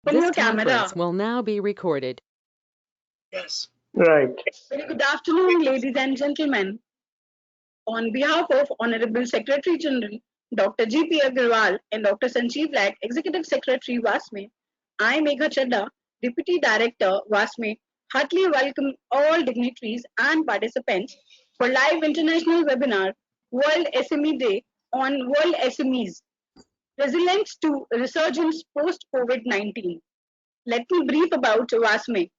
Open This your conference camera. will now be recorded. Yes. Right. Very good afternoon, ladies and gentlemen. On behalf of Honorable Secretary General Dr. G.P. Agarwal and Dr. Sanjeev Lak, Executive Secretary WASME, I, Megha Chadda, Deputy Director WASME, heartily welcome all dignitaries and participants for live international webinar World SME Day on World SMEs, Resilience to Resurgence post Covid-19. Let me brief about WASME,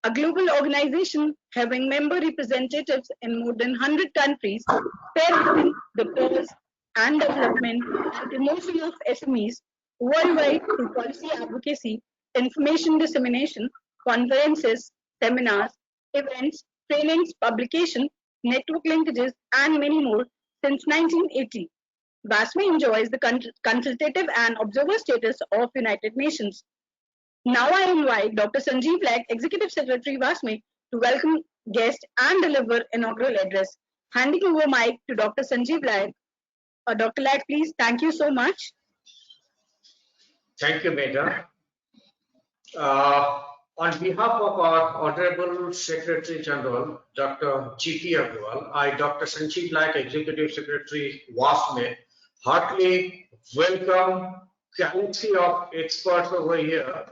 a global organization having member representatives in more than 100 countries, spearheading the cause and development and promotion of SMEs worldwide through policy advocacy, information dissemination, conferences, seminars, events, trainings, publication, network linkages, and many more since 1980. WASME enjoys the consultative and observer status of United Nations. Now I invite Dr. Sanjeev Lak, Executive Secretary WASME, to welcome guests and deliver inaugural address. Handing over mic to Dr. Sanjeev Lak. Dr. Lak, please. Thank you so much. Thank you, Megha. On behalf of our Honorable Secretary General, Dr. G.P. Agarwal, I, Dr. Sanjeev Lak, Executive Secretary, WASME, heartily welcome galaxy of experts over here.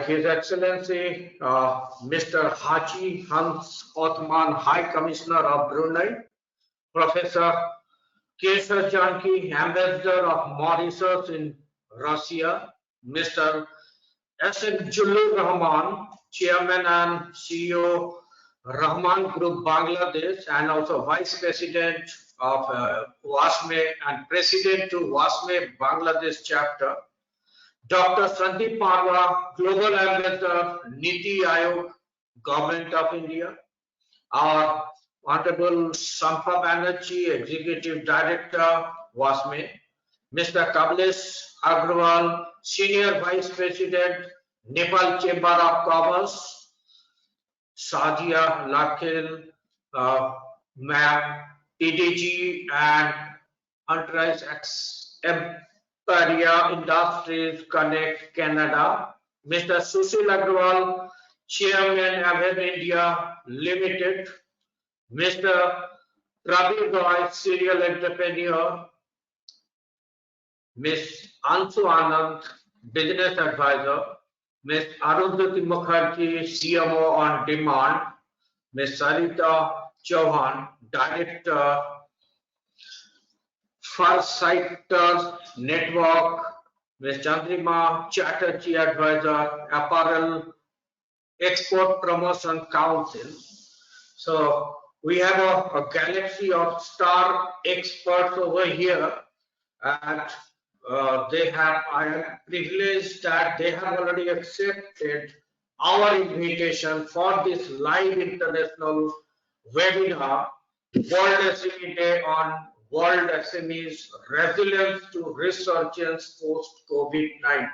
His Excellency, Mr. Haji Hans Othman, High Commissioner of Brunei, Professor Kesar Janki, Ambassador of Mauritius in Russia, Mr. S.M. Jullur Rahman, Chairman and CEO, Rahman Group Bangladesh, and also Vice President of WASME and President to WASME Bangladesh chapter, Dr. Sandeep Parwa, Global Ambassador, Niti Aayog, Government of India, our Honorable Sampha Banerjee, Executive Director, WASME, Mr. Kamlesh Agrawal, Senior Vice President, Nepal Chamber of Commerce, Sadia Lakhil, Ma'am, PDG, and Enterprise Emperia Industries Connect Canada, Mr. Sushil Agrawal, Chairman Aven India Limited, Mr. Praveer Roy, Serial Entrepreneur, Ms. Ansu Anand, Business Advisor, Ms. Arundhati Mukherjee, CMO on Demand, Ms. Sarita Chauhan, Director, Farsighters Network, Ms. Chandrima Chatterjee, Advisor, Apparel Export Promotion Council. So we have a galaxy of star experts over here, and I am privileged that they have already accepted our invitation for this live international webinar, World SME Day on World SMEs Resilience to Resurgence post Covid-19.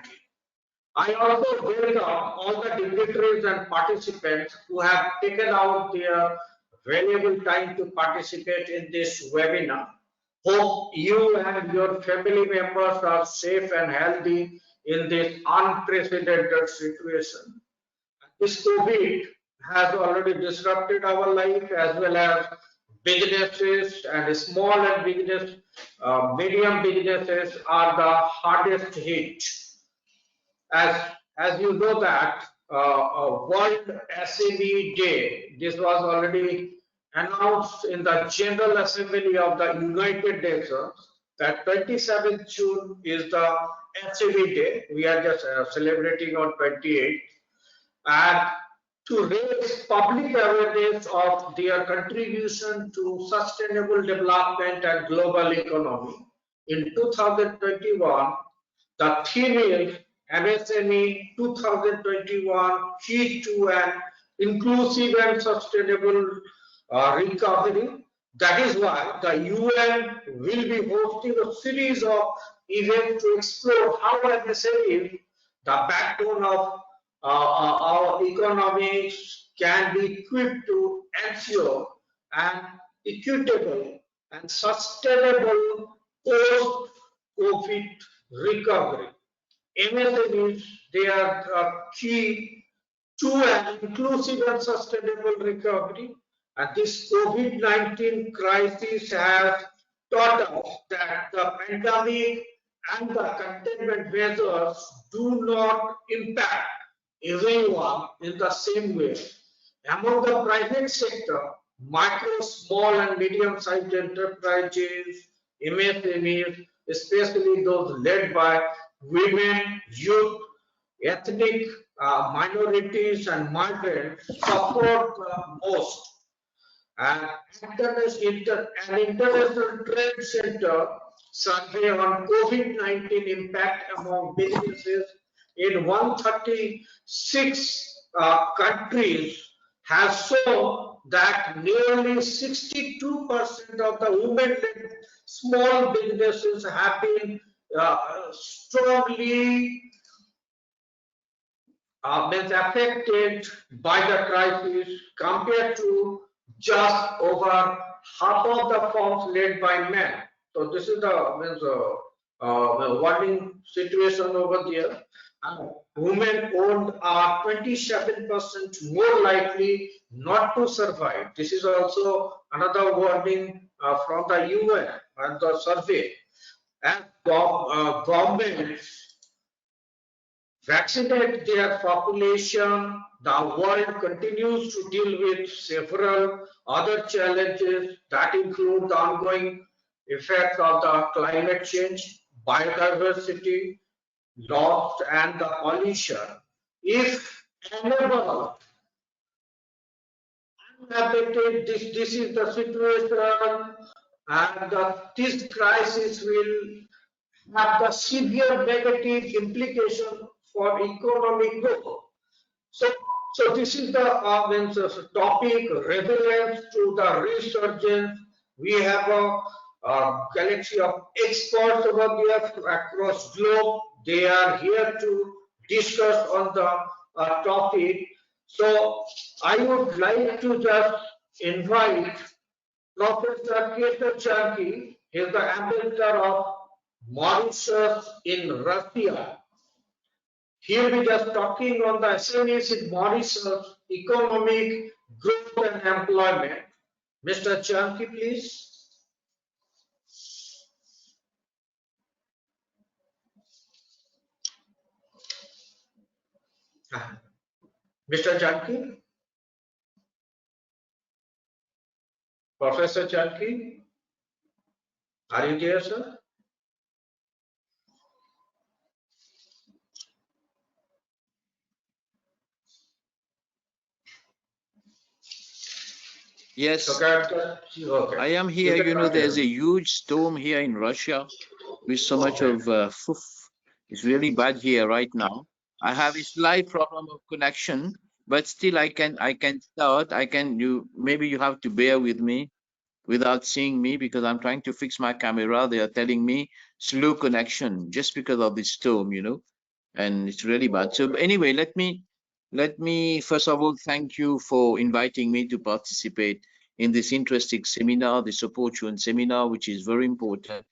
I also welcome all the dignitaries and participants who have taken out their valuable time to participate in this webinar. Hope you and your family members are safe and healthy in this unprecedented situation. This COVID has already disrupted our life as well as businesses, and small and medium businesses are the hardest hit. As you know that World SME Day, this was already announced in the General Assembly of the United Nations that 27th June is the SME Day. We are just celebrating on 28th, and to raise public awareness of their contribution to sustainable development and global economy. In 2021, the theme is MSME 2021 Key to an Inclusive and Sustainable Recovery. That is why the UN will be hosting a series of events to explore how MSME, the backbone of our economies, can be equipped to ensure an equitable and sustainable post-COVID recovery. MSMEs, they are key to an inclusive and sustainable recovery. And this COVID-19 crisis has taught us that the pandemic and the containment measures do not impact everyone in the same way. Among the private sector, micro, small, and medium-sized enterprises, MSMEs, especially those led by women, youth, ethnic minorities, and migrants, suffer the most. And an international trade center survey on COVID-19 impact among businesses in 136 countries has shown that nearly 62% of the women-led small businesses have been strongly means affected by the crisis compared to just over half of the firms led by men. So this is the warning situation over there. Women owned are 27% more likely not to survive. This is also another warning from the UN and the survey. And governments vaccinate their population, the world continues to deal with several other challenges that include the ongoing effects of the climate change, biodiversity loss, and the pollution. If enabled, unabated, this is the situation, and this crisis will have the severe negative implication for economic growth. So, so this is the topic, resilience to the resurgence. We have a galaxy of experts over there across globe. They are here to discuss on the topic. So I would like to just invite Professor Kesar Chanki. He is the ambassador of Mauritius in Russia. Here we just talking on the SMEs in Mauritius, economic growth and employment. Mr. Chanki, please. Mr. Chanki? Professor Chanki? Are you there, sir? Yes, Okay. I am here. You know, there's a huge storm here in Russia with so much of foof. It's really bad here right now. I have a slight problem of connection, but still I can start. Maybe you have to bear with me without seeing me because I'm trying to fix my camera. They are telling me slow connection just because of this storm, and it's really bad. So anyway, let me first of all thank you for inviting me to participate in this interesting seminar, this opportune seminar, which is very important.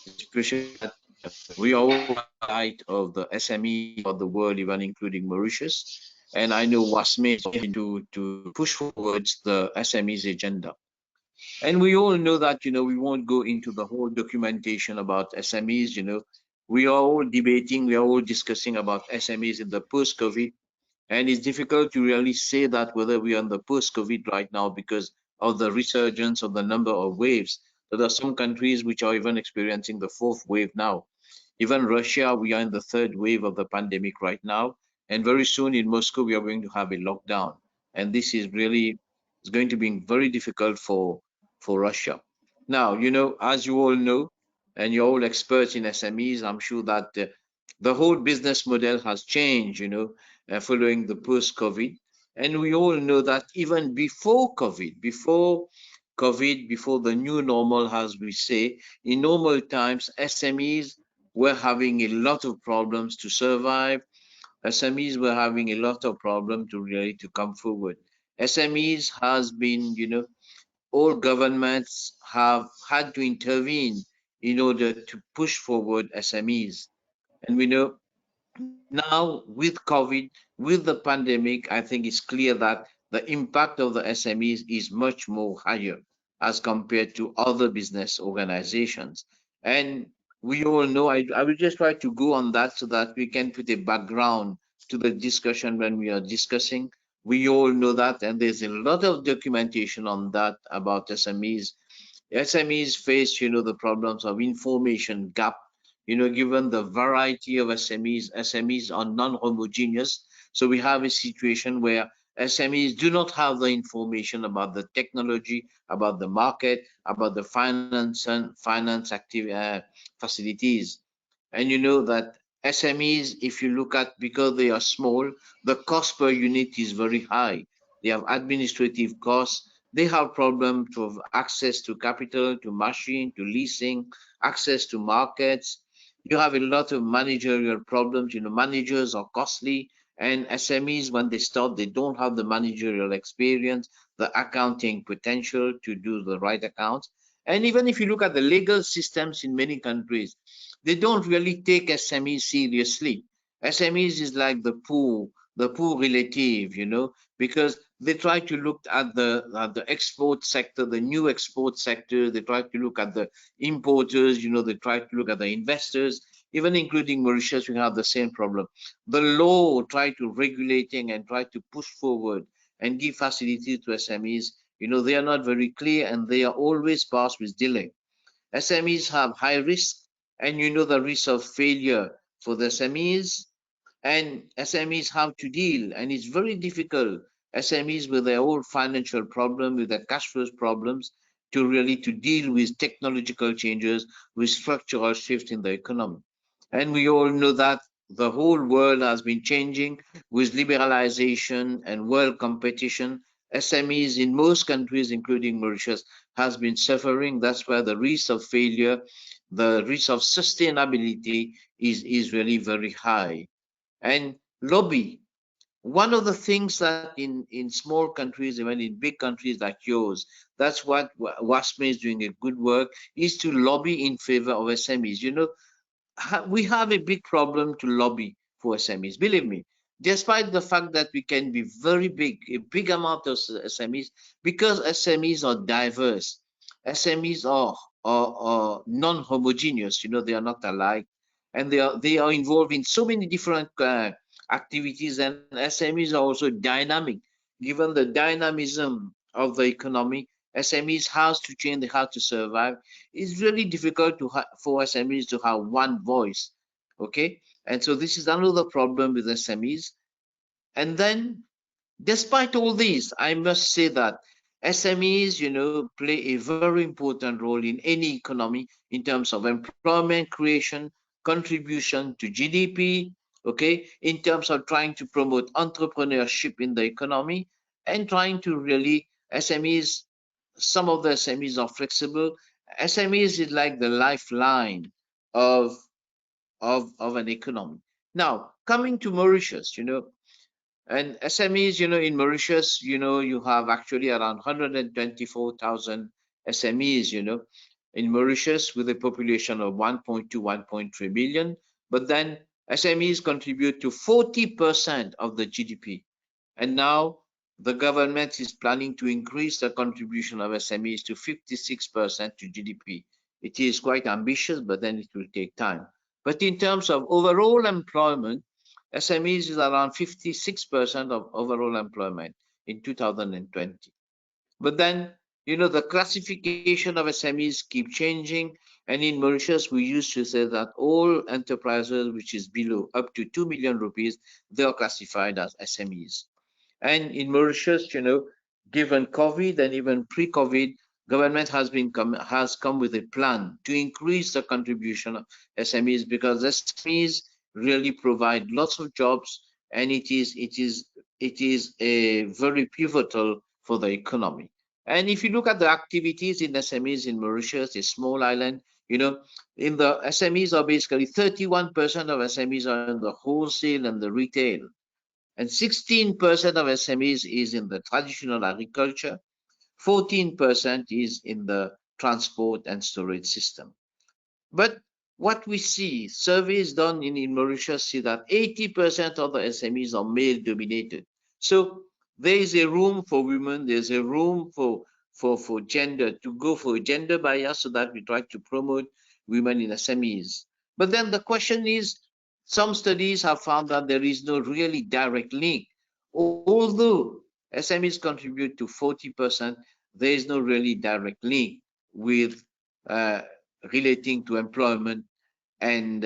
Especially that we are all light of the SME of the world, even including Mauritius. And I know WASME is to push forwards the SMEs agenda. And we all know that, we won't go into the whole documentation about SMEs, we are all debating, we are all discussing about SMEs in the post-COVID. And it's difficult to really say that whether we are in the post-COVID right now because of the resurgence of the number of waves. There are some countries which are even experiencing the fourth wave now. Even Russia, we are in the third wave of the pandemic right now. And very soon in Moscow, we are going to have a lockdown. And this is really, it's going to be very difficult for Russia. Now, as you all know, and you're all experts in SMEs, I'm sure that the whole business model has changed, following the post-COVID. And we all know that even before COVID, before the new normal, as we say, in normal times, SMEs were having a lot of problems to survive. SMEs were having a lot of problem to really to come forward. SMEs has been, all governments have had to intervene in order to push forward SMEs. And we know now with COVID, with the pandemic, I think it's clear that the impact of the SMEs is much more higher as compared to other business organizations. And we all know, I will just try to go on that so that we can put a background to the discussion when we are discussing. We all know that, and there's a lot of documentation on that about SMEs. SMEs face, the problems of information gap. Given the variety of SMEs are non-homogeneous. So we have a situation where SMEs do not have the information about the technology, about the market, about the finance and finance active facilities. And you know that SMEs, if you look at, because they are small, the cost per unit is very high. They have administrative costs. They have problems of access to capital, to machine, to leasing, access to markets. You have a lot of managerial problems. Managers are costly, and SMEs, when they start, they don't have the managerial experience, the accounting potential to do the right accounts. And even if you look at the legal systems in many countries, they don't really take SMEs seriously. SMEs is like the poor relative, because they try to look at the export sector, the new export sector. They try to look at the importers, they try to look at the investors. Even including Mauritius, we have the same problem. The law try to regulating and try to push forward and give facilities to SMEs. They are not very clear, and they are always passed with delay. SMEs have high risk, and the risk of failure for the SMEs, and SMEs have to deal, and it's very difficult. SMEs with their own financial problem, with their cash flows problems, to really to deal with technological changes, with structural shift in the economy. And we all know that the whole world has been changing with liberalization and world competition. SMEs in most countries, including Mauritius, has been suffering. That's why the risk of failure, the risk of sustainability is really very high. And lobby, one of the things that in small countries, even in big countries like yours, that's what WASME is doing a good work, is to lobby in favor of SMEs. We have a big problem to lobby for SMEs. Believe me, despite the fact that we can be very big, a big amount of SMEs, because SMEs are diverse. SMEs are non-homogeneous. They are not alike, and they are involved in so many different activities. And SMEs are also dynamic. Given the dynamism of the economy, SMEs has to change, they have to survive. It's really difficult for SMEs to have one voice. Okay, and so this is another problem with SMEs. And then, despite all this, I must say that SMEs, play a very important role in any economy in terms of employment creation, contribution to GDP, okay, in terms of trying to promote entrepreneurship in the economy, and trying to really, SMEs, some of the SMEs are flexible. SMEs is like the lifeline of of an economy. Now, coming to Mauritius, and SMEs, in Mauritius, you have actually around 124,000 SMEs, in Mauritius with a population of 1.2, 1.3 million. But then SMEs contribute to 40% of the GDP. And now the government is planning to increase the contribution of SMEs to 56% to GDP. It is quite ambitious, but then it will take time. But in terms of overall employment, SMEs is around 56% of overall employment in 2020. But then, the classification of SMEs keep changing. And in Mauritius, we used to say that all enterprises which is below up to 2 million rupees, they are classified as SMEs. And in Mauritius, given COVID and even pre-COVID, government has come with a plan to increase the contribution of SMEs, because SMEs really provide lots of jobs, and it is a very pivotal for the economy. And if you look at the activities in SMEs in Mauritius, a small island, You know, in the SMEs are basically 31% of SMEs are in the wholesale and the retail, and 16% of SMEs is in the traditional agriculture, 14% is in the transport and storage system. But what we see, surveys done in Mauritius see that 80% of the SMEs are male dominated. So there is a room for women, there's a room for gender, to go for gender bias, so that we try to promote women in SMEs. But then the question is, some studies have found that there is no really direct link. Although SMEs contribute to 40%, there is no really direct link with uh, relating to employment and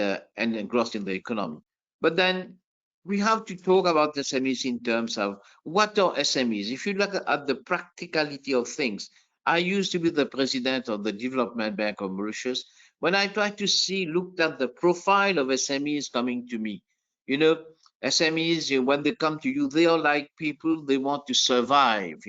growth in the economy. But then we have to talk about SMEs in terms of what are SMEs. If you look at the practicality of things, I used to be the president of the Development Bank of Mauritius. When I tried to looked at the profile of SMEs coming to me, you know, SMEs, when they come to you, they are like people, they want to survive,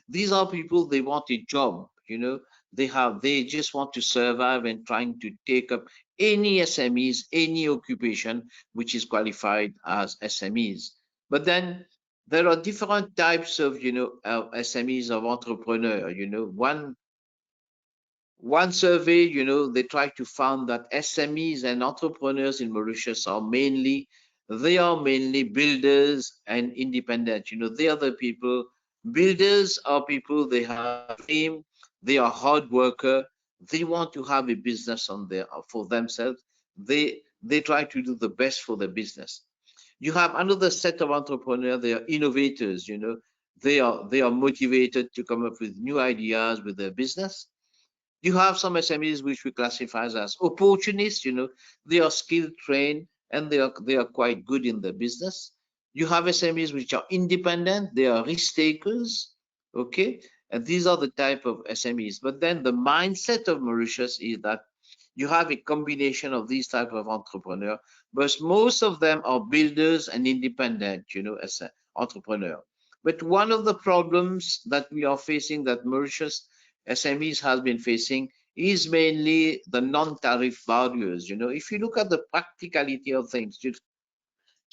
These are people, they want a job, they just want to survive and trying to take up any SMEs, any occupation which is qualified as SMEs. But then there are different types of, SMEs, of entrepreneur. One survey, they try to find that SMEs and entrepreneurs in Mauritius they are mainly builders and independent. They are the people, builders are people, they have a dream, they are hard worker, they want to have a business for themselves. They try to do the best for the business. You have another set of entrepreneurs, they are innovators, they are motivated to come up with new ideas with their business. You have some SMEs which we classify as opportunists, they are skill trained and they are quite good in the business. You have SMEs which are independent, they are risk takers, okay? And these are the type of SMEs. But then the mindset of Mauritius is that you have a combination of these type of entrepreneur, but most of them are builders and independent, as an entrepreneur. But one of the problems that we are facing, that Mauritius SMEs has been facing, is mainly the non-tariff barriers. If you look at the practicality of things,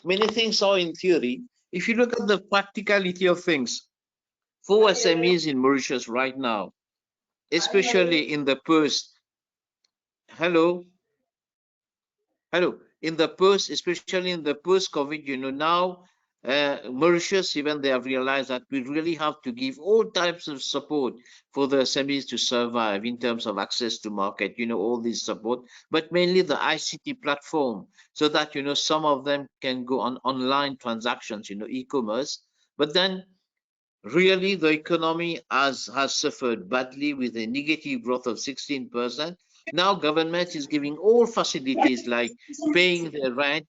many things are in theory. If you look at the practicality of things, for SMEs in Mauritius right now, especially in the hello, especially in the post-COVID, now Mauritius, even they have realized that we really have to give all types of support for the SMEs to survive in terms of access to market, all this support, but mainly the ICT platform, so that, some of them can go on online transactions, e-commerce. But then really the economy has suffered badly with a negative growth of 16%. Now government is giving all facilities like paying their rent,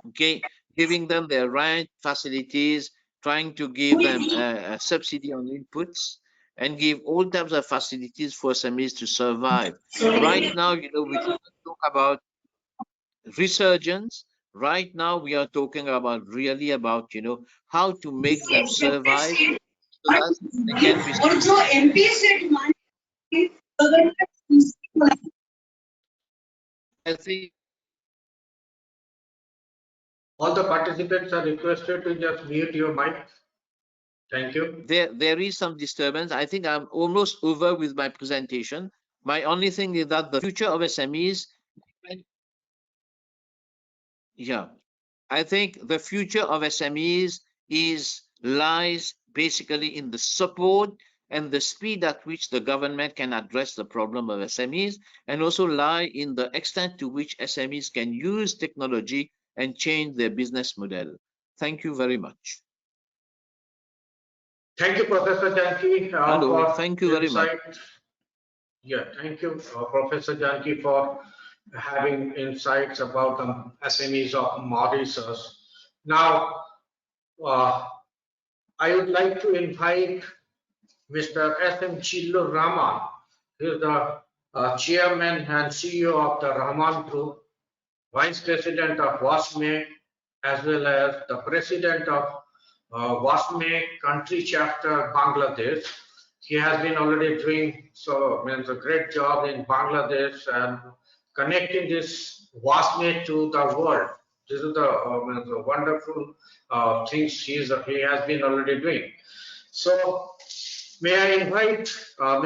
okay, giving them their rent facilities, trying to give them a subsidy on inputs, and give all types of facilities for SMEs to survive. Right now, we talk about resurgence. Right now, we are talking about really about, how to make them survive so that they can be I think All the participants are requested to just mute your mic. Thank you. there is some disturbance. I think I'm almost over with my presentation. My only thing is that the future of SMEs, yeah, I think the future of SMEs lies basically in the support and the speed at which the government can address the problem of SMEs, and also lie in the extent to which SMEs can use technology and change their business model. Thank you very much. Thank you, Professor Janki, Hello, for thank you very much. insight. Yeah, thank you, Professor Janki, for having insights about the SMEs of Mauritius. Now, I would like to invite Mr. S.M. Chillu Rahman. He is the chairman and CEO of the Rahman Group, vice president of WASME, as well as the president of WASME country chapter Bangladesh. he has been already doing means a great job in Bangladesh and connecting this WASME to the world. This is means the wonderful things he has been already doing. So may I invite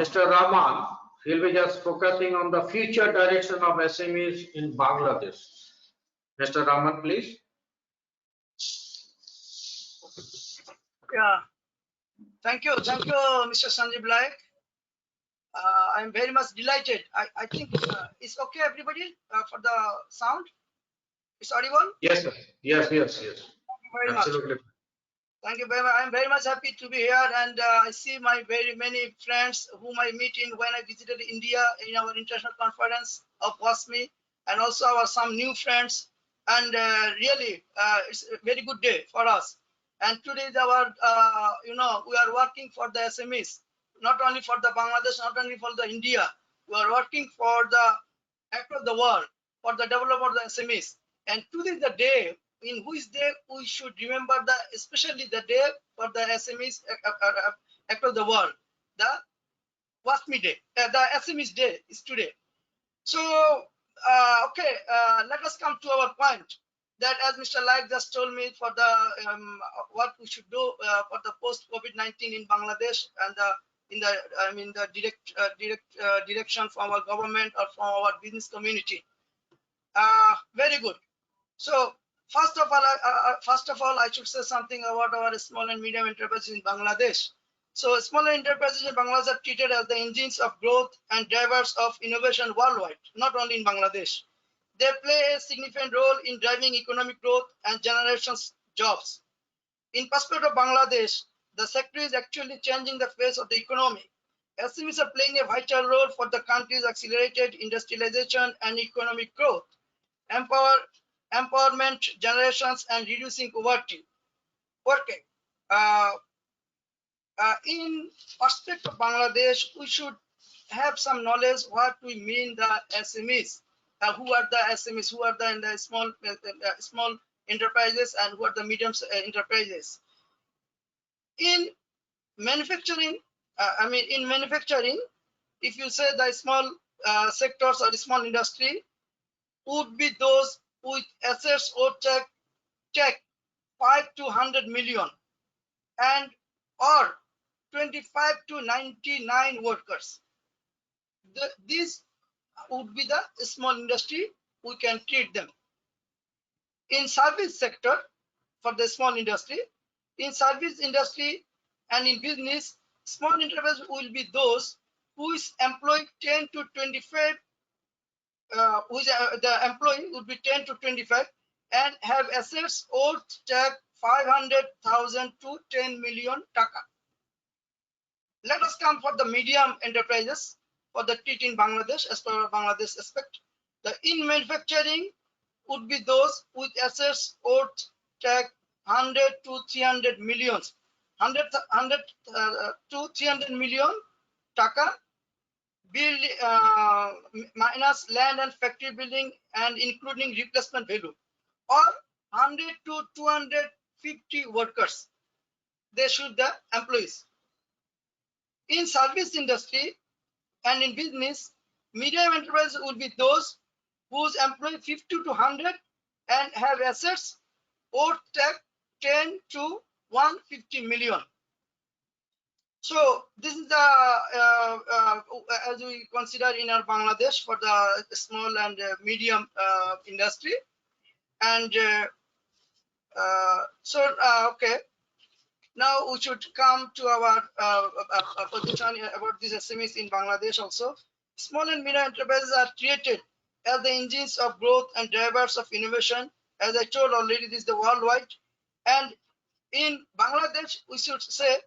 Mr. Rahman? He'll be just focusing on the future direction of SMEs in Bangladesh. Mr. Rahman, please. Yeah, thank you, Mr. Sanjeev Laik. I'm very much delighted. I think it's okay, everybody, for the sound. It's audible? Yes, sir. Yes. Thank you very Absolutely. much. Thank you very much. I'm very much happy to be here, and I see my very many friends whom I meet in when I visited India in our international conference of WASME, and also our some new friends. And really, it's a very good day for us. And today is our, we are working for the SMEs, not only for the Bangladesh, not only for the India. We are working for the across the world for the development of the SMEs. And today is the day in which day we should remember especially the day for the SMEs across the world. The WASME Day, the SMEs Day is today. So, let us come to our point. That, as Mr. Laik just told me, for the what we should do for the post COVID-19 in Bangladesh, and the direction from our government or from our business community. Very good. So first of all, I should say something about our small and medium enterprises in Bangladesh. So smaller enterprises in Bangladesh are treated as the engines of growth and drivers of innovation worldwide, not only in Bangladesh. They play a significant role in driving economic growth and generations jobs. In perspective of Bangladesh, the sector is actually changing the face of the economy. SMEs are playing a vital role for the country's accelerated industrialization and economic growth, empowerment, generations, and reducing poverty. Okay. In perspective of Bangladesh, we should have some knowledge what we mean the SMEs. Who are the SMEs? Who are the small enterprises, and who are the medium enterprises? In manufacturing, if you say the small sectors or the small industry, would be those with assets or check 5 to 100 million and or 25 to 99 workers. These would be the small industry. We can treat them. In service sector, for the small industry, in service industry and in business, small enterprise will be those who is employed 10 to 25, the employee would be 10 to 25 and have assets worth 500,000 to 10 million taka. Let us come for the medium enterprises for the treat in Bangladesh as per Bangladesh aspect. The in manufacturing would be those with assets worth 100 to 300 millions, 100 to 300 million taka, build minus land and factory building and including replacement value, or 100 to 250 workers. They should the employees. In service industry and in business, medium enterprise will be those whose employ 50 to 100 and have assets worth 10 to 150 million. So this is the as we consider in our Bangladesh for the small and medium industry. And okay. Now we should come to our position about these SMEs in Bangladesh also. Small and medium enterprises are treated as the engines of growth and drivers of innovation. As I told already, this is the worldwide. And in Bangladesh, we should say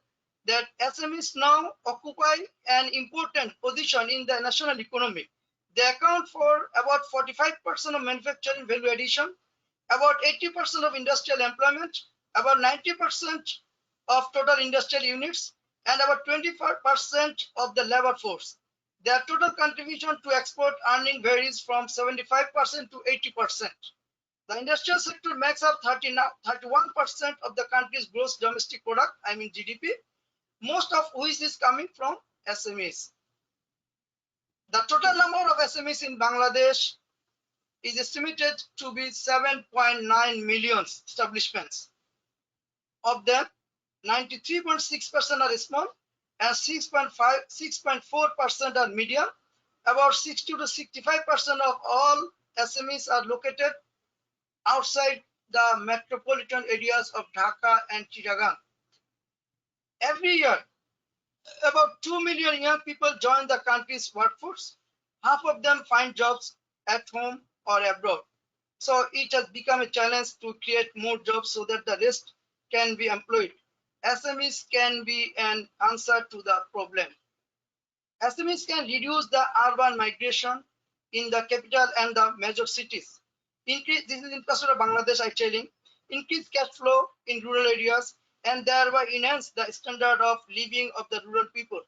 that SMEs now occupy an important position in the national economy. They account for about 45% of manufacturing value addition, about 80% of industrial employment, about 90% of total industrial units, and about 25% of the labor force. Their total contribution to export earning varies from 75% to 80%. The industrial sector makes up 31% of the country's gross domestic product, GDP, most of which is coming from SMEs. The total number of SMEs in Bangladesh is estimated to be 7.9 million establishments. Of them, 93.6% are small and 6.4% are medium. About 60 to 65% of all SMEs are located outside the metropolitan areas of Dhaka and Chittagong. Every year, about 2 million young people join the country's workforce. Half of them find jobs at home or abroad. So it has become a challenge to create more jobs so that the rest can be employed. SMEs can be an answer to the problem. SMEs can reduce the urban migration in the capital and the major cities. Increase, this is infrastructure of Bangladesh, I telling, increase cash flow in rural areas and thereby enhance the standard of living of the rural people.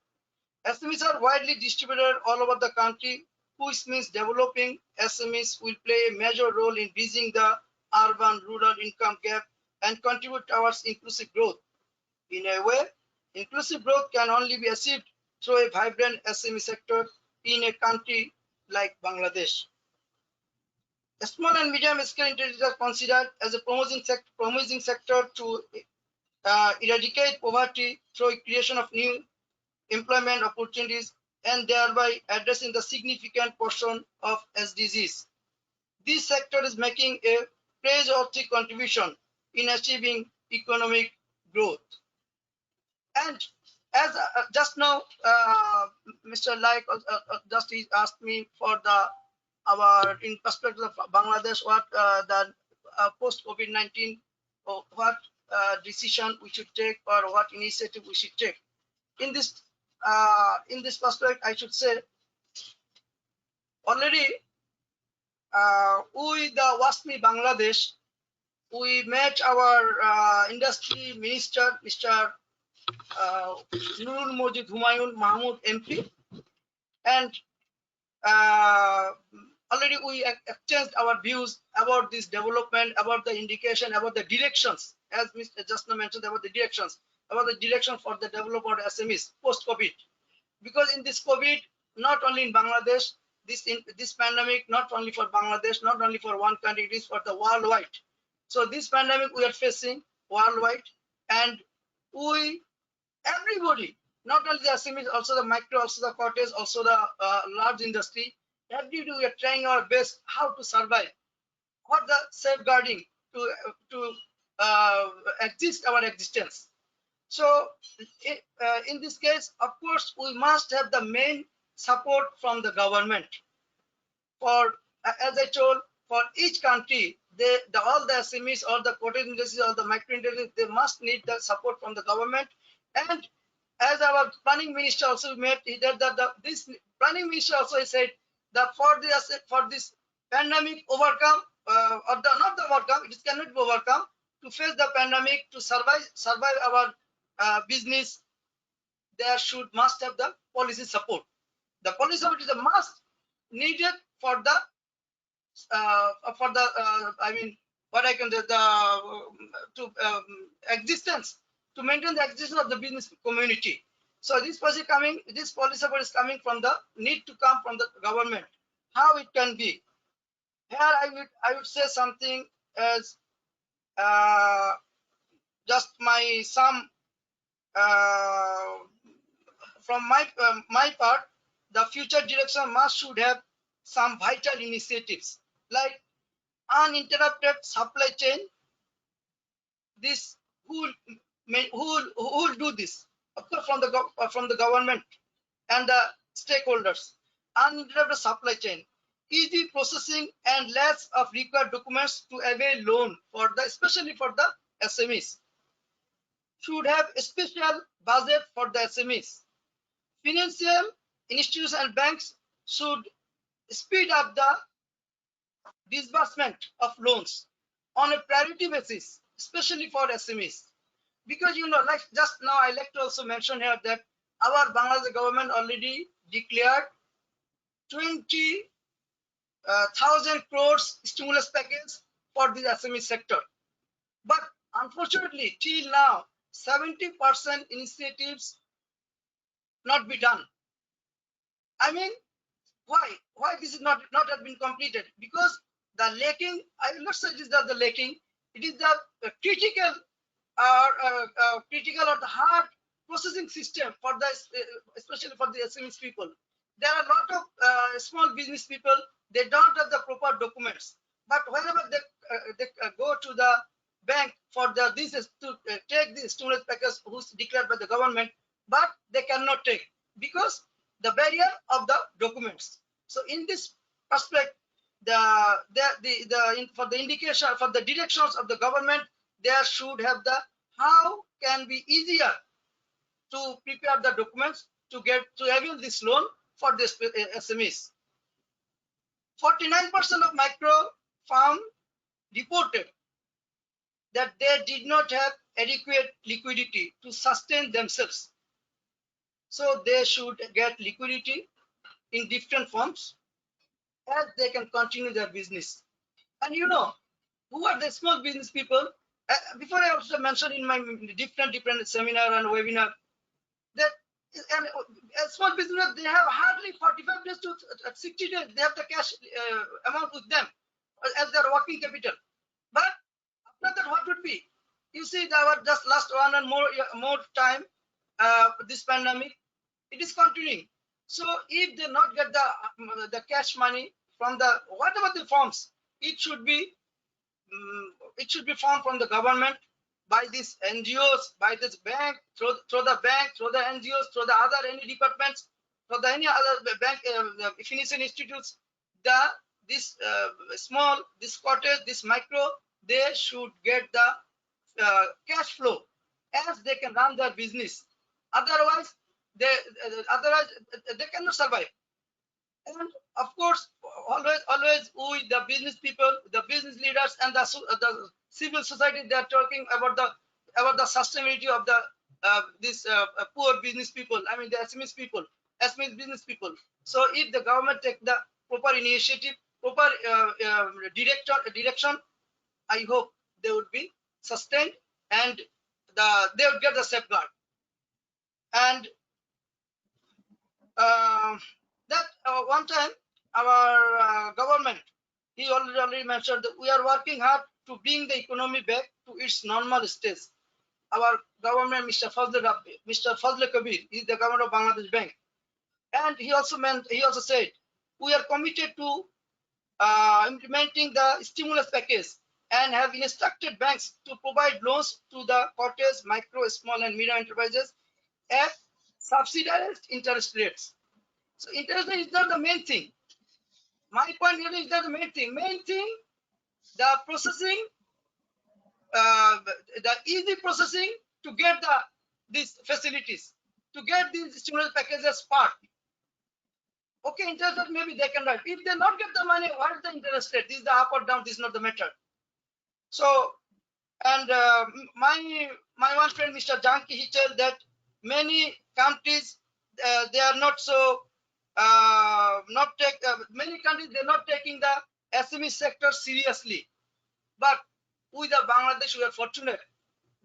SMEs are widely distributed all over the country, which means developing SMEs will play a major role in bridging the urban-rural income gap and contribute towards inclusive growth. In a way, inclusive growth can only be achieved through a vibrant SME sector in a country like Bangladesh. A small and medium-scale enterprises are considered as a promising sector to eradicate poverty through creation of new employment opportunities and thereby addressing the significant portion of SDGs. This sector is making a praiseworthy contribution in achieving economic growth. And as just now, Mr. Like just he asked me for our in perspective of Bangladesh, what the post COVID-19, what decision we should take or what initiative we should take. In this perspective, I should say already with the WASME Bangladesh, we met our industry minister, Mr. Nurul Mojid Humayun Mahmood MP, and already we exchanged our views about this development, about the indication, about the directions, as Mr. just now mentioned about the directions, about the direction for the development of SMEs post-COVID. Because in this COVID, not only in Bangladesh, this pandemic, not only for Bangladesh, not only for one country, it is for the worldwide. So this pandemic we are facing worldwide, and everybody, not only the SMEs, also the micro, also the cottage, also the large industry, everybody we are trying our best how to survive, what the safeguarding to exist our existence. So in this case, of course, we must have the main support from the government. For as I told, for each country, all the SMEs, all the cottage industries, all the micro industries, they must need the support from the government. And as our planning minister also made, this planning minister also said that for this pandemic overcome, or not the overcome, it cannot be overcome, to face the pandemic, to survive our business, there must have the policy support. The policy support is a must needed for the I mean, what I can say, existence, to maintain the existence of the business community. So this policy support is coming from the need to come from the government. How it can be? Here I would say something as just from my part, the future direction should have some vital initiatives like uninterrupted supply chain. This who will do this? Of course, from the government and the stakeholders. Uninterrupted supply chain, easy processing, and less of required documents to avail loan for especially for the SMEs. Should have a special budget for the SMEs. Financial institutions and banks should speed up the disbursement of loans on a priority basis, especially for SMEs. Because like just now, I like to also mention here that our Bangladesh government already declared 20,000 crores stimulus package for the SME sector. But unfortunately, till now, 70% initiatives not be done. I mean, why this is not have been completed? Because the lacking, I will not say it is the lacking, it is the critical critical or the hard processing system for the especially for the SMEs people. There are a lot of small business people, they don't have the proper documents, but whenever they go to the bank for the this is to take the stimulus package who's declared by the government, but they cannot take because the barrier of the documents. So in this perspective, for the indication for the directions of the government, there should have the how can be easier to prepare the documents to get to avail this loan for the SMEs. 49% of micro farm reported that they did not have adequate liquidity to sustain themselves. So they should get liquidity in different forms as they can continue their business. And you know, who are the small business people? Before I also mentioned in my different seminar and webinar that a small business, they have hardly 45 days to 60 days. They have the cash amount with them as their working capital. But after that, what would be? You see, there were just last one and more time. This pandemic, it is continuing. So if they not get the cash money from the whatever the forms, it should be formed from the government by these NGOs, by this bank, through the bank, through the NGOs, through the other any departments, through the any other bank financial institutes. This small, this cottage, this micro, they should get the cash flow as they can run their business. Otherwise, they cannot survive. And of course, always we, the business people, the business leaders, and the civil society, they are talking about the sustainability of the poor business people. I mean the SMEs people, SMEs business people. So if the government take the proper initiative, proper direction, I hope they would be sustained and they would get the safeguard. And that one time our government, he already mentioned that we are working hard to bring the economy back to its normal stage. Our government, Mr. Fazle Kabir, is the governor of Bangladesh Bank, and he also said we are committed to implementing the stimulus package and have instructed banks to provide loans to the cottage, micro, small, and medium enterprises at subsidized interest rates. So interest rate is not the main thing. My point really is not the main thing. Main thing, the processing, the easy processing to get these facilities, to get these stimulus packages part. Okay, interest rate maybe they can write. If they not get the money, what is the interest rate? This is the up or down. This is not the matter. So, and my one friend, Mr. Janki, he told that many countries they are not so many countries they're not taking the SME sector seriously. But with the Bangladesh, we are fortunate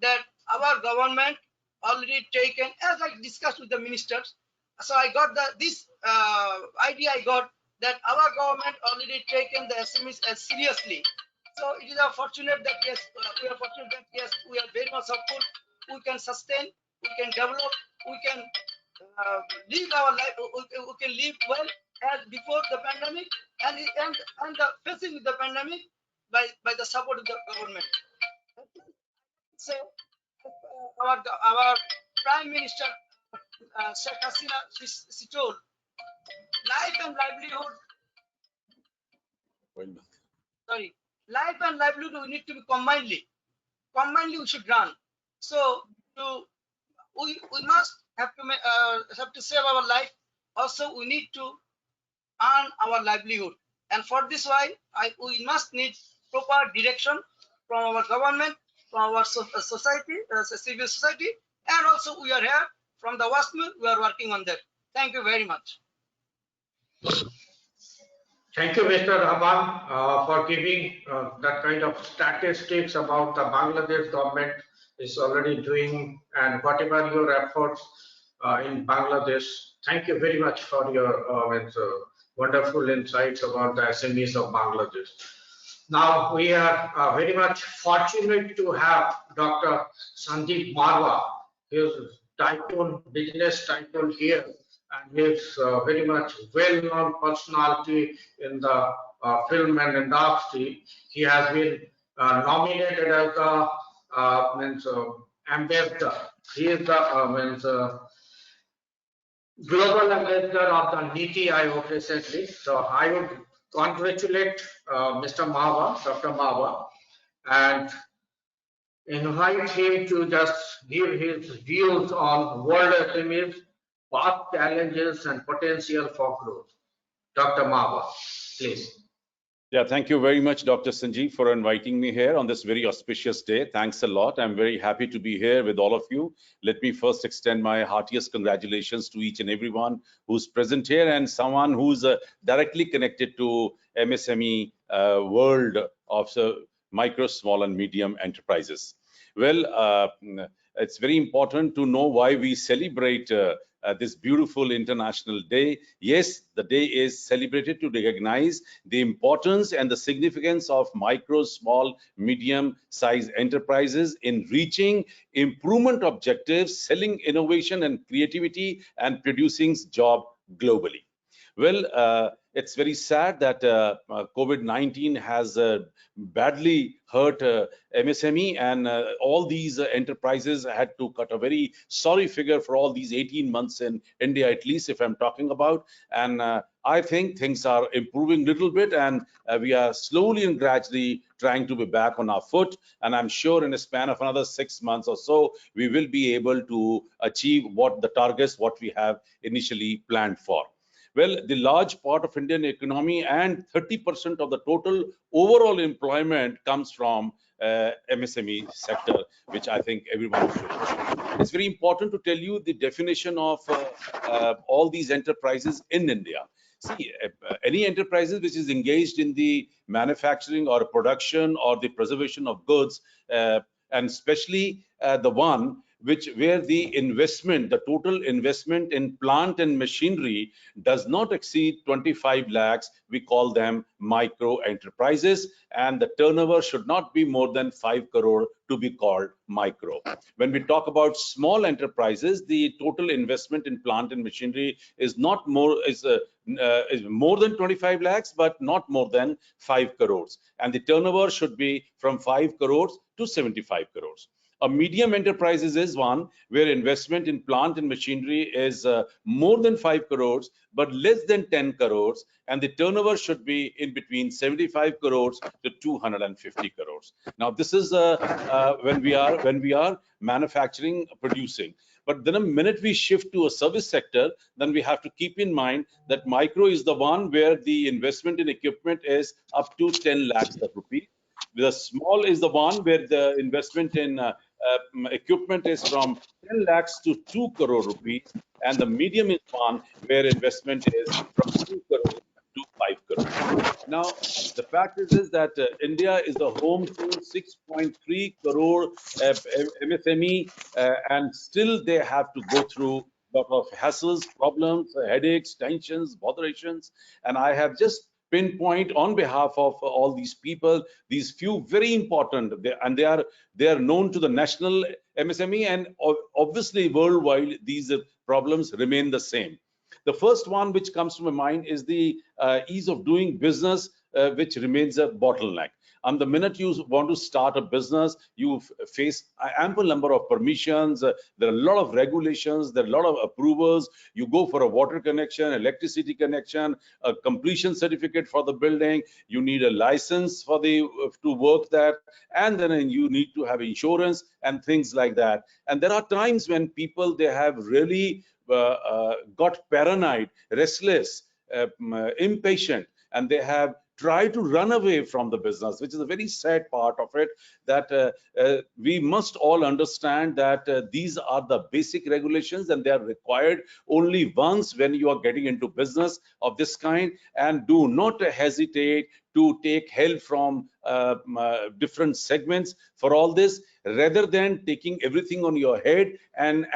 that our government already taken, as I discussed with the ministers. So I got this idea I got that our government already taken the SMEs as seriously. So it is fortunate that yes, we are fortunate that yes, we are very much hopeful. We can sustain, we can develop, we can live our life, we can live well as before the pandemic and facing the pandemic by the support of the government. So our Prime Minister Sheikh Hasina, she told life and livelihood. Sorry, life and livelihood we need to be combinedly we should run. So we must have to save our life. Also, we need to earn our livelihood, and for this why we must need proper direction from our government, from our society, civil society, and also we are here from the WASME. We are working on that. Thank you very much. Thank you, Mr. Rahman, for giving that kind of statistics about the Bangladesh government is already doing, and whatever your efforts in Bangladesh. Thank you very much for your wonderful insights about the SMEs of Bangladesh. Now we are very much fortunate to have Dr. Sandeep Marwa. He is tycoon, business tycoon here, and he is very much well-known personality in the film and industry. He has been nominated as the ambassador. He is the global ambassador of the Niti Aayog recently. So I would congratulate Mr. Mahwa, Dr. Mahwa, and invite him to just give his views on world SMEs, past challenges, and potential for growth. Dr. Mahwa, please. Yeah, thank you very much, Dr. Sanjeev, for inviting me here on this very auspicious day. Thanks a lot. I'm very happy to be here with all of you. Let me first extend my heartiest congratulations to each and everyone who's present here and someone who's directly connected to MSME world of micro, small, and medium enterprises. Well, it's very important to know why we celebrate this beautiful international day. Yes, the day is celebrated to recognize the importance and the significance of micro, small, medium size enterprises in reaching improvement objectives, selling innovation and creativity, and producing job globally. Well, it's very sad that COVID-19 has badly hurt MSME, and all these enterprises had to cut a very sorry figure for all these 18 months in India, at least if I'm talking about. And I think things are improving a little bit, and we are slowly and gradually trying to be back on our foot. And I'm sure in a span of another 6 months or so, we will be able to achieve what the targets, what we have initially planned for. Well, the large part of Indian economy and 30% of the total overall employment comes from MSME sector, which I think everyone should know. It's very important to tell you the definition of all these enterprises in India. See, any enterprises which is engaged in the manufacturing or production or the preservation of goods, and especially the one where the investment, the total investment in plant and machinery does not exceed 25 lakhs, we call them micro enterprises, and the turnover should not be more than 5 crore to be called micro. When we talk about small enterprises, the total investment in plant and machinery is not more is more than 25 lakhs, but not more than 5 crores, and the turnover should be from 5 crores to 75 crores. A medium enterprises is one where investment in plant and machinery is more than 5 crores, but less than 10 crores, and the turnover should be in between 75 crores to 250 crores. Now, this is when we are manufacturing, producing. But then a minute we shift to a service sector, then we have to keep in mind that micro is the one where the investment in equipment is up to 10 lakhs of rupees. The small is the one where the investment in equipment is from 10 lakhs to 2 crore rupees, and the medium is one where investment is from 2 crore to 5 crore. Now, the fact is that India is the home to 6.3 crore MSME, and still they have to go through a lot of hassles, problems, headaches, tensions, botherations, and I have just pinpoint on behalf of all these people these few very important, and they are known to the national MSME, and obviously worldwide these problems remain the same. The first one which comes to my mind is the ease of doing business, which remains a bottleneck. And the minute you want to start a business, you face an ample number of permissions. There are a lot of regulations. There are a lot of approvals. You go for a water connection, electricity connection, a completion certificate for the building. You need a license for to work there, and then you need to have insurance and things like that. And there are times when people, they have really got paranoid, restless, impatient, and they have try to run away from the business, which is a very sad part of it, that we must all understand that these are the basic regulations and they are required only once when you are getting into business of this kind. And do not hesitate to take help from different segments for all this, rather than taking everything on your head and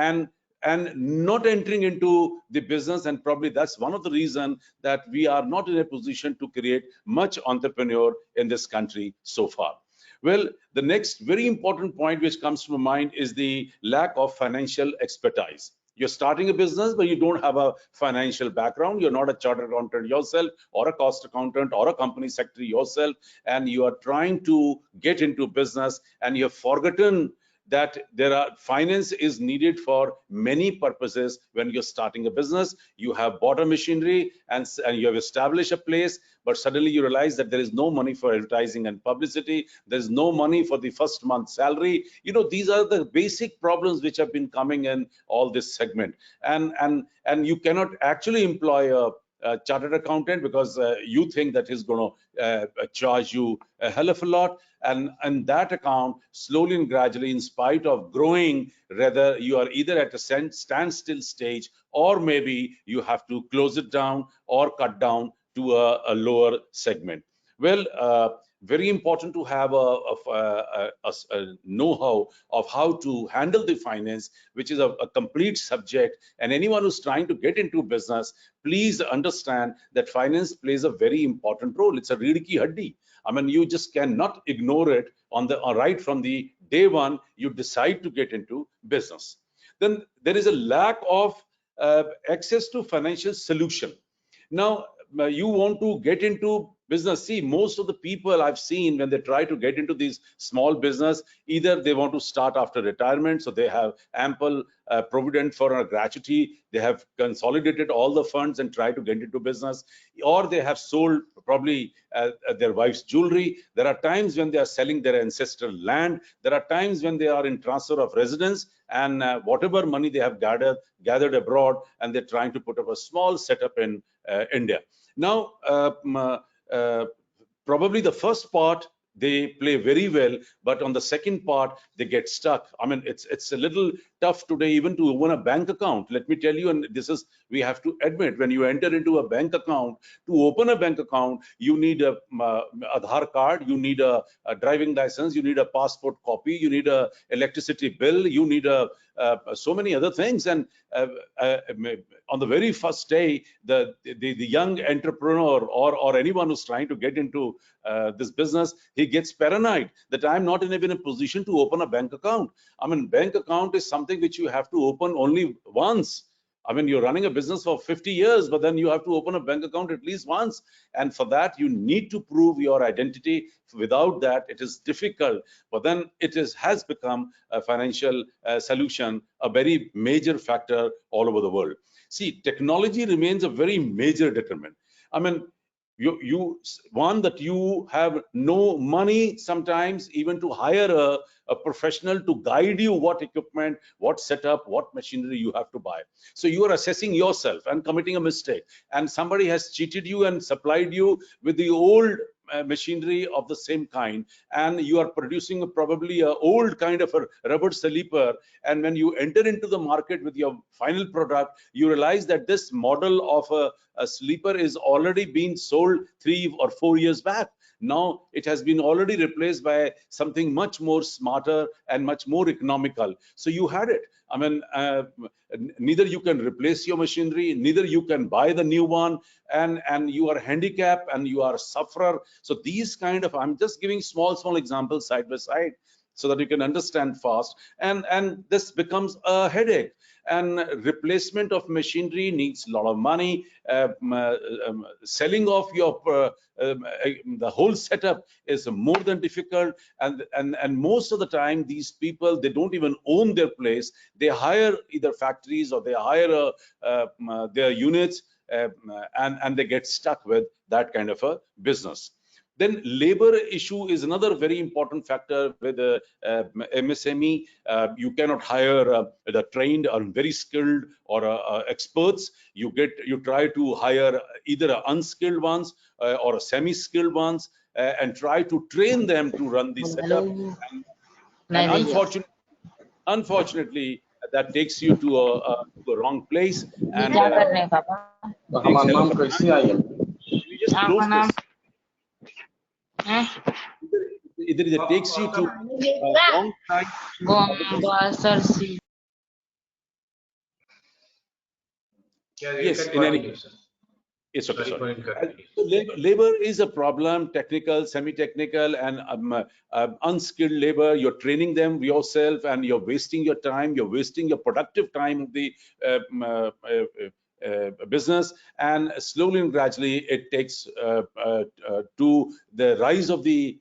not entering into the business. And probably that's one of the reasons that we are not in a position to create much entrepreneur in this country so far. Well, the next very important point which comes to my mind is the lack of financial expertise. You're starting a business, but you don't have a financial background. You're not a chartered accountant yourself, or a cost accountant, or a company secretary yourself, and you are trying to get into business, and you've forgotten that finance is needed for many purposes. When you're starting a business, you have bought a machinery and you have established a place, but suddenly you realize that there is no money for advertising and publicity. There's no money for the first month's salary. You know, these are the basic problems which have been coming in all this segment. And you cannot actually employ a chartered accountant because you think that he's going to charge you a hell of a lot. And that account, slowly and gradually, in spite of growing, rather you are either at a standstill stage, or maybe you have to close it down or cut down to a lower segment. Well, very important to have a know-how of how to handle the finance, which is a complete subject. And anyone who's trying to get into business, please understand that finance plays a very important role. It's a reed ki haddi. I mean, you just cannot ignore it right from the day one you decide to get into business. Then there is a lack of access to financial solution. Now, you want to get into business. See, most of the people I've seen, when they try to get into these small business, either they want to start after retirement, so they have ample provident for a gratuity, they have consolidated all the funds and try to get into business, or they have sold probably their wife's jewelry. There are times when they are selling their ancestral land. There are times when they are in transfer of residence, and whatever money they have gathered abroad, and they're trying to put up a small setup in India. Now, probably the first part they play very well, but on the second part they get stuck. I mean, it's a little tough today even to open a bank account. Let me tell you, and this is, we have to admit, when you enter into a bank account, to open a bank account, you need a Aadhaar card, you need a driving license, you need a passport copy, you need a electricity bill, you need so many other things. And on the very first day, the young entrepreneur or anyone who's trying to get into this business, he gets paranoid that I'm not even in a position to open a bank account. I mean, bank account is something which you have to open only once. I mean, you're running a business for 50 years, but then you have to open a bank account at least once. And for that, you need to prove your identity. Without that, it is difficult. But then has become a financial solution, a very major factor all over the world. See, technology remains a very major determinant. I mean, one, that you have no money sometimes even to hire a professional to guide you what equipment, what setup, what machinery you have to buy. So you are assessing yourself and committing a mistake, and somebody has cheated you and supplied you with the old machinery of the same kind, and you are producing probably an old kind of a rubber sleeper. And when you enter into the market with your final product, you realize that this model of a sleeper is already being sold 3 or 4 years back. Now it has been already replaced by something much more smarter and much more economical. So you had it. I mean, neither you can replace your machinery, neither you can buy the new one, and you are handicapped and you are a sufferer. So these kind of, I'm just giving small examples side by side so that you can understand fast. And this becomes a headache. And replacement of machinery needs a lot of money. Selling off your the whole setup is more than difficult. And most of the time, these people, they don't even own their place. They hire either factories or they hire their units, and they get stuck with that kind of a business. Then labor issue is another very important factor with MSME. You cannot hire the trained or very skilled or experts. You try to hire either unskilled ones or semi-skilled ones and try to train them to run the setup. And unfortunately, that takes you to a wrong place, and takes a lot of time. We just close this. Either it takes you to a long time. Yes, in any case. Yes, okay, sorry. So labor is a problem, technical, semi-technical, and unskilled labor. You're training them yourself, and you're wasting your time. You're wasting your productive time of the business, and slowly and gradually it takes to the rise of the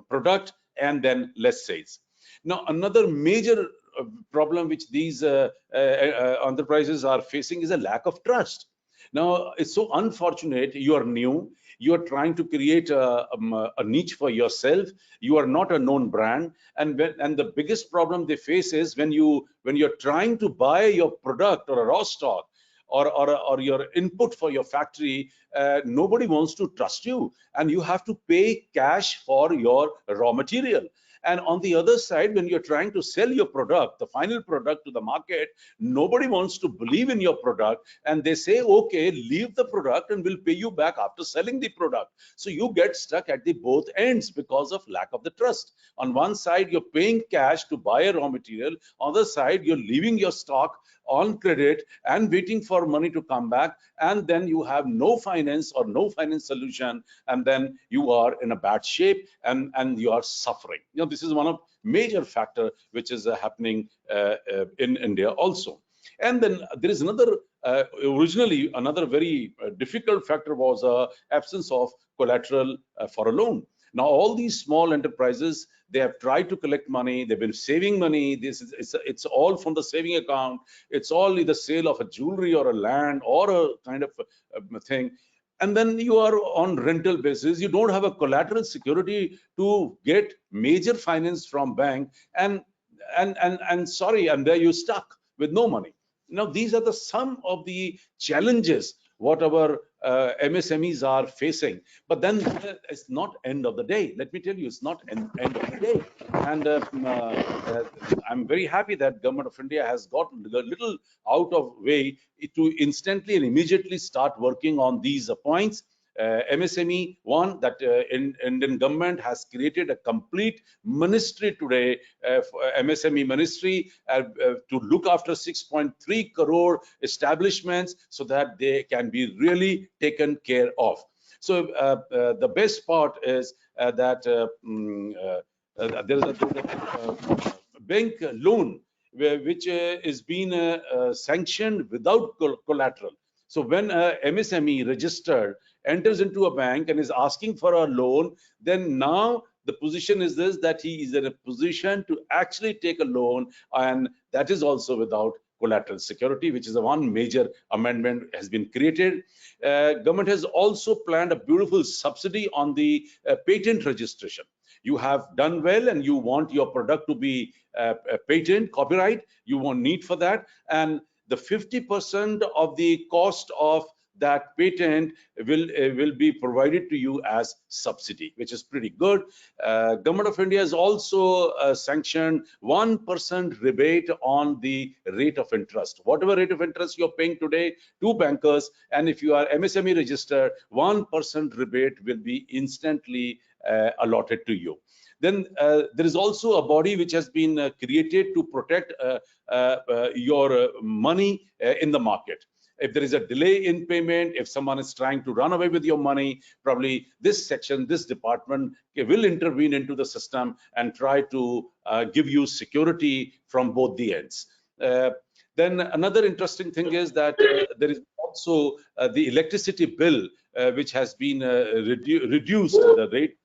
product and then less sales. Now, another major problem which these enterprises are facing is a lack of trust. Now, it's so unfortunate. You are new. You are trying to create a niche for yourself. You are not a known brand, and the biggest problem they face is when you're trying to buy your product or a raw stock or your input for your factory, nobody wants to trust you, and you have to pay cash for your raw material. And on the other side, when you're trying to sell your product, the final product to the market, nobody wants to believe in your product, and they say, okay, leave the product and we'll pay you back after selling the product. So you get stuck at the both ends because of lack of the trust. On one side, you're paying cash to buy a raw material. On the other side, you're leaving your stock on credit and waiting for money to come back, and then you have no finance or no finance solution, and then you are in a bad shape and you are suffering. This is one of major factor which is happening in India also. And then there is another originally another very difficult factor was absence of collateral for a loan. Now, all these small enterprises, they have tried to collect money. They've been saving money. It's all from the saving account. It's all either sale of a jewelry or a land or a kind of thing. And then you are on rental basis. You don't have a collateral security to get major finance from bank, and sorry, and there you're stuck with no money. Now, these are some of the challenges what our MSMEs are facing. But then it's not end of the day. Let me tell you, it's not end of the day. And I'm very happy that Government of India has gotten a little out of way to instantly and immediately start working on these points. MSME, one, that Indian government has created a complete ministry today, MSME ministry, to look after 6.3 crore establishments so that they can be really taken care of. So the best part is that there is a bank loan which is being sanctioned without collateral. So when a MSME registered enters into a bank and is asking for a loan, then now the position is this, that he is in a position to actually take a loan, and that is also without collateral security, which is the one major amendment has been created. Government has also planned a beautiful subsidy on the patent registration. You have done well and you want your product to be patent, copyright, you won't need for that, and the 50% of the cost of that patent will be provided to you as subsidy, which is pretty good. Government of India has also sanctioned 1% rebate on the rate of interest. Whatever rate of interest you're paying today to bankers, and if you are MSME registered, 1% rebate will be instantly allotted to you. Then there is also a body which has been created to protect your money in the market. If there is a delay in payment, if someone is trying to run away with your money, probably this section, this department will intervene into the system and try to give you security from both the ends. Then another interesting thing is that there is also the electricity bill, which has been reduced. The rate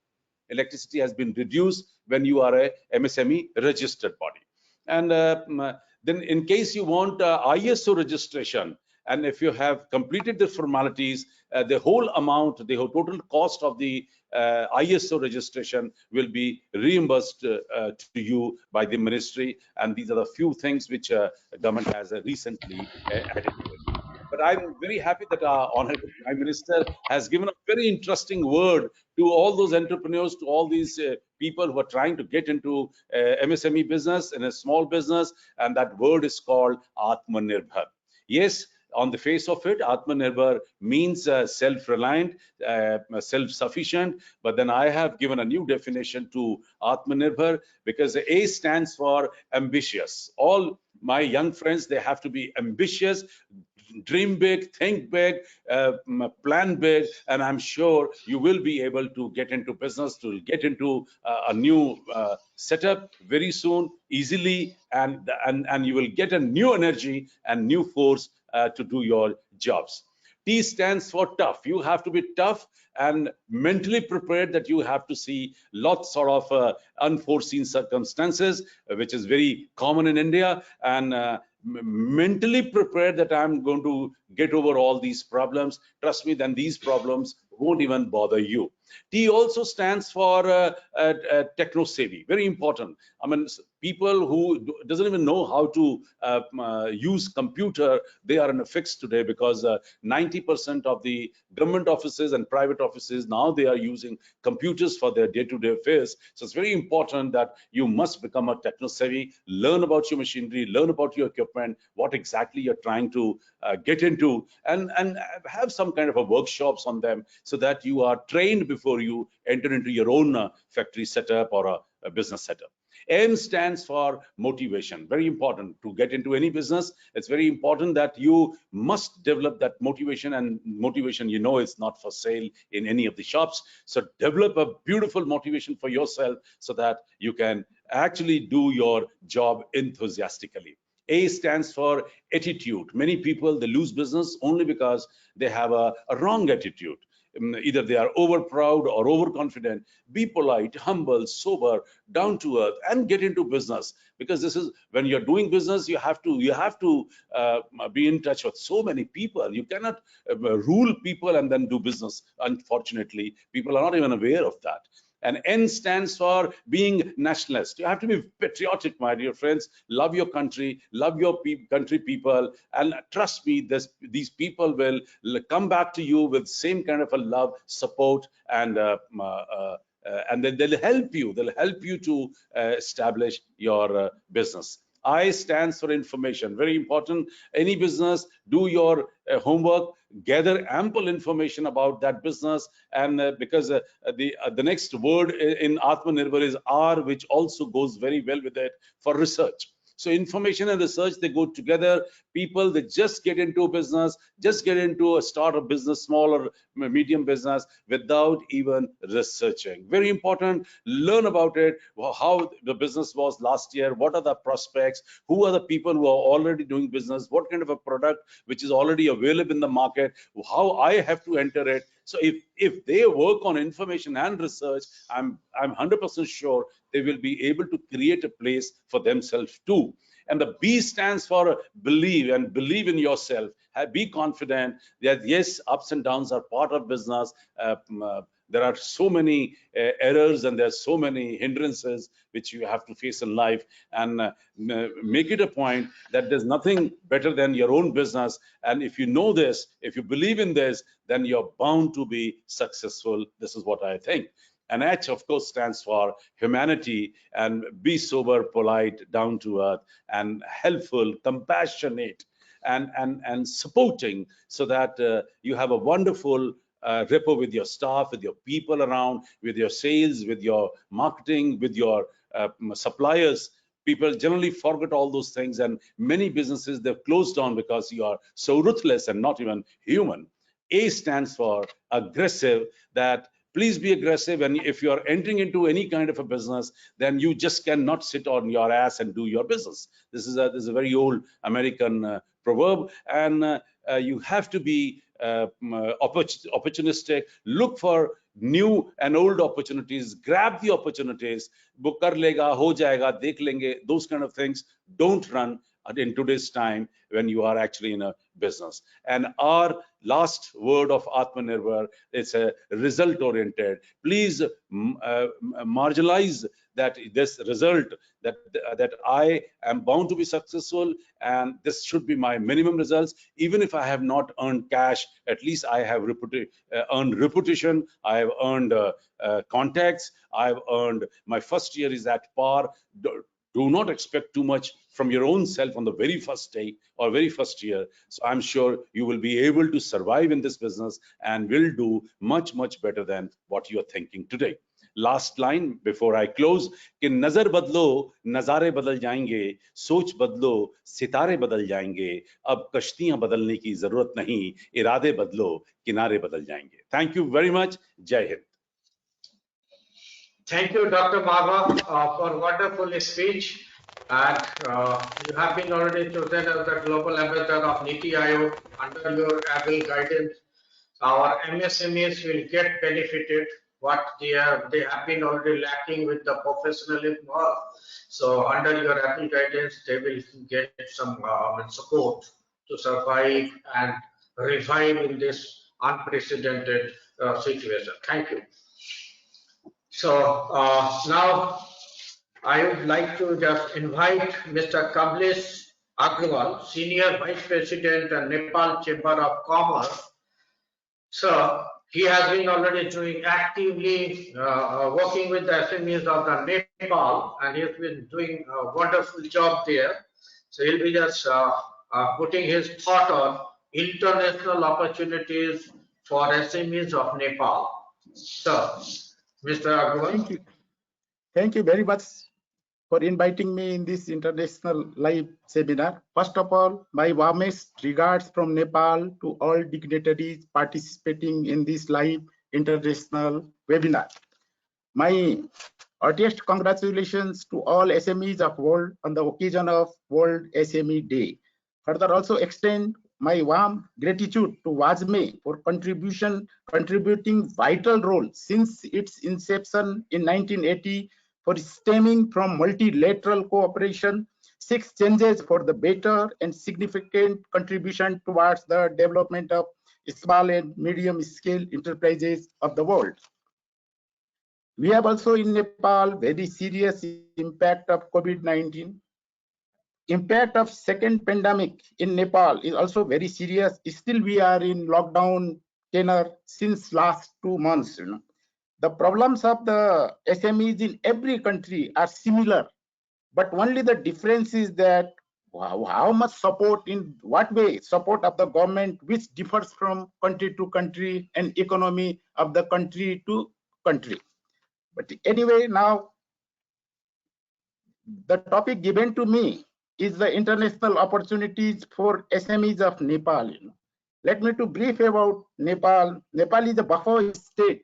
electricity has been reduced when you are a MSME registered body. And then in case you want ISO registration, and if you have completed the formalities, the whole amount, the whole total cost of the ISO registration will be reimbursed to you by the ministry. And these are the few things which government has recently added to it. But I'm very happy that our Honorable Prime Minister has given a very interesting word to all those entrepreneurs, to all these people who are trying to get into MSME business and a small business, and that word is called Atmanirbhar. Yes, on the face of it, Atmanirbhar means self-reliant, self-sufficient. But then I have given a new definition to Atmanirbhar, because the A stands for ambitious. All my young friends, they have to be ambitious, dream big, think big, plan big, and I'm sure you will be able to get into business, to get into a new setup very soon, easily, and you will get a new energy and new force to do your jobs. T stands for tough. You have to be tough and mentally prepared, that you have to see lots of unforeseen circumstances, which is very common in India, and mentally prepared that I'm going to get over all these problems. Trust me, then these problems won't even bother you. T also stands for techno-savvy, very important. I mean, people who doesn't even know how to use computer, they are in a fix today, because 90% of the government offices and private offices now, they are using computers for their day-to-day affairs. So it's very important that you must become a techno-savvy, learn about your machinery, learn about your equipment, what exactly you're trying to get into, and have some kind of a workshops on them, so that you are trained before you enter into your own factory setup or a business setup. M stands for motivation. Very important to get into any business. It's very important that you must develop that motivation, and motivation, you know, is not for sale in any of the shops. So develop a beautiful motivation for yourself, so that you can actually do your job enthusiastically. A stands for attitude. Many people, they lose business only because they have a wrong attitude. Either they are over proud or overconfident. Be polite, humble, sober, down to earth, and get into business. Because this is, when you're doing business, you have to be in touch with so many people. You cannot rule people and then do business. Unfortunately, people are not even aware of that. And N stands for being nationalist. You have to be patriotic, my dear friends. Love your country, love your country people, and trust me, these people will come back to you with same kind of a love, support, and then they'll help you. They'll help you to establish your business. I stands for information. Very important. Any business, do your homework, gather ample information about that business, and because the next word in Atmanirbhar is R, which also goes very well with it, for research. So information and research, they go together. People, they just get into business, just get into a start a business, small or medium business, without even researching. Very important. Learn about it, how the business was last year, what are the prospects, who are the people who are already doing business, what kind of a product which is already available in the market, how I have to enter it. So if they work on information and research, I'm 100% sure they will be able to create a place for themselves too. And the B stands for believe, and believe in yourself. Be confident that yes, ups and downs are part of business. There are so many errors, and there's so many hindrances which you have to face in life, and make it a point that there's nothing better than your own business. And if you know this, if you believe in this, then you're bound to be successful. This is what I think. And H, of course, stands for humanity, and be sober, polite, down to earth, and helpful, compassionate, and supporting, so that you have a wonderful rapport with your staff, with your people around, with your sales, with your marketing, with your suppliers. People generally forget all those things, and many businesses, they've closed down because you are so ruthless and not even human. A stands for aggressive, that please be aggressive, and if you are entering into any kind of a business, then you just cannot sit on your ass and do your business. This is a very old American proverb, and you have to be opportunistic. Look for new and old opportunities, grab the opportunities. वो कर लेगा, हो जाएगा, देख लेंगे, those kind of things. Don't run, in today's time when you are actually in a business. And our last word of Atmanirbhar is a result oriented. Please marginalize that this result, that I am bound to be successful, and this should be my minimum results. Even if I have not earned cash, at least I have earned reputation, I have earned contacts, I have earned, my first year is at par. Do not expect too much from your own self on the very first day or very first year. So I'm sure you will be able to survive in this business and will do much, much better than what you are thinking today. Last line before I close, कि नजर बदलो नजारे बदल जाएंगे, सोच बदलो सितारे बदल जाएंगे, अब कश्तियां बदलने की जरूरत नहीं, इरादे बदलो किनारे बदल जाएंगे. Thank you very much. Jai Hind. Thank you, Dr. Mahva, for wonderful speech. And you have been already chosen as the Global Ambassador of NITI Aayog. Under your able guidance, our MSMEs will get benefited what they have been already lacking with the professionalism. So under your able guidance, they will get some support to survive and revive in this unprecedented situation. Thank you. So now I would like to just invite Mr. Kamlesh Agrawal, Senior Vice President and Nepal Chamber of Commerce. So he has been already doing actively working with the SMEs of the Nepal, and he has been doing a wonderful job there. So he'll be just putting his thought on international opportunities for SMEs of Nepal. So, Mr. Agrawal. Thank you. Thank you very much for inviting me in this international live seminar. First of all, my warmest regards from Nepal to all dignitaries participating in this live international webinar. My heartiest congratulations to all SMEs of world on the occasion of World SME Day. Further, also extend my warm gratitude to WASME for contributing vital role since its inception in 1980 for stemming from multilateral cooperation, 6 changes for the better and significant contribution towards the development of small and medium scale enterprises of the world. We have also in Nepal very serious impact of COVID-19. Impact of second pandemic in Nepal is also very serious. Still we are in lockdown tenor since last 2 months. The problems of the SMEs in every country are similar, but only the difference is that how much support, in what way support of the government, which differs from country to country and economy of the country to country. But anyway, now the topic given to me is the international opportunities for SMEs of Nepal. Let me to brief about Nepal. Nepal is a buffer state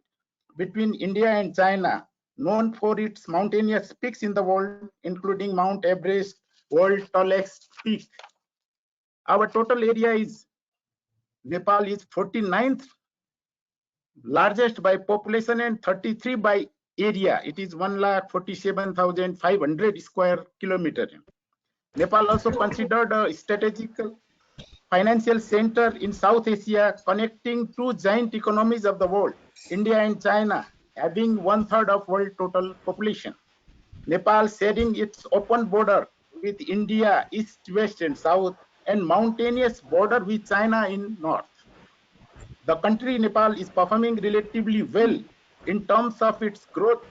between India and China, known for its mountainous peaks in the world, including Mount Everest, world tallest peak. Our total area is, Nepal is 49th largest by population and 33 by area. It is 1,47,500 square kilometers. Nepal also considered a strategic financial center in South Asia, connecting 2 giant economies of the world, India and China, having 1/3 of world total population. Nepal sharing its open border with India, east, west, and south, and mountainous border with China in north. The country Nepal is performing relatively well in terms of its growth,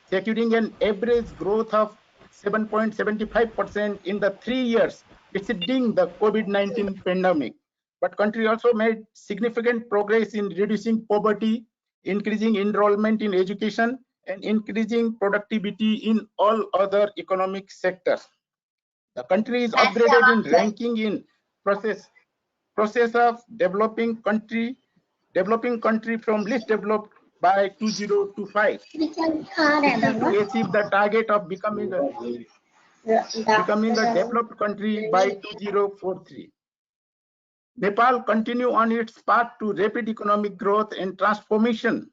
securing an average growth of 7.75% in the 3 years preceding the COVID-19 pandemic. But country also made significant progress in reducing poverty, increasing enrollment in education, and increasing productivity in all other economic sectors. The country is upgraded in ranking in process of developing country from least developed by 2025 to achieve the target of becoming a developed country by 2043. Nepal continue on its path to rapid economic growth and transformation.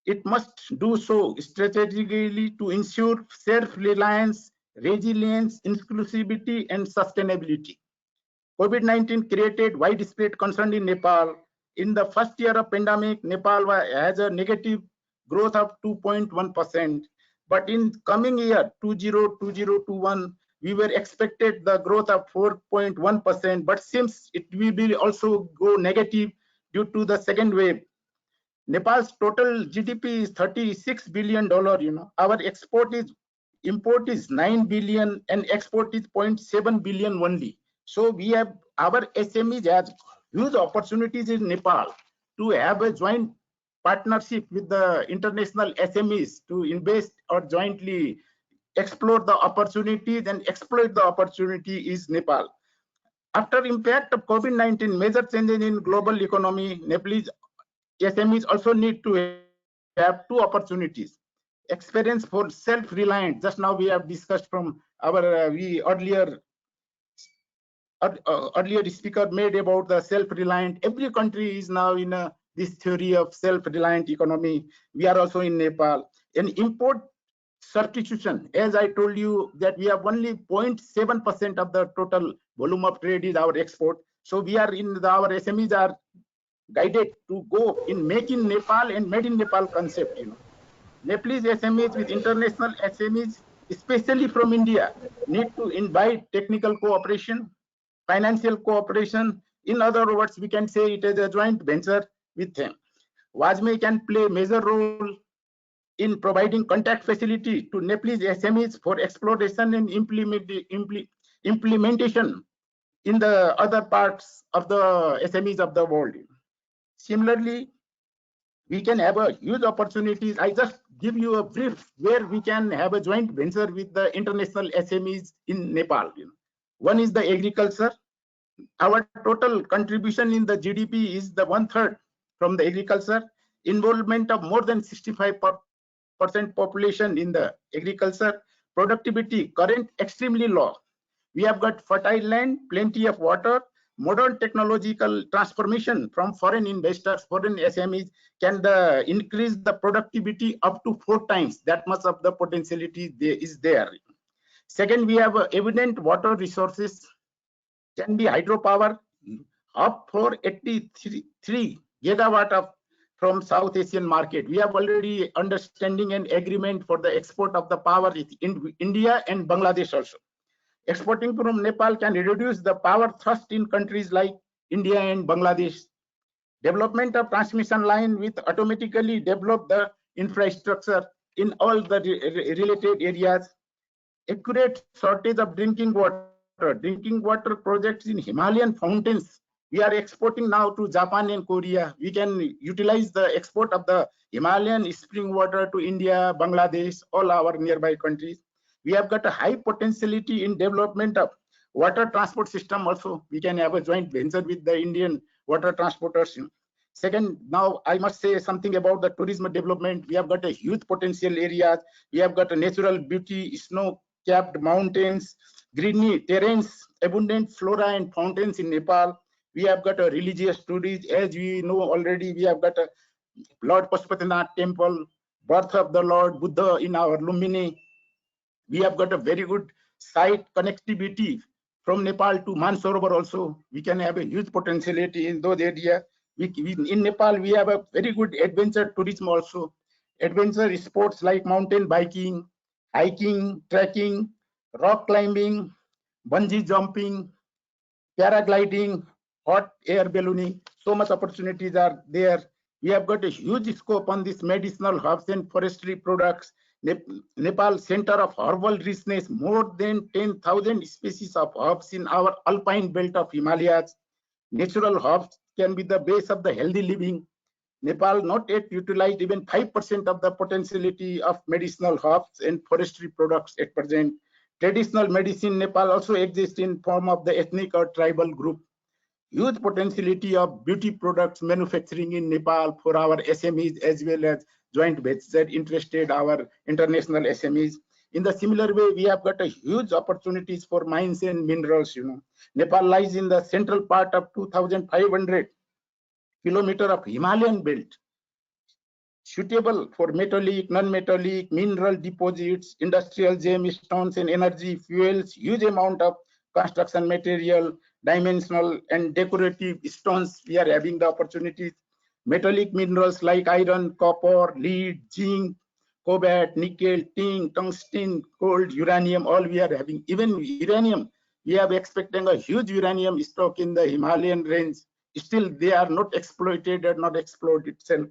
It must do so strategically to ensure self-reliance resilience, inclusivity, and sustainability. COVID-19 created widespread concern in Nepal. In the first year of pandemic, Nepal has a negative growth of 2.1%. But in coming year 2020-2021, we were expected the growth of 4.1%, but seems it will also go negative due to the second wave. Nepal's total GDP is $36 billion. Our import is 9 billion and export is 0.7 billion only. So we have our SMEs has huge opportunities in Nepal to have a joint partnership with the international SMEs to invest or jointly explore the opportunities and exploit the opportunity is Nepal. After impact of COVID-19, major changes in global economy, Nepalese SMEs also need to have two opportunities. Experience for self-reliant. Just now we have discussed from our earlier speaker made about the self-reliant. Every country is now in this theory of self-reliant economy. We are also in Nepal. And import substitution, as I told you, that we have only 0.7% of the total volume of trade is our export. So we are our SMEs are guided to go in make in Nepal and made in Nepal concept. Nepalese SMEs with international SMEs, especially from India, need to invite technical cooperation, financial cooperation. In other words, we can say it is a joint venture with them. WASME can play a major role in providing contact facility to Nepalese SMEs for exploration and implementation in the other parts of the SMEs of the world. Similarly, we can have a huge opportunities. I just give you a brief where we can have a joint venture with the international SMEs in Nepal. One is the agriculture. Our total contribution in the GDP is the 1/3 from the agriculture. Involvement of more than 65% population in the agriculture. Productivity current extremely low. We have got fertile land, plenty of water. Modern technological transformation from foreign investors, foreign SMEs can increase the productivity up to 4 times. That much of the potentiality is there. Second, we have evident water resources. Can be hydropower up for 83 gigawatt from South Asian market. We have already understanding and agreement for the export of the power in India and Bangladesh also. Exporting from Nepal can reduce the power thrust in countries like India and Bangladesh. Development of transmission line with automatically develop the infrastructure in all the related areas. Accurate shortage of drinking water. Drinking water projects in Himalayan fountains. We are exporting now to Japan and Korea. We can utilize the export of the Himalayan spring water to India, Bangladesh, all our nearby countries. We have got a high potentiality in development of water transport system also. We can have a joint venture with the Indian water transporters. Second, now I must say something about the tourism development. We have got a huge potential areas. We have got a natural beauty, snow-capped mountains, greeny terrains, abundant flora and fountains in Nepal. We have got a religious stories. As we know already, we have got a Lord Pashupatinath temple, birth of the Lord Buddha in our Lumbini. We have got a very good site connectivity from Nepal to Mansarovar also. We can have a huge potentiality in those areas. In Nepal, we have a very good adventure tourism also. Adventure sports like mountain biking, hiking, trekking, rock climbing, bungee jumping, paragliding, hot air ballooning. So much opportunities are there. We have got a huge scope on this medicinal herbs and forestry products. Nepal center of herbal richness, more than 10,000 species of herbs in our alpine belt of Himalayas. Natural herbs can be the base of the healthy living. Nepal not yet utilized even 5% of the potentiality of medicinal herbs and forestry products at present. Traditional medicine Nepal also exists in form of the ethnic or tribal group. Huge potentiality of beauty products manufacturing in Nepal for our SMEs as well as joint venture interested our international SMEs. In the similar way, we have got a huge opportunities for mines and minerals. Nepal lies in the central part of 2,500 kilometer of Himalayan belt. suitable for metallic, non-metallic, mineral deposits, industrial gemstones and energy fuels, huge amount of construction material, dimensional and decorative stones. We are having the opportunities. Metallic minerals like iron, copper, lead, zinc, cobalt, nickel, tin, tungsten, gold, uranium, all we are having. Even uranium, we are expecting a huge uranium stock in the Himalayan range. Still, they are not exploited or not explored itself.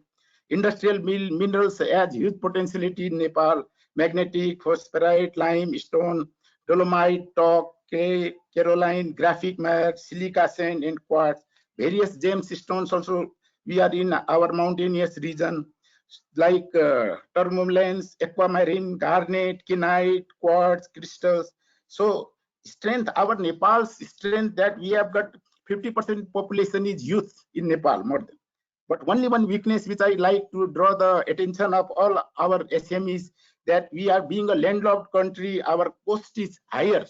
Industrial minerals has huge potentiality in Nepal. Magnetic, phosphorite, limestone, dolomite, talc, clay, caroline, graphite mire, silica sand, and quartz. Various gemstones also we are in our mountainous region like tourmalines, aquamarine, garnet, kyanite, quartz, crystals. So strength, our Nepal's strength that we have got 50% population is youth in Nepal more than. But only one weakness which I like to draw the attention of all our SMEs that we are being a landlocked country, our cost is higher,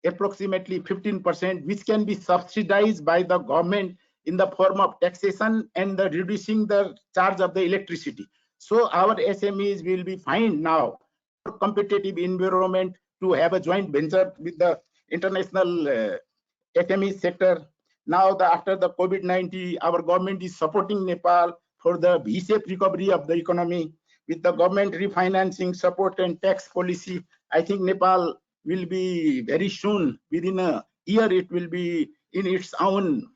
approximately 15%, which can be subsidized by the government in the form of taxation and the reducing the charge of the electricity. So our SMEs will be fine now, competitive environment to have a joint venture with the international SME sector. Now, after the COVID-19, our government is supporting Nepal for the V-shaped recovery of the economy. With the government refinancing support and tax policy, I think Nepal will be very soon, within a year, it will be in its own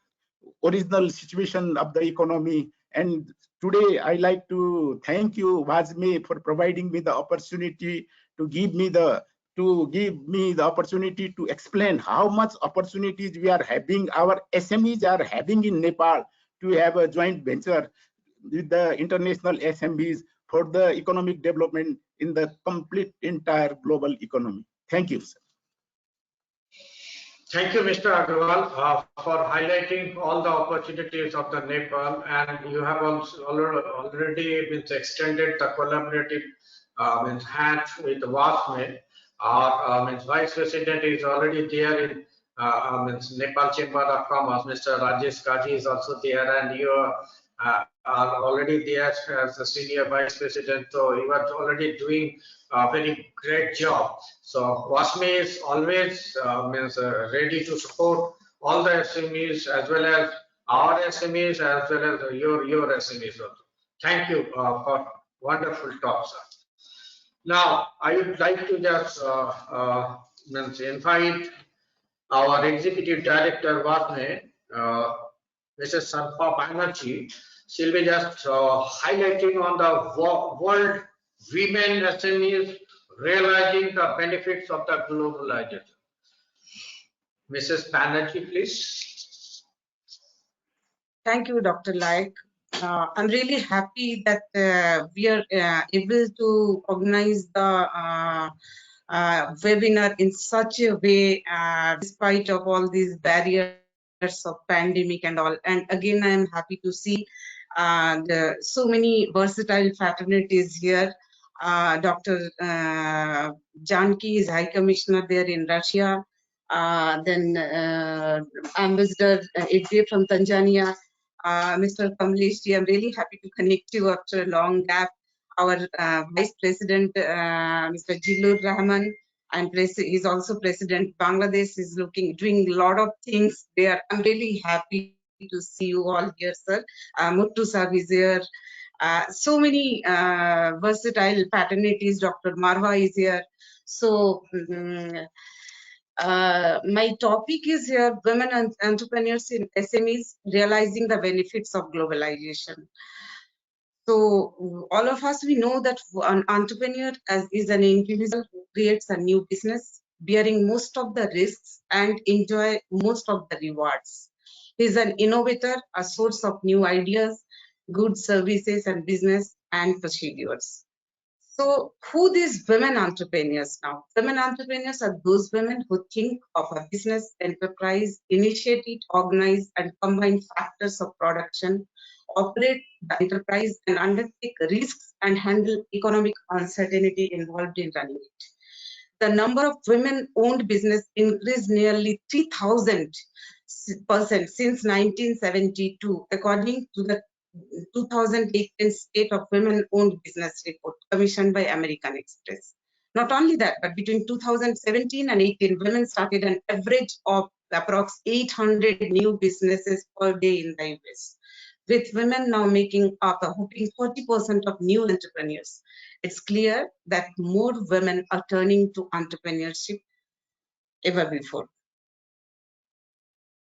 original situation of the economy. And today, I like to thank you, WASME, for providing me the opportunity to give me the opportunity to explain how much opportunities we are having, our SMEs are having in Nepal to have a joint venture with the international SMEs for the economic development in the complete entire global economy. Thank you, sir. Thank you, Mr. Agarwal, for highlighting all the opportunities of the Nepal, and you have also already been extended the collaborative hand with WASME. Our Vice President is already there in Nepal Chamber of Commerce. Mr. Rajesh Kaji is also there, and you are already there as the Senior Vice President. So you are already doing a very great job. So WASME is always ready to support all the SMEs as well as our SMEs as well as your SMEs also. Thank you for wonderful talk, sir. Now, I would like to just invite our Executive Director, WASME, Mrs. Sanpa Banerjee. She'll be just highlighting on the World Women SMEs realizing the benefits of the globalization. Mrs. Banerjee, please. Thank you, Dr. Laik. I'm really happy that we are able to organize the webinar in such a way, despite of all these barriers of pandemic and all. And again, I'm happy to see so many versatile fraternities here. Dr. Janki is High Commissioner there in Russia. Then Ambassador Edwin from Tanzania. Mr. Kamlesh, I'm really happy to connect you after a long gap. Our Vice President, Mr. Jilur Rahman, and he's also President Bangladesh, is doing a lot of things there. I'm really happy to see you all here, sir. Muttu sir is here. So many versatile fraternities. Dr. Marwa is here. So my topic is here, women and entrepreneurs in SMEs realizing the benefits of globalization. So all of us, we know that an entrepreneur is an individual who creates a new business, bearing most of the risks and enjoy most of the rewards. He is an innovator, a source of new ideas, goods, services, and business and procedures. So who these women entrepreneurs now? Women entrepreneurs are those women who think of a business enterprise, initiate it, organize, and combine factors of production, operate the enterprise, and undertake risks and handle economic uncertainty involved in running it. The number of women-owned business increased nearly 3,000% since 1972, according to the 2018 State of Women-Owned Business Report commissioned by American Express. Not only that, but between 2017 and 18, women started an average of approx 800 new businesses per day in the US, with women now making up a whopping 40% of new entrepreneurs. It's clear that more women are turning to entrepreneurship ever before.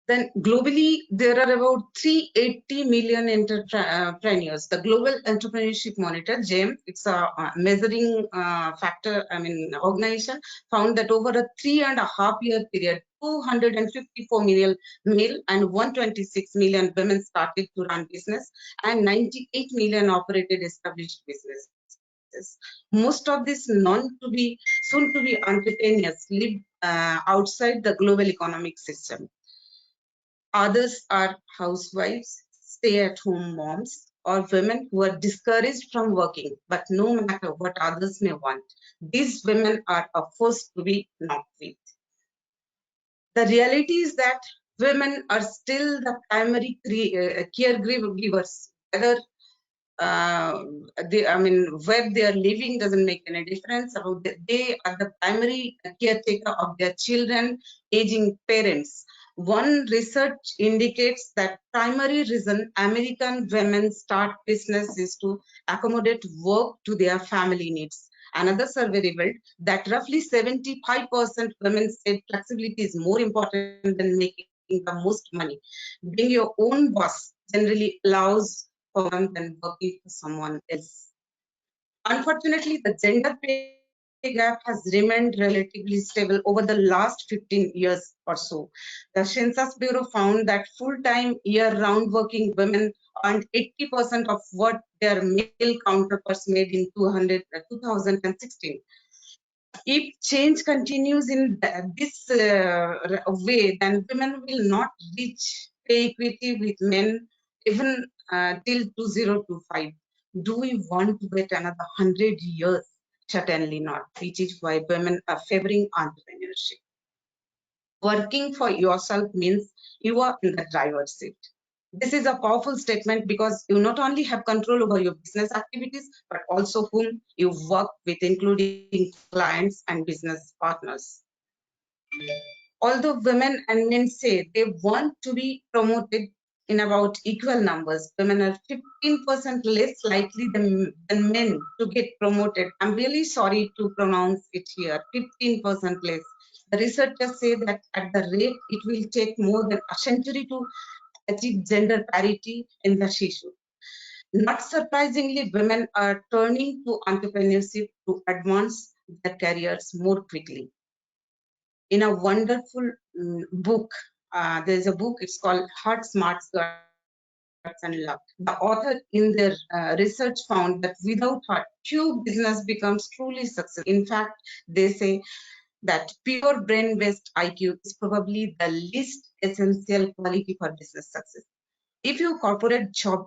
Then globally, there are about 380 million entrepreneurs. The Global Entrepreneurship Monitor, GEM, it's a measuring organization, found that over a 3.5-year period, 254 million male and 126 million women started to run business, and 98 million operated established businesses. Most of these soon-to-be entrepreneurs live outside the global economic system. Others are housewives, stay-at-home moms, or women who are discouraged from working, but no matter what others may want, these women are forced to be not with. The reality is that women are still the primary caregivers, whether where they are living doesn't make any difference. They are the primary caretaker of their children, aging parents. One research indicates that primary reason American women start business is to accommodate work to their family needs. Another survey revealed that roughly 75% women said flexibility is more important than making the most money. Being your own boss generally allows for one than working for someone else. Unfortunately, the gender pay gap has remained relatively stable over the last 15 years or so. The Census Bureau found that full-time, year-round working women earned 80% of what their male counterparts made in 2016. If change continues in this way, then women will not reach pay equity with men even till 2025. Do we want to wait another 100 years? Certainly not, which is why women are favoring entrepreneurship. Working for yourself means you are in the driver's seat. This is a powerful statement because you not only have control over your business activities, but also whom you work with, including clients and business partners. Although women and men say they want to be promoted in about equal numbers, women are 15% less likely than men to get promoted. I'm really sorry to pronounce it here, 15% less. The researchers say that at the rate it will take more than a century to achieve gender parity in the Shishu. Not surprisingly, women are turning to entrepreneurship to advance their careers more quickly. In a wonderful book, there's a book, it's called Heart, Smarts, Guts and Luck. The author in their research found that without heart, few business becomes truly successful. In fact, they say that pure brain-based IQ is probably the least essential quality for business success. If your corporate job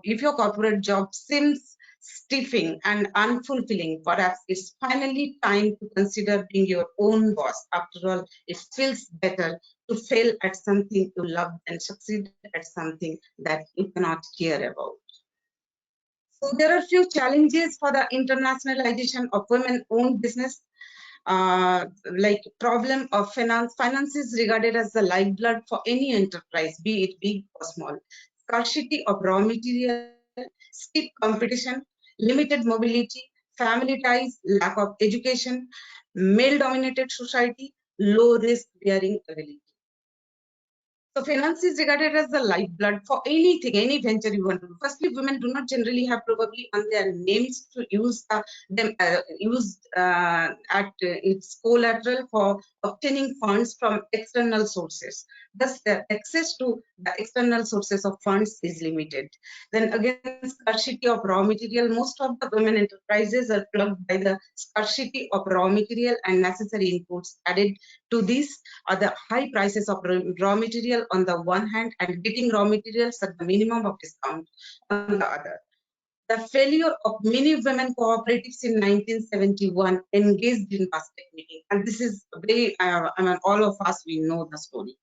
seems stiffing and unfulfilling, perhaps it's finally time to consider being your own boss. After all, it feels better to fail at something you love than succeed at something that you cannot care about. So there are few challenges for the internationalization of women-owned business. Like problem of finance is regarded as the lifeblood for any enterprise, be it big or small. Scarcity of raw material, steep competition, limited mobility, family ties, lack of education, male-dominated society, low risk-bearing ability. So finance is regarded as the lifeblood for anything, any venture you want to do. Firstly, women do not generally have probably on their names to use at its collateral for obtaining funds from external sources. Thus, the access to the external sources of funds is limited. Then again, scarcity of raw material. Most of the women enterprises are plugged by the scarcity of raw material and necessary inputs. Added to this are the high prices of raw material on the one hand and getting raw materials at the minimum of discount on the other. The failure of many women cooperatives in 1971 engaged in basket making, and this is very, all of us, we know the story.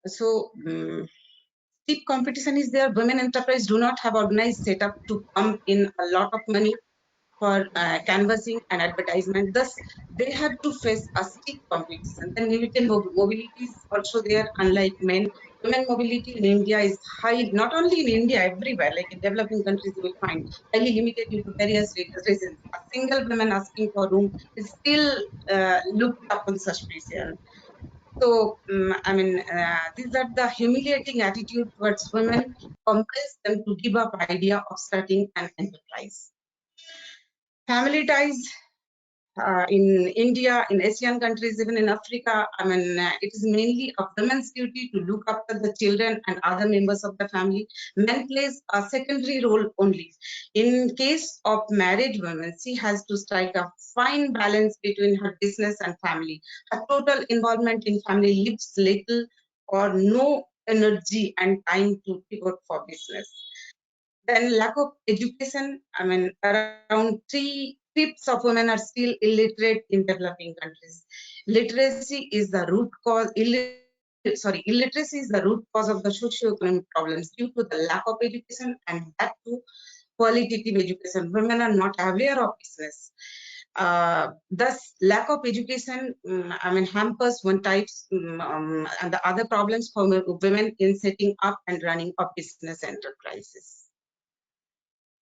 So steep competition is there. Women enterprise do not have organized setup to pump in a lot of money for canvassing and advertisement. Thus, they have to face a steep competition. Then limited mobility is also there, unlike men. Women mobility in India is high, not only in India, everywhere, like in developing countries, you will find highly limited due to various reasons. A single woman asking for room is still looked upon suspicion. So, these are the humiliating attitude towards women, compels them to give up idea of starting an enterprise. Family ties in India, in Asian countries, even in Africa, it is mainly a woman's duty to look after the children and other members of the family. Men plays a secondary role only. In case of married women, she has to strike a fine balance between her business and family. Her total involvement in family leaves little or no energy and time to devote for business. Then lack of education, around 3/5 of women are still illiterate in developing countries. Literacy is the root cause, illiteracy is the root cause of the socio-economic problems due to the lack of education and that too qualitative education. Women are not aware of business. Thus, lack of education, hampers one types and the other problems for women in setting up and running of business enterprises.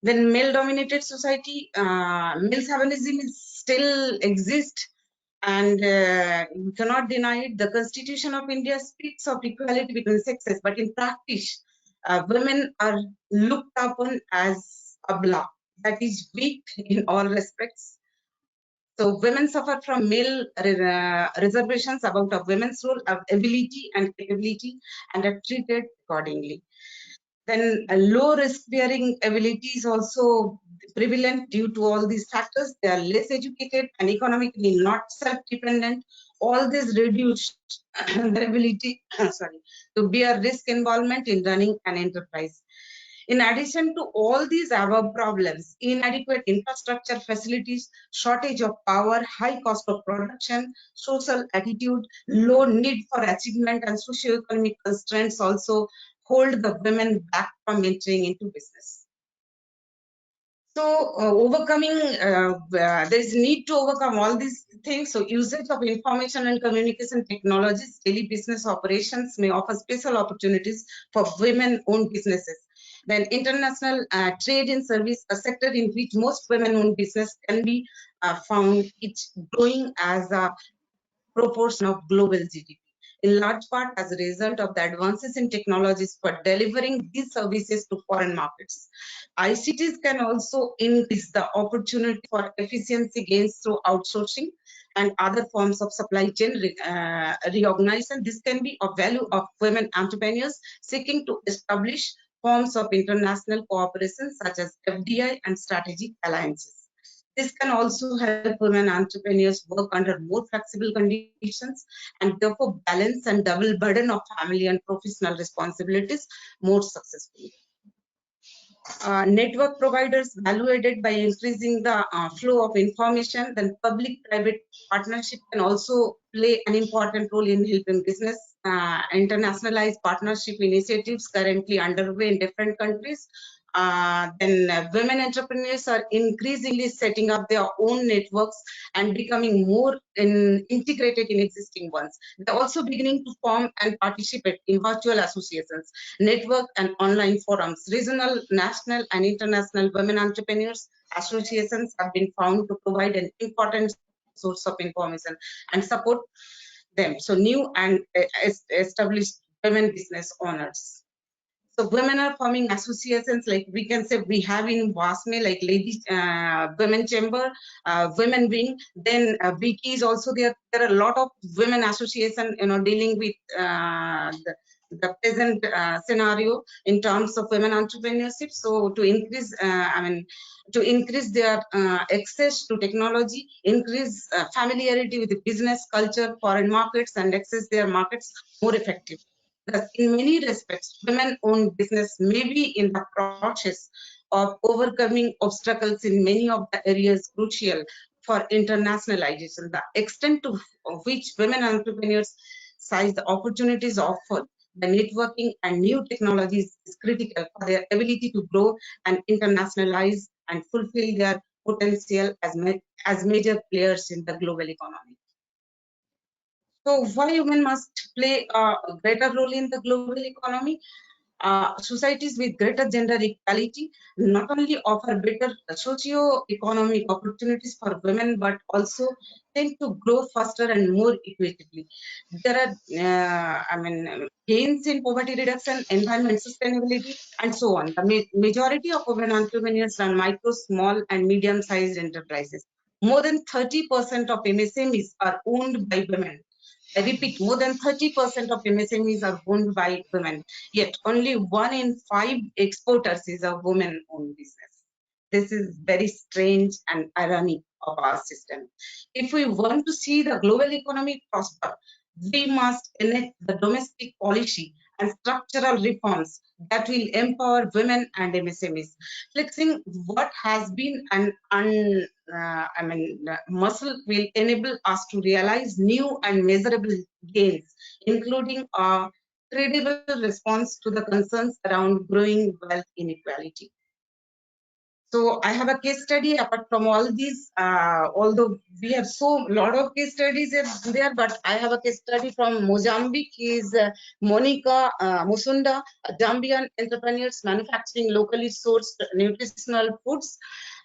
Then male-dominated society, male chauvinism still exists, and you cannot deny it. The Constitution of India speaks of equality between sexes, but in practice, women are looked upon as a block that is weak in all respects. So women suffer from male reservations about a women's role, of ability and capability, and are treated accordingly. Then a low risk bearing ability is also prevalent due to all these factors. They are less educated and economically not self-dependent. All this reduce their ability to bear risk involvement in running an enterprise. In addition to all these above problems, inadequate infrastructure facilities, shortage of power, high cost of production, social attitude, low need for achievement, and socioeconomic constraints also hold the women back from entering into business. So there is need to overcome all these things. So usage of information and communication technologies, daily business operations may offer special opportunities for women-owned businesses. Then international trade and service, a sector in which most women-owned business can be found, it's growing as a proportion of global GDP. In large part as a result of the advances in technologies for delivering these services to foreign markets. ICTs can also increase the opportunity for efficiency gains through outsourcing and other forms of supply chain reorganization. This can be of value of women entrepreneurs seeking to establish forms of international cooperation such as FDI and strategic alliances. This can also help women entrepreneurs work under more flexible conditions and therefore balance and double burden of family and professional responsibilities more successfully. Network providers value added by increasing the flow of information, then public-private partnership can also play an important role in helping business. Internationalized partnership initiatives currently underway in different countries. Then women entrepreneurs are increasingly setting up their own networks and becoming more integrated in existing ones. They're also beginning to form and participate in virtual associations, network and online forums. Regional, national and international women entrepreneurs associations have been found to provide an important source of information and support them. So new and established women business owners. So women are forming associations, like we can say we have in WASME, like Ladies Women Chamber, Women Wing. Then Wiki is also there. There are a lot of women association, dealing with the present scenario in terms of women entrepreneurship. So to increase, to increase their access to technology, increase familiarity with the business culture, foreign markets, and access their markets more effectively. Thus, in many respects, women-owned business may be in the process of overcoming obstacles in many of the areas crucial for internationalization. The extent to which women entrepreneurs seize the opportunities offered by networking and new technologies is critical for their ability to grow and internationalize and fulfill their potential as major players in the global economy. So why women must play a greater role in the global economy? Societies with greater gender equality not only offer better socio-economic opportunities for women, but also tend to grow faster and more equitably. There are, gains in poverty reduction, environment sustainability, and so on. The majority of women entrepreneurs run micro, small, and medium-sized enterprises. More than 30% of MSMEs are owned by women. I repeat, more than 30% of MSMEs are owned by women, yet only 1 in 5 exporters is a woman-owned business. This is very strange and ironic of our system. If we want to see the global economy prosper, we must enact the domestic policy and structural reforms that will empower women and MSMEs. Flexing what has been an muscle will enable us to realize new and measurable gains, including a credible response to the concerns around growing wealth inequality. So I have a case study apart from all these, although we have so lot of case studies there, but I have a case study from Mozambique. He is Monica Musunda, a Zambian entrepreneur manufacturing locally sourced nutritional foods.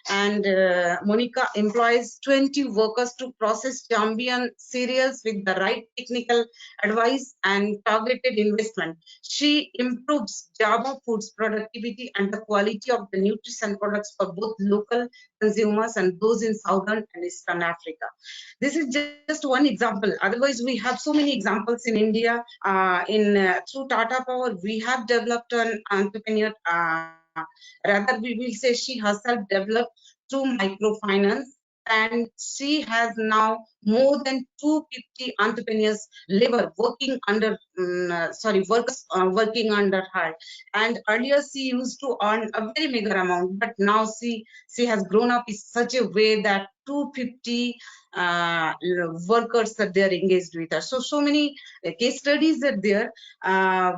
And Monica employs 20 workers to process Zambian cereals with the right technical advice and targeted investment. She improves Java Foods productivity and the quality of the nutrition products for both local consumers and those in Southern and Eastern Africa. This is just one example. Otherwise, we have so many examples in India. Through Tata Power, we have developed an entrepreneur. Rather, we will say she herself developed through microfinance, and she has now more than 250 entrepreneurs working under working under her. And earlier she used to earn a very meager amount, but now she has grown up in such a way that 250 workers that they are engaged with her. So many case studies are there.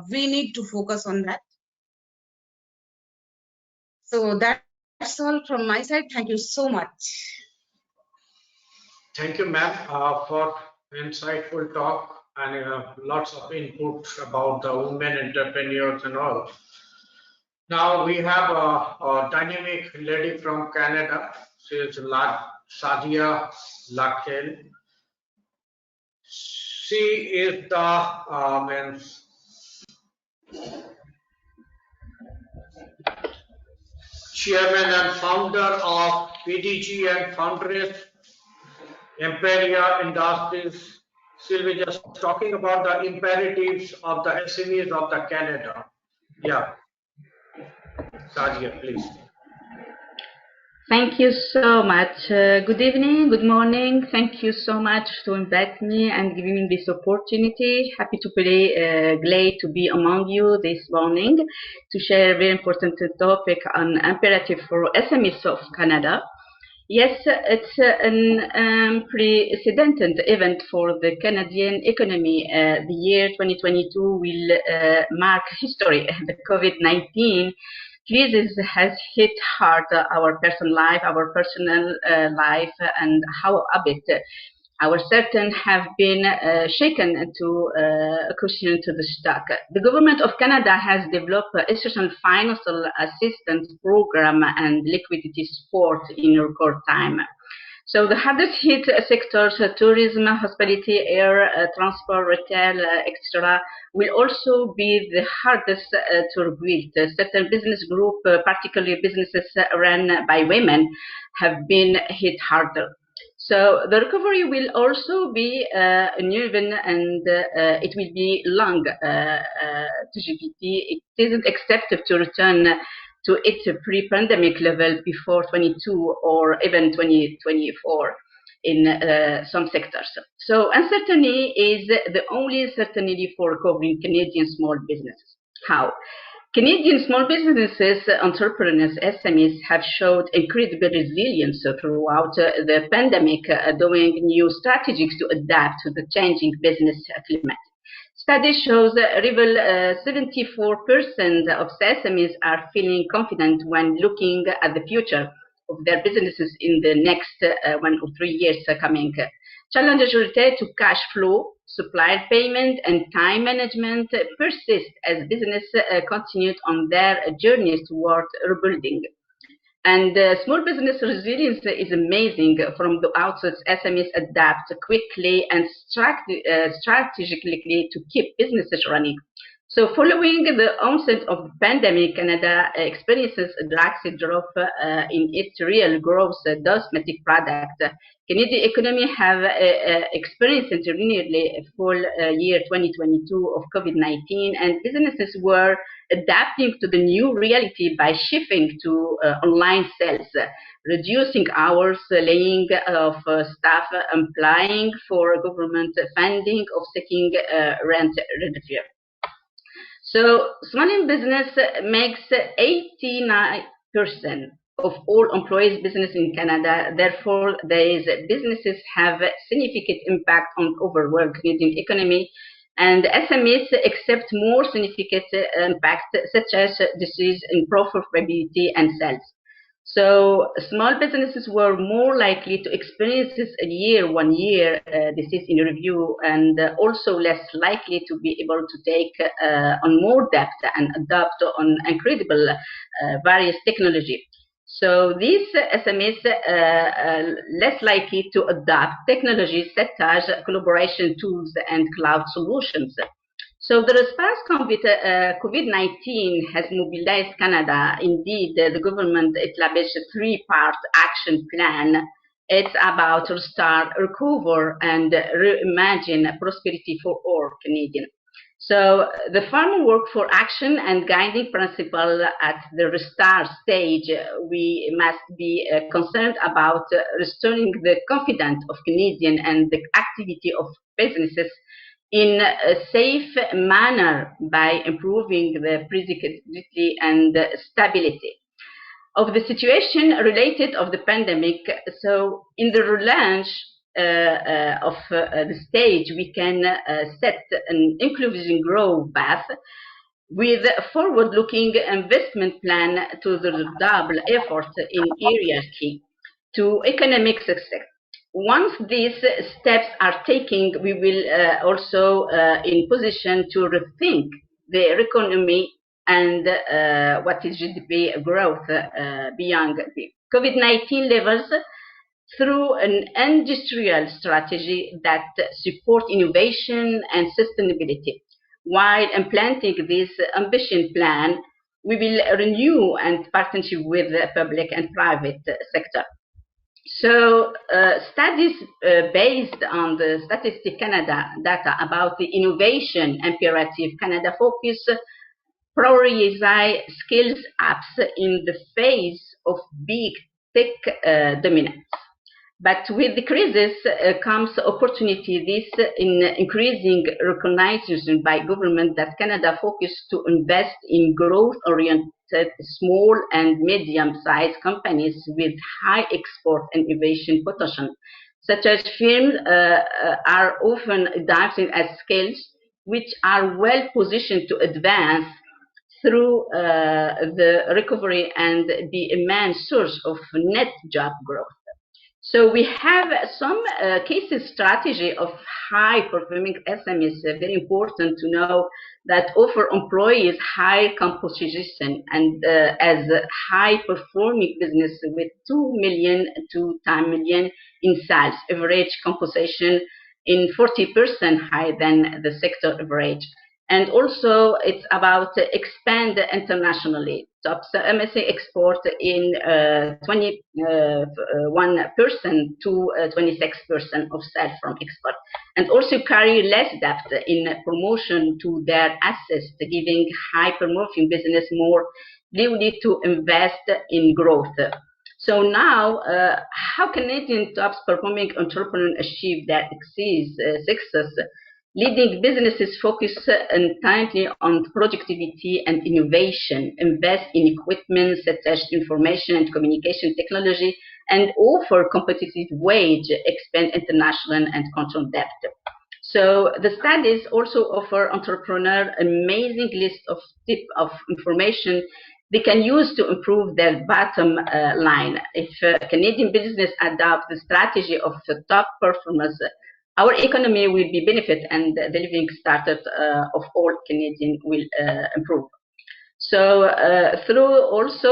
We need to focus on that. So that's all from my side. Thank you so much. Thank you, ma'am, for insightful talk and lots of input about the women entrepreneurs and all. Now we have a dynamic lady from Canada. She is Sadia Lakel. She is the chairman and founder of PDG and foundress Imperia Industries. She'll be just talking about the imperatives of the SMEs of the Canada. Yeah, Sadia, please. Thank you so much. Good evening, good morning. Thank you so much to invite me and giving me this opportunity. Happy to be glad to be among you this morning to share a very important topic on imperative for SMEs of Canada. Yes, it's an unprecedented event for the Canadian economy. The year 2022 will mark history. The COVID-19 crisis has hit hard our personal life, and how habit. Our certain have been shaken to cushion to the stock. The government of Canada has developed an essential financial assistance program and liquidity support in record time. So the hardest hit sectors, tourism, hospitality, air, transport, retail, etc., will also be the hardest to rebuild. Certain business group, particularly businesses run by women, have been hit harder. So the recovery will also be uneven and it will be long to GPT. It isn't expected to return to its pre-pandemic level before 22 or even 2024 in some sectors. So uncertainty is the only certainty for recovering Canadian small businesses. How? Canadian small businesses, entrepreneurs, SMEs have showed incredible resilience throughout the pandemic, doing new strategies to adapt to the changing business climate. Study shows that 74% of SMEs are feeling confident when looking at the future of their businesses in the next 1 or 3 years coming. Challenges related to cash flow, supplier payment, and time management persist as business continued on their journeys toward rebuilding. And small business resilience is amazing. From the outset, SMEs adapt quickly and strategically to keep businesses running. So following the onset of the pandemic, Canada experiences a drastic drop in its real gross domestic product. Canadian economy have experienced nearly a full year 2022 of COVID-19, and businesses were adapting to the new reality by shifting to online sales, reducing hours, laying off staff, applying for government funding, of seeking rent relief. So small business makes 89% of all employees business in Canada. Therefore, these businesses have significant impact on overall Canadian economy, and SMEs accept more significant impact, such as disease in profitability and sales. So small businesses were more likely to experience this one year disease in review, and also less likely to be able to take on more debt and adopt on incredible various technology. So these SMEs less likely to adopt technologies such as collaboration tools and cloud solutions. So the response to COVID-19 has mobilized Canada. Indeed, the government established a three-part action plan. It's about restart, recover, and reimagine prosperity for all Canadians. So the farm work for action and guiding principle at the restart stage, we must be concerned about restoring the confidence of Canadians and the activity of businesses in a safe manner by improving the predictability and stability of the situation related of the pandemic. So in the relaunch of the stage, we can set an inclusive growth path with a forward-looking investment plan to the double effort in areas key to economic success. Once these steps are taken, we will also in position to rethink the economy and what is GDP growth beyond the COVID-19 levels through an industrial strategy that supports innovation and sustainability. While implementing this ambition plan, we will renew and partnership with the public and private sector. So studies based on the Statistic Canada data about the innovation imperative Canada focus prioritize skills apps in the face of big tech dominance. But with the crisis comes opportunity. This in increasing recognition by government that Canada focused to invest in growth-oriented small and medium-sized companies with high export and innovation potential. Such as firms are often adapting as skills which are well positioned to advance through the recovery and be a main source of net job growth. So we have some cases strategy of high-performing SMEs. Very important to know that offer employees high composition and as high-performing business with 2 million to 10 million in sales, average composition in 40% higher than the sector average. And also it's about expand internationally. Top MSA export in 21% to 26% of sales from export. And also carry less debt in promotion to their assets, giving high-performing business more ability to invest in growth. So now, how Canadian top performing entrepreneurs achieve that success? Leading businesses focus entirely on productivity and innovation, invest in equipment such as information and communication technology, and offer competitive wage, expand international and control debt. So the studies also offer entrepreneurs an amazing list of tips of information they can use to improve their bottom line. If Canadian business adopt the strategy of the top performers, our economy will be benefit and the living standard of all Canadians will improve. So through also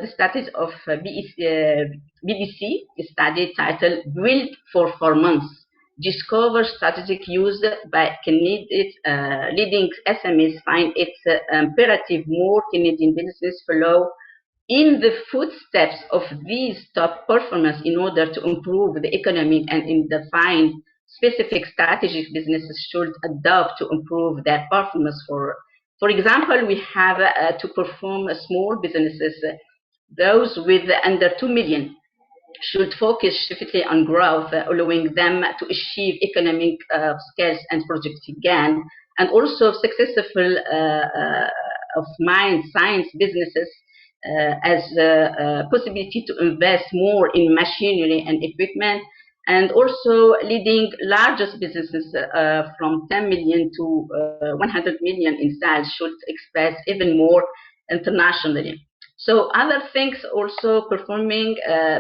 the studies of BBC, a study titled Build for 4 Months, discover strategic use by Canadian leading SMEs find it's imperative more Canadian businesses follow in the footsteps of these top performers in order to improve the economy and in define specific strategic businesses should adopt to improve their performance. For example, we have to perform small businesses, those with under 2 million should focus swiftly on growth, allowing them to achieve economic scales and productivity gain, and also successful of mind science businesses as a possibility to invest more in machinery and equipment, and also leading largest businesses from 10 million to 100 million in size should express even more internationally. So other things also performing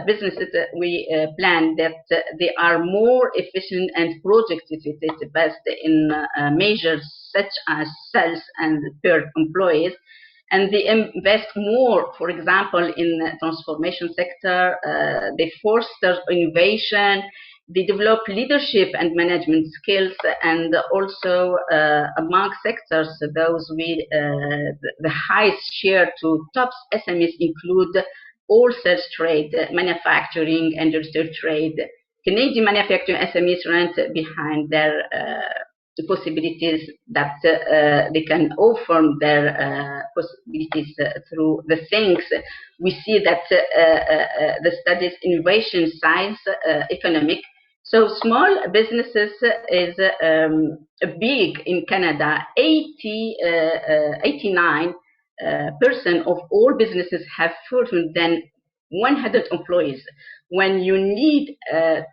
businesses we plan that they are more efficient and productivity based in measures such as sales and per employees, and they invest more, for example, in the transformation sector, they foster innovation, they develop leadership and management skills, and also among sectors, those with the highest share to top SMEs include wholesale trade, manufacturing, industrial trade. Canadian manufacturing SMEs rank behind their the possibilities that they can offer their possibilities through the things. We see that the studies innovation, science, economic. So small businesses is big in Canada. 89% of all businesses have fewer than 100 employees. When you need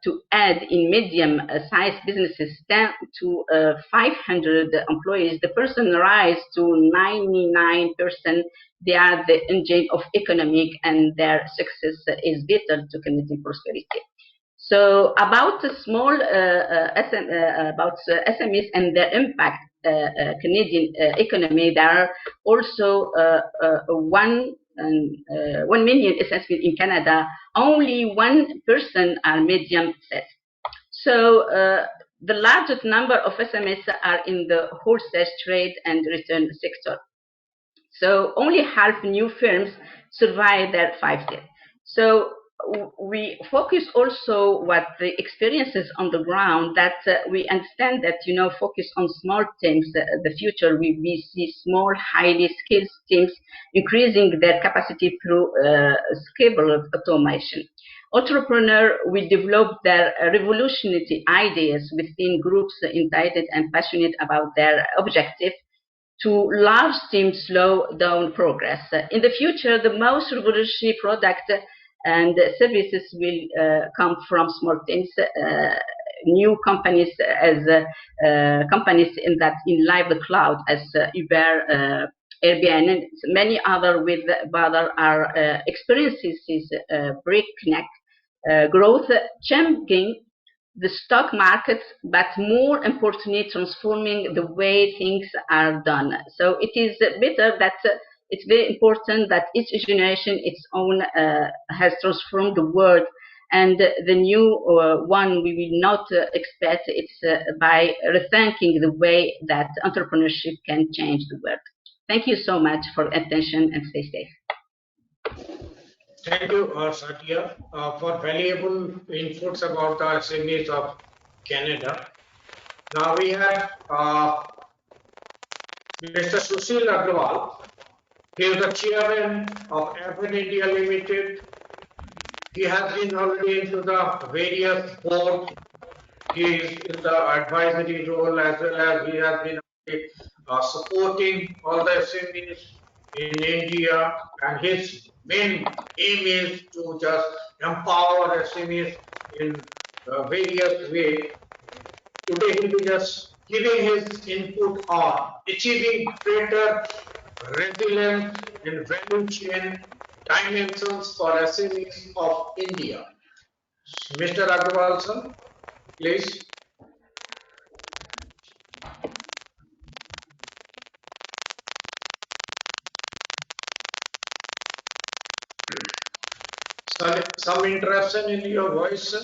to add in medium-sized businesses down to 500 employees, the person rise to 99%. They are the engine of economic, and their success is vital to Canadian prosperity. So about the small SMEs and their impact Canadian economy, there are also 1 million SMEs in Canada. Only 1% are medium sized. So the largest number of SMEs are in the wholesale trade and return sector. So only half new firms survive their 5 years. So we focus also what the experiences on the ground that we understand that, focus on small teams. The future, we see small, highly skilled teams increasing their capacity through scalable automation. Entrepreneurs will develop their revolutionary ideas within groups entitled and passionate about their objective to large teams slow down progress. In the future, the most revolutionary product and services will come from small teams, new companies as companies in live the cloud as Uber, Airbnb, and many other with other are experiences breakneck growth, changing the stock markets, but more importantly, transforming the way things are done. So it is better that it's very important that each generation its own has transformed the world, and the new one we will not expect it's by rethinking the way that entrepreneurship can change the world. Thank you so much for attention and stay safe. Thank you, Satya, for valuable inputs about the SMEs of Canada. Now we have Mr. Sushil Agrawal. He is the chairman of Airfreight India Limited. He has been already into the various boards. He is in the advisory role, as well as he has been supporting all the SMEs in India, and his main aim is to just empower SMEs in various ways. Today he'll be just giving his input on achieving greater resilience in value chain dimensions for SMEs of India. Mr. Agrawal, sir, please. Some interruption in your voice, sir.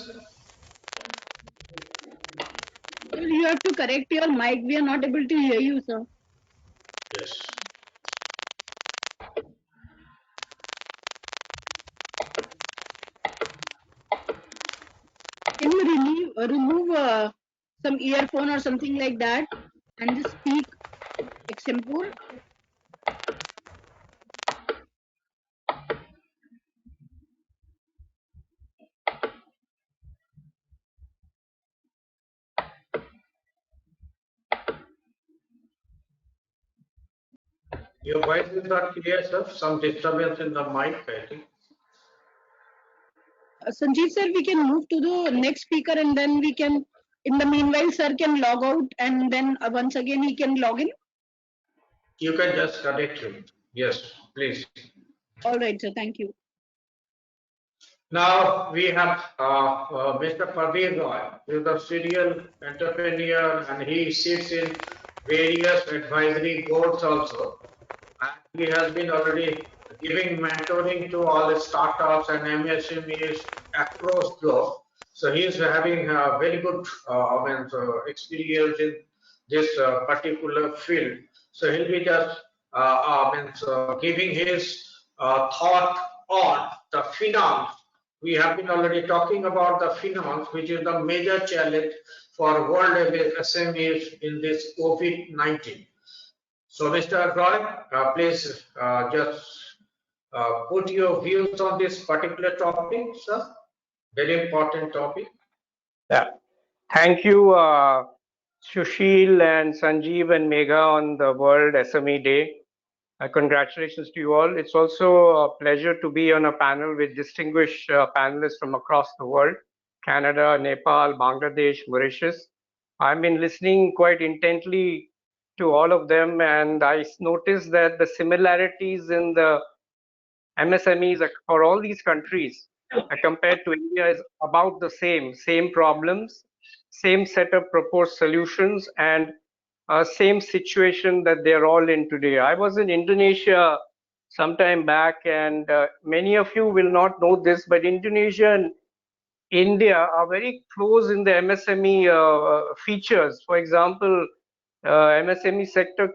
You have to correct your mic. We are not able to hear you, sir. Yes. Can you remove some earphone or something like that and just speak example? Your voice is not clear, sir. Some disturbance in the mic, I think. Sanjeev sir, we can move to the next speaker and then we can, in the meanwhile, sir can log out and then once again he can log in. You can just connect him. Yes, please. All right, sir. Thank you. Now we have Mr. Pradeep Roy, who is a serial entrepreneur and he sits in various advisory boards also. And he has been already giving mentoring to all the startups and MSMEs across globe. So he is having a very good experience in this particular field. So he'll be just giving his thought on the finance. We have been already talking about the finance, which is the major challenge for world SMEs in this COVID-19. So, Mr. Roy, please just put your views on this particular topic, sir. Very important topic. Yeah. Thank you, Sushil and Sanjeev and Megha on the World SME Day. Congratulations to you all. It's also a pleasure to be on a panel with distinguished panelists from across the world, Canada, Nepal, Bangladesh, Mauritius. I've been listening quite intently to all of them, and I noticed that the similarities in the MSMEs for all these countries compared to India is about the same problems, same set of proposed solutions, and same situation that they're all in today. I was in Indonesia some time back, and many of you will not know this, but Indonesia and India are very close in the MSME features. For example, MSME sector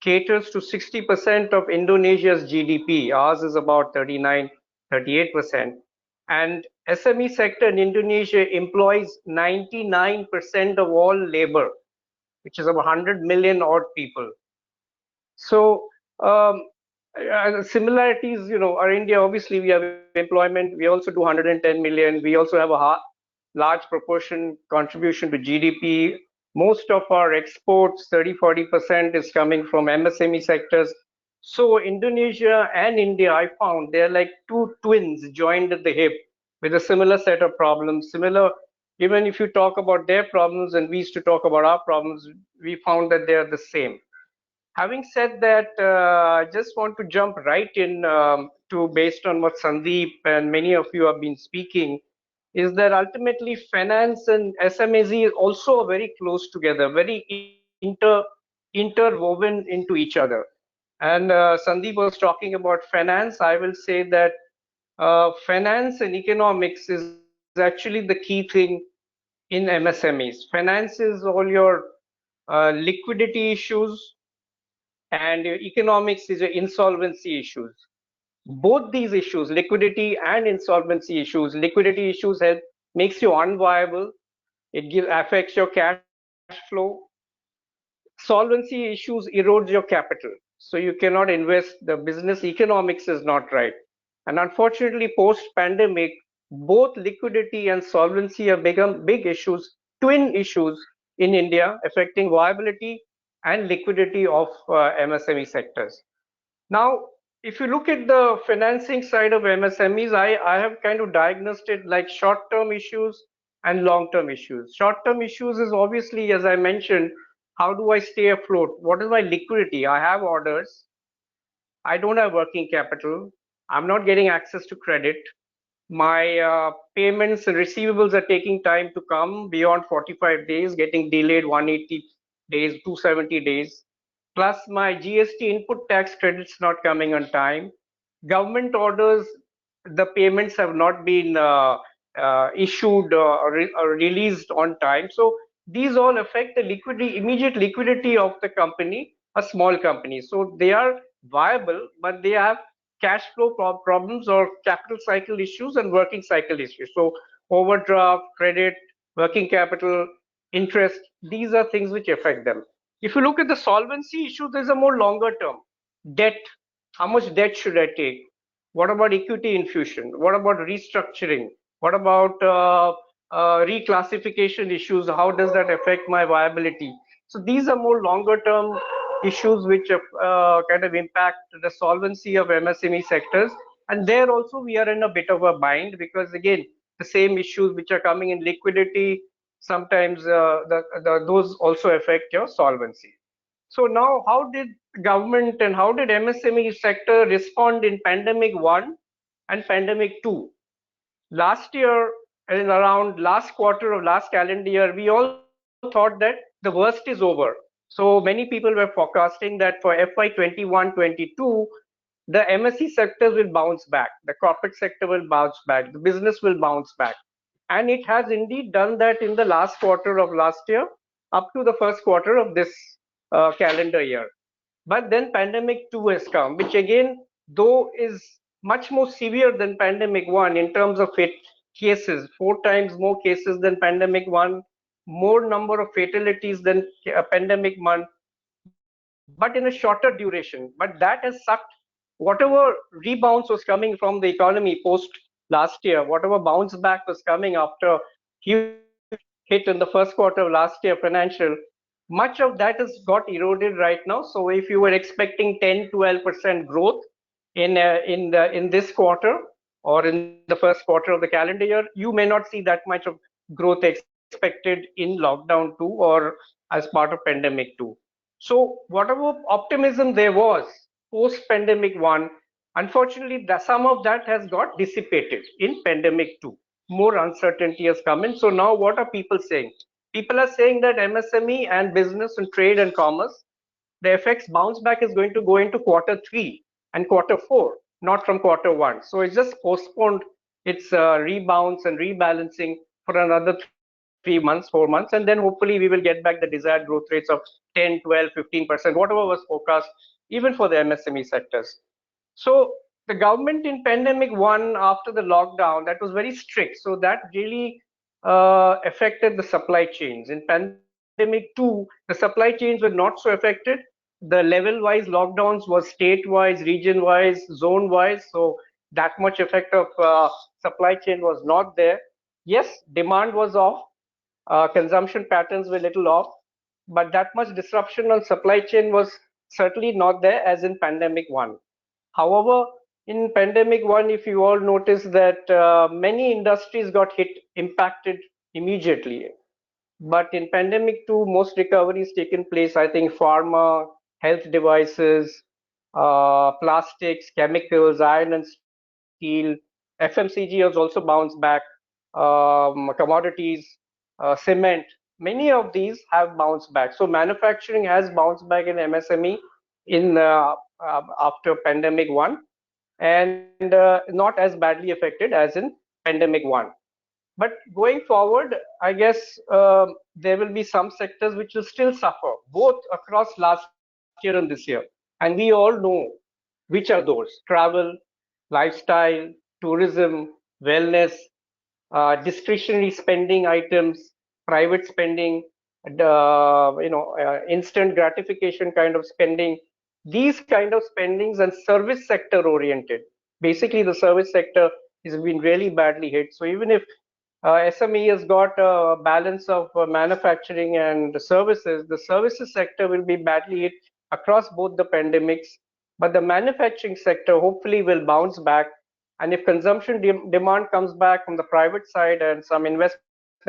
caters to 60% of Indonesia's GDP. Ours is about 39, 38%. And SME sector in Indonesia employs 99% of all labor, which is about 100 million odd people. So similarities, are India, obviously we have employment, we also do 110 million, we also have a large proportion contribution to GDP. Most of our exports, 30-40%, is coming from MSME sectors. So Indonesia and India, I found they're like two twins joined at the hip with a similar set of problems. Similar, even if you talk about their problems and we used to talk about our problems, we found that they're the same. Having said that, I just want to jump right in to based on what Sandeep and many of you have been speaking, is that ultimately finance and SMEs also very close together, very interwoven into each other. And Sandeep was talking about finance. I will say that finance and economics is actually the key thing in MSMEs. Finance is all your liquidity issues, and economics is your insolvency issues. Both these issues, liquidity and insolvency issues, liquidity issues makes you unviable. It affects your cash flow. Solvency issues erodes your capital, so you cannot invest. The business economics is not right. And unfortunately, post-pandemic, both liquidity and solvency have become big issues, twin issues in India, affecting viability and liquidity of MSME sectors. Now, if you look at the financing side of MSMEs, I have kind of diagnosed it like short-term issues and long-term issues. Short-term issues is obviously, as I mentioned, how do I stay afloat? What is my liquidity? I have orders. I don't have working capital. I'm not getting access to credit. My payments and receivables are taking time to come beyond 45 days, getting delayed 180 days, 270 days. Plus my GST input tax credits not coming on time. Government orders, the payments have not been issued or released on time. So these all affect the liquidity, immediate liquidity of the company, a small company. So they are viable, but they have cash flow problems or capital cycle issues and working cycle issues. So overdraft, credit, working capital, interest, these are things which affect them. If you look at the solvency issue, there's a more longer term. Debt, how much debt should I take? What about equity infusion? What about restructuring? What about reclassification issues? How does that affect my viability? So these are more longer term issues which kind of impact the solvency of MSME sectors. And there also we are in a bit of a bind because again, the same issues which are coming in liquidity, sometimes those also affect your solvency. So now how did government and how did MSME sector respond in pandemic 1 and pandemic 2? Last year, in around last quarter of last calendar year, we all thought that the worst is over. So many people were forecasting that for FY 21-22, the MSE sectors will bounce back, the corporate sector will bounce back, the business will bounce back. And it has indeed done that in the last quarter of last year, up to the first quarter of this calendar year. But then pandemic 2 has come, which again, though is much more severe than pandemic 1 in terms of cases, 4 times more cases than pandemic 1, more number of fatalities than pandemic 1, but in a shorter duration. But that has sucked whatever rebounds was coming from the economy post last year, whatever bounce back was coming after huge hit in the first quarter of last year financial, much of that has got eroded right now. So if you were expecting 10-12% growth in this quarter or in the first quarter of the calendar year, you may not see that much of growth expected in lockdown 2 or as part of pandemic 2. So whatever optimism there was post pandemic 1, unfortunately some of that has got dissipated in pandemic 2. More uncertainty has come in. So now what are people saying? People are saying that MSME and business and trade and commerce, the effects bounce back is going to go into quarter 3 and quarter 4, not from quarter 1. So it's just postponed its rebounds and rebalancing for another 3 months, 4 months, and then hopefully we will get back the desired growth rates of 10, 12, 15%, whatever was forecast, even for the MSME sectors. So the government in pandemic 1, after the lockdown, that was very strict. So that really affected the supply chains. In pandemic 2, the supply chains were not so affected. The level-wise lockdowns was state-wise, region-wise, zone-wise. So that much effect of supply chain was not there. Yes, demand was off. Consumption patterns were little off, but that much disruption on supply chain was certainly not there as in pandemic 1. However, in pandemic 1, if you all notice that many industries got impacted immediately. But in pandemic 2, most recoveries taken place, I think pharma, health devices, plastics, chemicals, iron and steel, FMCG has also bounced back, commodities, cement, many of these have bounced back. So manufacturing has bounced back in MSME in after pandemic 1 and not as badly affected as in pandemic 1. But going forward, I guess there will be some sectors which will still suffer, both across last year and this year. And we all know which are those: travel, lifestyle, tourism, wellness, discretionary spending items, private spending, instant gratification kind of spending. These kind of spendings and service sector oriented. Basically, the service sector has been really badly hit. So even if SME has got a balance of manufacturing and services, the services sector will be badly hit across both the pandemics. But the manufacturing sector hopefully will bounce back. And if consumption demand comes back from the private side and some investment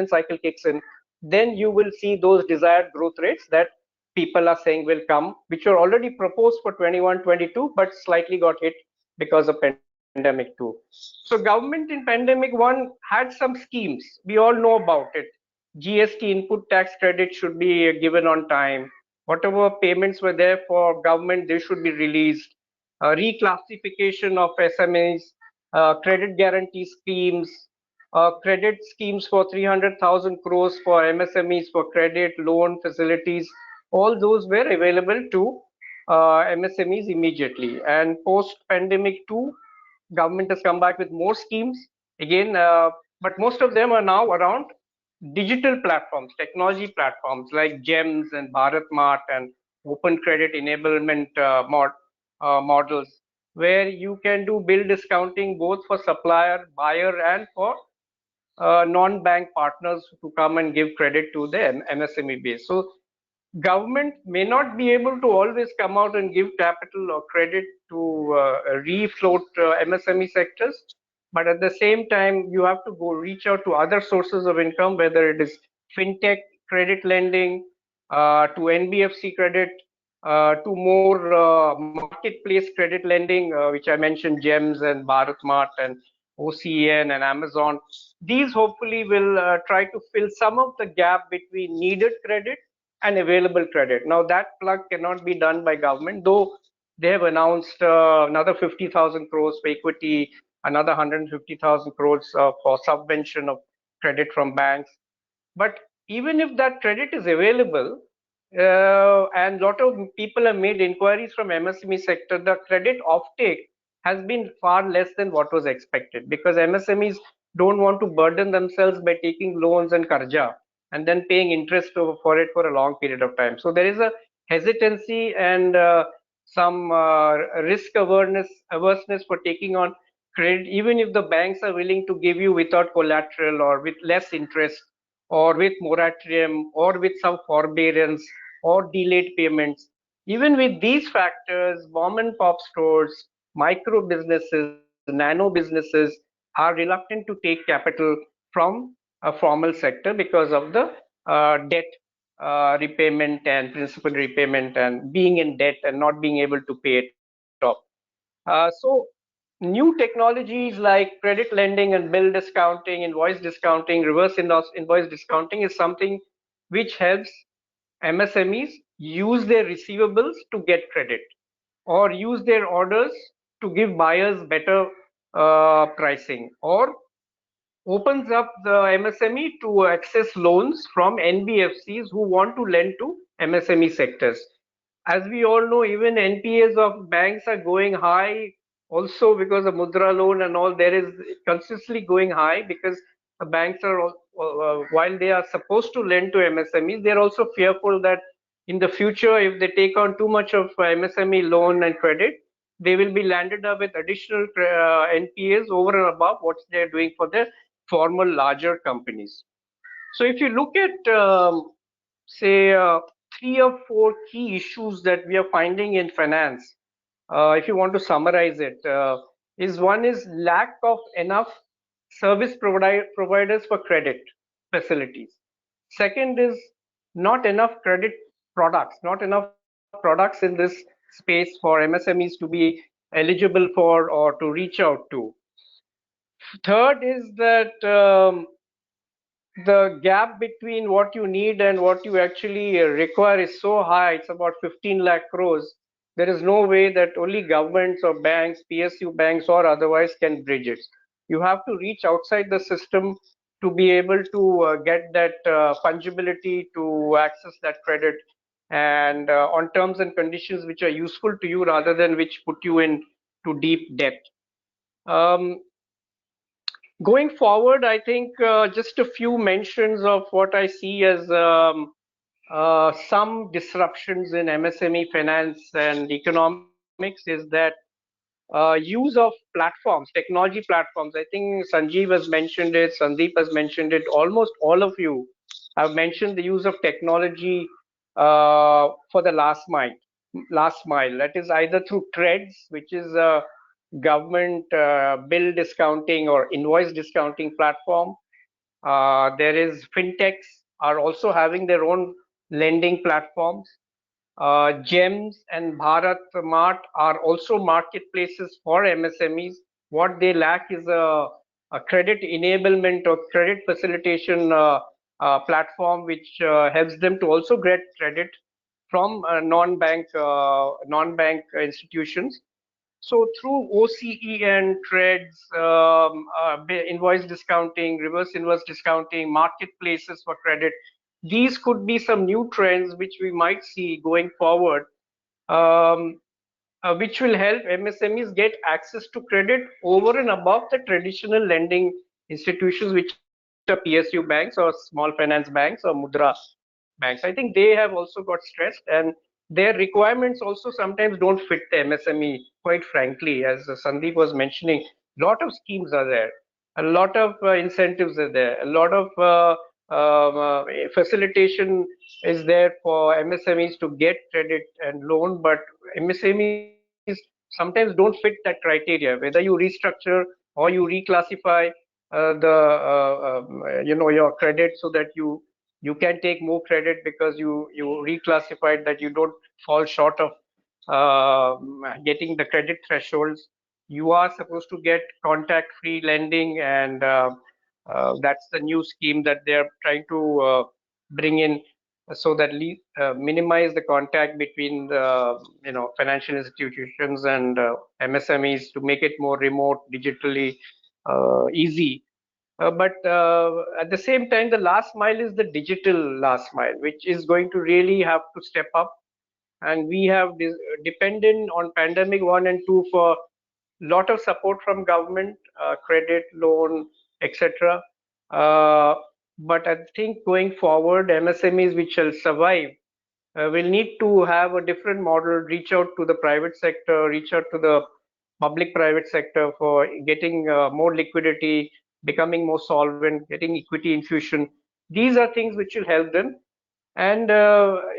cycle kicks in, then you will see those desired growth rates that people are saying will come, which were already proposed for 21-22, but slightly got hit because of pandemic 2. So government in pandemic 1 had some schemes. We all know about it. GST input tax credit should be given on time. Whatever payments were there for government, they should be released. Reclassification of SMEs, credit guarantee schemes, credit schemes for 300,000 crores for MSMEs for credit, loan facilities. All those were available to MSMEs immediately. And post-pandemic 2, government has come back with more schemes again, but most of them are now around digital platforms, technology platforms like GEMS and Bharat Mart and open credit enablement models, where you can do bill discounting both for supplier, buyer, and for non-bank partners to come and give credit to the MSME base. So government may not be able to always come out and give capital or credit to refloat MSME sectors, but at the same time you have to go reach out to other sources of income, whether it is fintech credit lending, to NBFC credit, to more marketplace credit lending, which I mentioned, GEMS and Bharat Mart and OCN and Amazon. These hopefully will try to fill some of the gap between needed credit and available credit. Now that plug cannot be done by government, though they have announced another 50,000 crores for equity, another 150,000 crores for subvention of credit from banks. But even if that credit is available, and a lot of people have made inquiries from MSME sector, the credit offtake has been far less than what was expected, because MSMEs don't want to burden themselves by taking loans and karja and then paying interest for it for a long period of time. So there is a hesitancy and some risk averseness for taking on credit, even if the banks are willing to give you without collateral or with less interest or with moratorium or with some forbearance or delayed payments. Even with these factors, mom and pop stores, micro businesses, nano businesses are reluctant to take capital from a formal sector because of the debt repayment and principal repayment and being in debt and not being able to pay it off. So new technologies like credit lending and bill discounting, invoice discounting, reverse invoice discounting is something which helps MSMEs use their receivables to get credit or use their orders to give buyers better pricing, or opens up the MSME to access loans from NBFCs who want to lend to MSME sectors. As we all know, even NPAs of banks are going high also because of Mudra loan and all. There is consistently going high because the banks are, while they are supposed to lend to MSMEs, they're also fearful that in the future, if they take on too much of MSME loan and credit, they will be landed up with additional NPAs over and above what they're doing for their formal larger companies. So if you look at, say, 3 or 4 key issues that we are finding in finance, if you want to summarize it, one is lack of enough service providers for credit facilities. Second is not enough credit products, not enough products in this space for MSMEs to be eligible for or to reach out to. Third is that the gap between what you need and what you actually require is so high. It's about 15 lakh crores. There is no way that only governments or banks, PSU banks or otherwise can bridge it. You have to reach outside the system to be able to get that fungibility to access that credit, and on terms and conditions which are useful to you rather than which put you in to deep debt. Going forward, I think just a few mentions of what I see as some disruptions in MSME finance and economics is that use of platforms, technology platforms. I think Sanjeev has mentioned it, Sandeep has mentioned it, almost all of you have mentioned the use of technology for the last mile. That is either through TREADS, which is a government bill discounting or invoice discounting platform, There is fintechs are also having their own lending platforms. GEMS and Bharat Mart are also marketplaces for MSMEs. What they lack is a credit enablement or credit facilitation platform which helps them to also get credit from non-bank institutions. So through OCE and trades, invoice discounting, reverse invoice discounting, marketplaces for credit, these could be some new trends which we might see going forward, which will help MSMEs get access to credit over and above the traditional lending institutions, which are PSU banks or small finance banks or Mudra banks. I think they have also got stressed, and their requirements also sometimes don't fit the MSME, quite frankly. As Sandeep was mentioning, a lot of schemes are there, a lot of incentives are there, a lot of facilitation is there for MSMEs to get credit and loan, but MSMEs sometimes don't fit that criteria. Whether you restructure or you reclassify your credit so that you can take more credit because you reclassified that you don't fall short of getting the credit thresholds. You are supposed to get contact-free lending, and that's the new scheme that they're trying to bring in, so that minimize the contact between the financial institutions and MSMEs to make it more remote, digitally easy. But at the same time, the last mile is the digital last mile, which is going to really have to step up. And we have depended on pandemic 1 and 2 for lot of support from government, credit, loan, etc. But I think going forward, MSMEs which shall survive will need to have a different model, reach out to the private sector, reach out to the public-private sector for getting more liquidity, becoming more solvent, getting equity infusion. These are things which will help them. And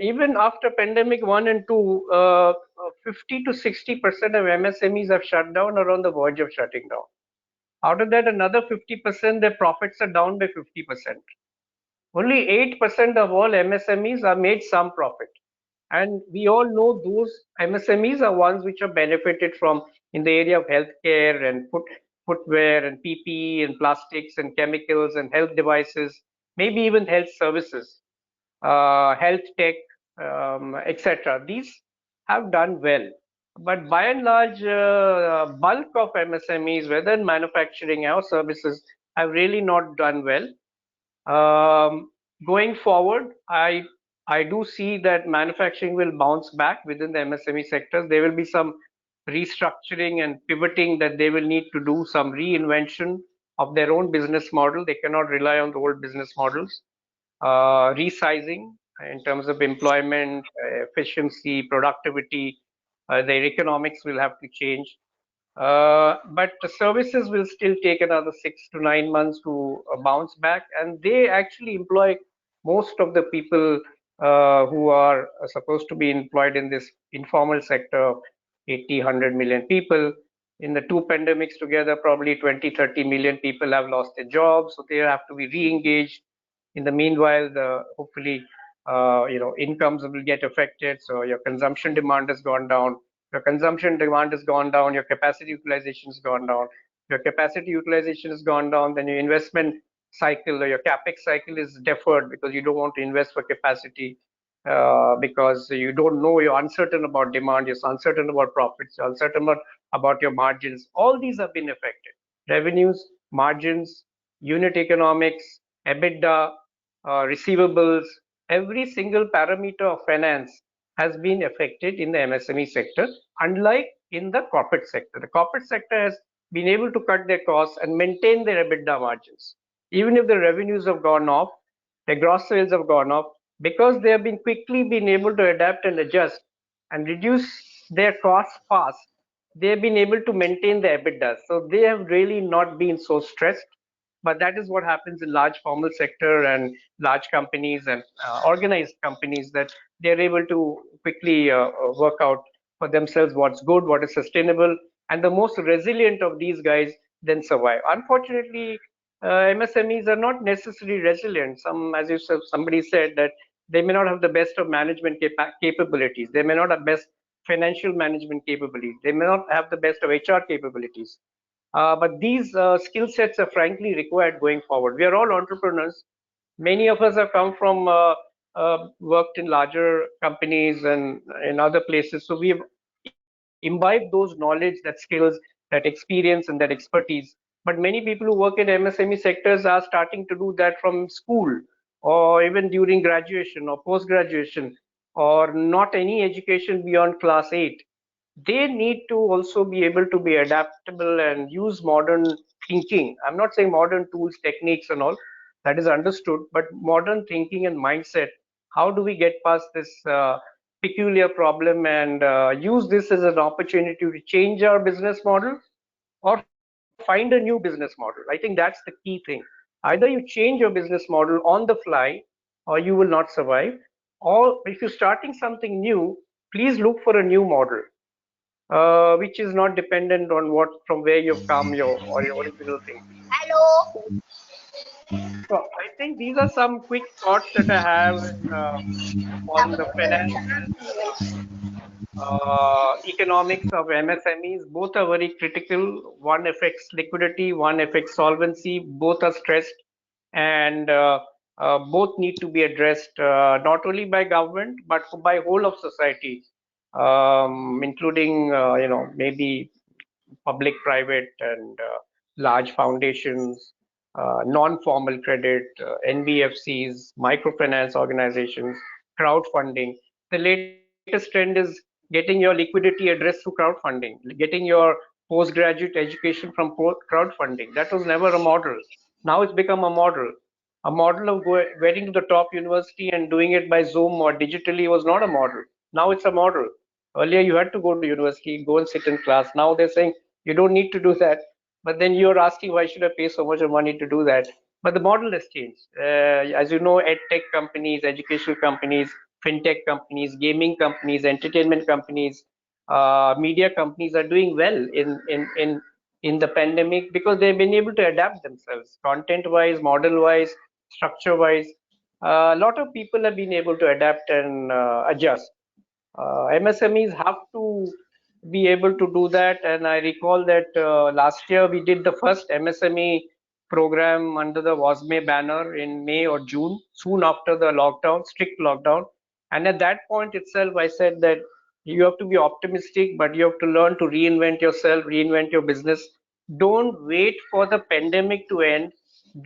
even after pandemic 1 and 2, 50 to 60% of MSMEs have shut down or on the verge of shutting down. Out of that, another 50%, their profits are down by 50%. Only 8% of all MSMEs are made some profit. And we all know those MSMEs are ones which are benefited from in the area of healthcare and footwear and PPE and plastics and chemicals and health devices, maybe even health services, health tech, etc. These have done well. But by and large, bulk of MSMEs, whether in manufacturing or services, have really not done well. Going forward, I do see that manufacturing will bounce back within the MSME sectors. There will be some restructuring and pivoting that they will need to do, some reinvention of their own business model. They cannot rely on the old business models. Resizing in terms of employment, efficiency, productivity, their economics will have to change. But the services will still take another 6 to 9 months to bounce back, and they actually employ most of the people who are supposed to be employed in this informal sector of 80, 100 million people. In the two pandemics together, probably 20, 30 million people have lost their jobs, so they have to be re-engaged. In the meanwhile, hopefully, incomes will get affected, so your consumption demand has gone down. Your consumption demand has gone down, your capacity utilization has gone down. Your capacity utilization has gone down, then your investment cycle or your capex cycle is deferred because you don't want to invest for capacity because you don't know, you're uncertain about demand, you're uncertain about profits, you're uncertain about your margins. All these have been affected. Revenues, margins, unit economics, EBITDA, receivables, every single parameter of finance has been affected in the MSME sector, unlike in the corporate sector. The corporate sector has been able to cut their costs and maintain their EBITDA margins. Even if the revenues have gone off, their gross sales have gone off, because they have been quickly been able to adapt and adjust and reduce their costs fast, they have been able to maintain the EBITDA. So they have really not been so stressed. But that is what happens in large formal sector and large companies and organized companies, that they're able to quickly work out for themselves what's good, what is sustainable, and the most resilient of these guys then survive. Unfortunately, MSMEs are not necessarily resilient. As you said, somebody said that they may not have the best of management capabilities. They may not have best financial management capabilities. They may not have the best of HR capabilities. But these skill sets are frankly required going forward. We are all entrepreneurs. Many of us have come from worked in larger companies and in other places. So we've imbibed those knowledge, that skills, that experience, and that expertise. But many people who work in MSME sectors are starting to do that from school or even during graduation or post graduation or not any education beyond class 8. They need to also be able to be adaptable and use modern thinking. I'm not saying modern tools, techniques, and all that is understood, but modern thinking and mindset. How do we get past this peculiar problem and use this as an opportunity to change our business model or find a new business model? I think that's the key thing. Either you change your business model on the fly or you will not survive. Or if you're starting something new, please look for a new model which is not dependent on what from where you've come or your original thinking. So I think these are some quick thoughts that I have on the financial economics of MSMEs. Both are very critical. One affects liquidity, one affects solvency. Both are stressed, and both need to be addressed not only by government but by whole of society, including maybe public, private, and large foundations, non-formal credit, NBFCs, microfinance organizations, crowdfunding. The latest trend is getting your liquidity addressed through crowdfunding, getting your postgraduate education from crowdfunding. That was never a model. Now it's become a model. A model of getting to the top university and doing it by Zoom or digitally was not a model. Now it's a model. Earlier, you had to go to university, go and sit in class. Now they're saying you don't need to do that. But then you're asking, why should I pay so much of money to do that? But the model has changed. As you know, ed tech companies, educational companies, fintech companies, gaming companies, entertainment companies, media companies are doing well in the pandemic because they've been able to adapt themselves, content-wise, model-wise, structure-wise. A lot of people have been able to adapt and adjust. MSMEs have to be able to do that. And I recall that last year we did the first MSME program under the WASME banner in May or June, soon after the lockdown, strict lockdown. And at that point itself, I said that you have to be optimistic, but you have to learn to reinvent yourself, reinvent your business. Don't wait for the pandemic to end.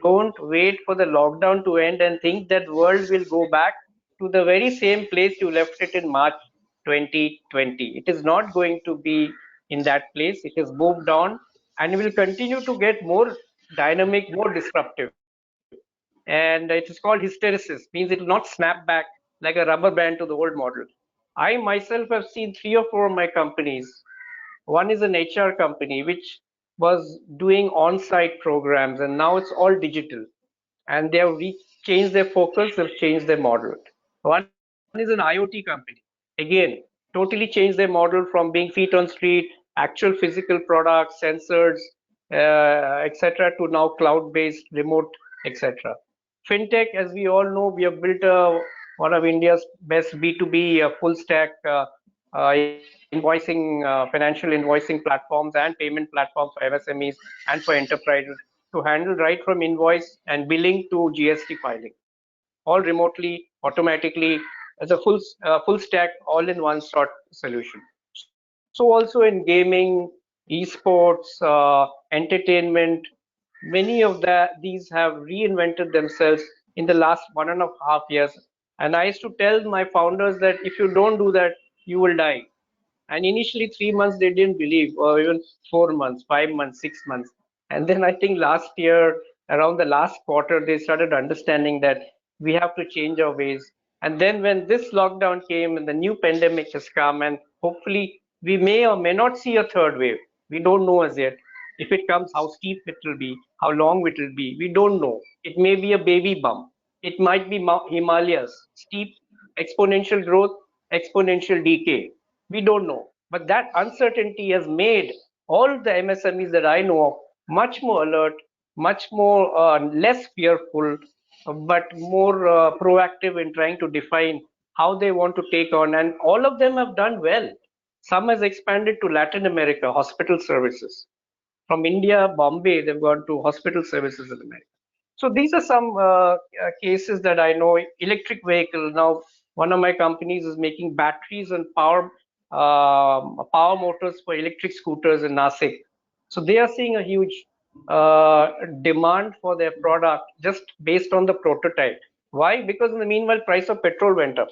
Don't wait for the lockdown to end and think that world will go back to the very same place you left it in March 2020. It is not going to be in that place. It has moved on and will continue to get more dynamic, more disruptive. And it is called hysteresis, means it will not snap back like a rubber band to the old model. I myself have seen 3 or 4 of my companies. One is an HR company which was doing on-site programs, and now it's all digital. And they have changed their focus, they've changed their model. One is an IoT company. Again, totally changed their model from being feet on street, actual physical products, sensors, etc., to now cloud-based, remote, etc. Fintech, as we all know, we have built one of India's best B2B full stack financial invoicing platforms and payment platforms for MSMEs and for enterprises to handle right from invoice and billing to GST filing, all remotely, automatically, as a full stack, all in one sort solution. So also in gaming, esports, entertainment, many of these have reinvented themselves in the last 1.5 years. And I used to tell my founders that if you don't do that, you will die. And initially 3 months they didn't believe, or even 4 months, 5 months, 6 months. And then I think last year, around the last quarter, they started understanding that we have to change our ways. And then when this lockdown came and the new pandemic has come, and hopefully we may or may not see a third wave. We don't know as yet. If it comes, how steep it will be, how long it will be, we don't know. It may be a baby bump. It might be Himalayas, steep exponential growth, exponential decay. We don't know. But that uncertainty has made all the MSMEs that I know of much more alert, much more less fearful, but more proactive in trying to define how they want to take on, and all of them have done well. Some has expanded to Latin America, hospital services. From India, Bombay, they've gone to hospital services in America. So these are some cases that I know. Electric vehicle. Now, one of my companies is making batteries and power motors for electric scooters in Nasik. So they are seeing a huge demand for their product just based on the prototype. Why? Because in the meanwhile, price of petrol went up.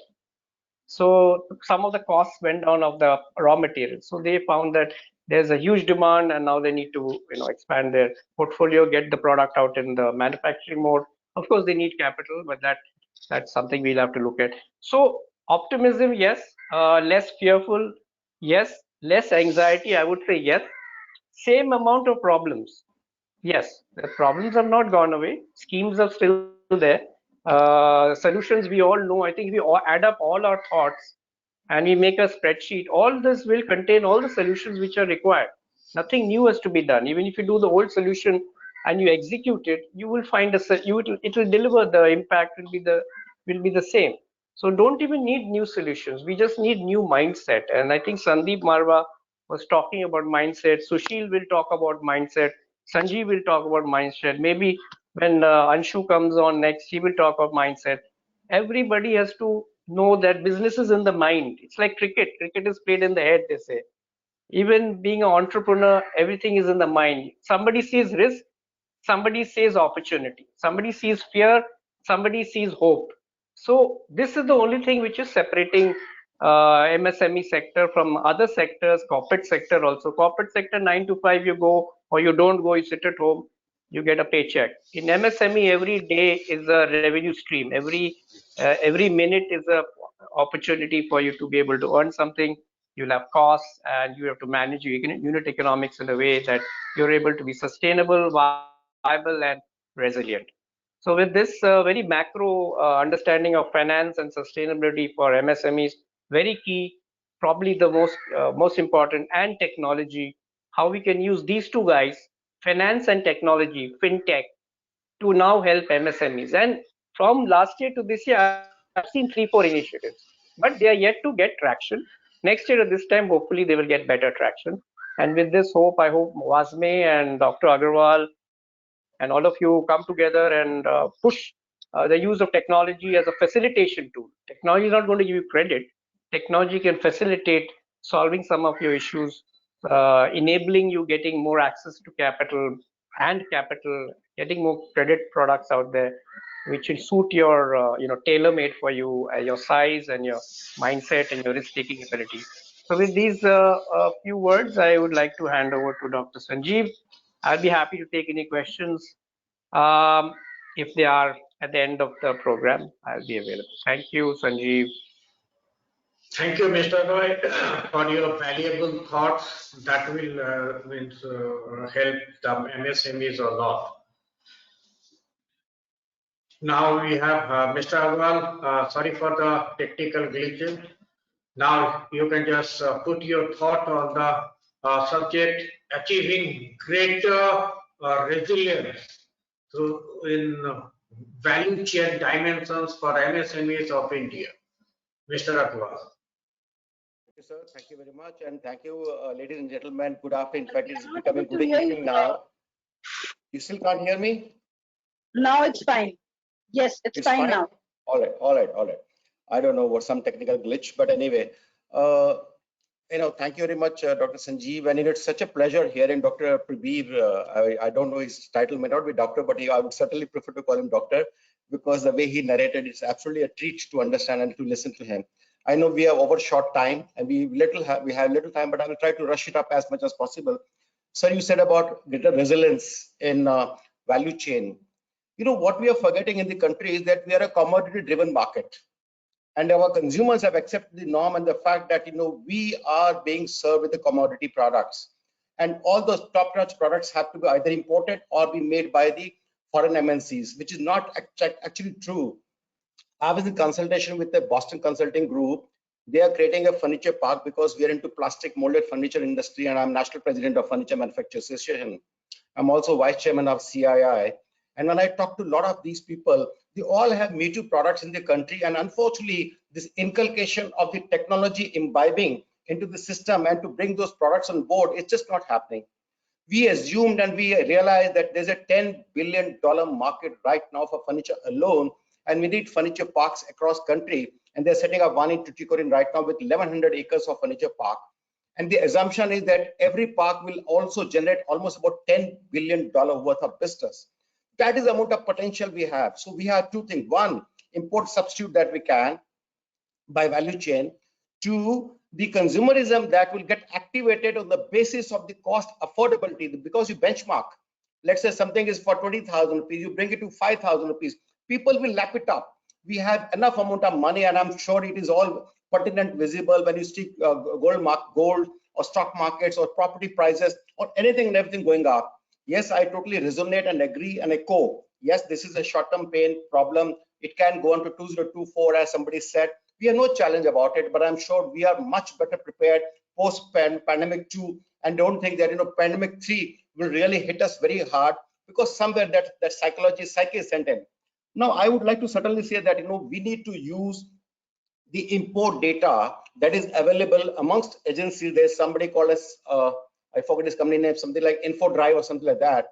So some of the costs went down of the raw materials. So they found that there's a huge demand, and now they need to expand their portfolio, get the product out in the manufacturing mode. Of course, they need capital, but that's something we'll have to look at. So optimism, yes. Less fearful, yes. Less anxiety, I would say yes. Same amount of problems. Yes, the problems have not gone away. Schemes are still there. Solutions we all know. I think we all add up all our thoughts and we make a spreadsheet. All this will contain all the solutions which are required. Nothing new has to be done. Even if you do the old solution and you execute it, you will find it will deliver. The impact will be the same. So don't even need new solutions. We just need new mindset. And I think Sandeep Marwa was talking about mindset. Sushil will talk about mindset. Sanjeev will talk about mindset. Maybe when Anshu comes on next, he will talk about mindset. Everybody has to know that business is in the mind. It's like cricket. Cricket is played in the head, they say. Even being an entrepreneur, everything is in the mind. Somebody sees risk, somebody sees opportunity, somebody sees fear, somebody sees hope. So this is the only thing which is separating MSME sector from other sectors, corporate sector also. Corporate sector 9 to 5 you go, or you don't go, you sit at home, you get a paycheck. In MSME, every day is a revenue stream. Every minute is a opportunity for you to be able to earn something. You'll have costs, and you have to manage your unit economics in a way that you're able to be sustainable, viable, and resilient. So with this very macro understanding of finance and sustainability for MSMEs, very key, probably the most important, and technology, how we can use these two guys, finance and technology, fintech, to now help MSMEs. And from last year to this year, I've seen 3-4 initiatives, but they are yet to get traction. Next year at this time, hopefully they will get better traction. And with this hope, I hope WASME and Dr. Agarwal and all of you come together and push the use of technology as a facilitation tool. Technology is not going to give you credit. Technology can facilitate solving some of your issues, enabling you getting more access to capital, getting more credit products out there, which will suit your, tailor-made for you, your size and your mindset and your risk-taking ability. So with these few words, I would like to hand over to Dr. Sanjeev. I'll be happy to take any questions. If they are at the end of the program, I'll be available. Thank you, Sanjeev. Thank you, Mr. Roy, for your valuable thoughts that will help the MSMEs a lot. Now we have Mr. Agarwal. Sorry for the technical glitches. Now you can just put your thought on the subject, achieving greater resilience in value chain dimensions for MSMEs of India. Mr. Agarwal. Thank you, sir. Thank you very much. And thank you, ladies and gentlemen. Good afternoon. In fact, it's becoming good evening now. You still can't hear me? Now it's fine. Yes, it's fine now. All right. I don't know what some technical glitch, but anyway, thank you very much, Dr. Sanjeev. And it's such a pleasure hearing Dr. Prabir. I don't know, his title may not be doctor, but I would certainly prefer to call him doctor, because the way he narrated, it's absolutely a treat to understand and to listen to him. I know we have overshot time and we have little time, but I will try to rush it up as much as possible. Sir, you said about greater resilience in value chain. What we are forgetting in the country is that we are a commodity-driven market, and our consumers have accepted the norm and the fact that we are being served with the commodity products, and all those top-notch products have to be either imported or be made by the foreign MNCs, which is not actually true. I was in consultation with the Boston Consulting Group. They are creating a furniture park because we are into plastic molded furniture industry, and I'm national president of Furniture Manufacturers Association. I'm also vice chairman of CII. And when I talk to a lot of these people, they all have Me Too products in the country. And unfortunately, this inculcation of the technology imbibing into the system and to bring those products on board, it's just not happening. We assumed and we realized that there's a $10 billion market right now for furniture alone, and we need furniture parks across country. And they're setting up one in Tuticorin right now with 1,100 acres of furniture park. And the assumption is that every park will also generate almost about $10 billion worth of business. That is the amount of potential we have. So we have two things. One, import substitute that we can by value chain. Two, the consumerism that will get activated on the basis of the cost affordability, because you benchmark. Let's say something is for 20,000 rupees, you bring it to 5,000 rupees. People will lap it up. We have enough amount of money, and I'm sure it is all pertinent visible when you see gold or stock markets or property prices or anything and everything going up. Yes, I totally resonate and agree and echo. Yes, this is a short-term pain problem. It can go on to 2024, as somebody said. We have no challenge about it, but I'm sure we are much better prepared post-pandemic 2, and don't think that pandemic 3 will really hit us very hard, because somewhere that psyche is sent in. Now, I would like to certainly say that we need to use the import data that is available amongst agencies. There's somebody called as I forget his company name, something like InfoDrive or something like that.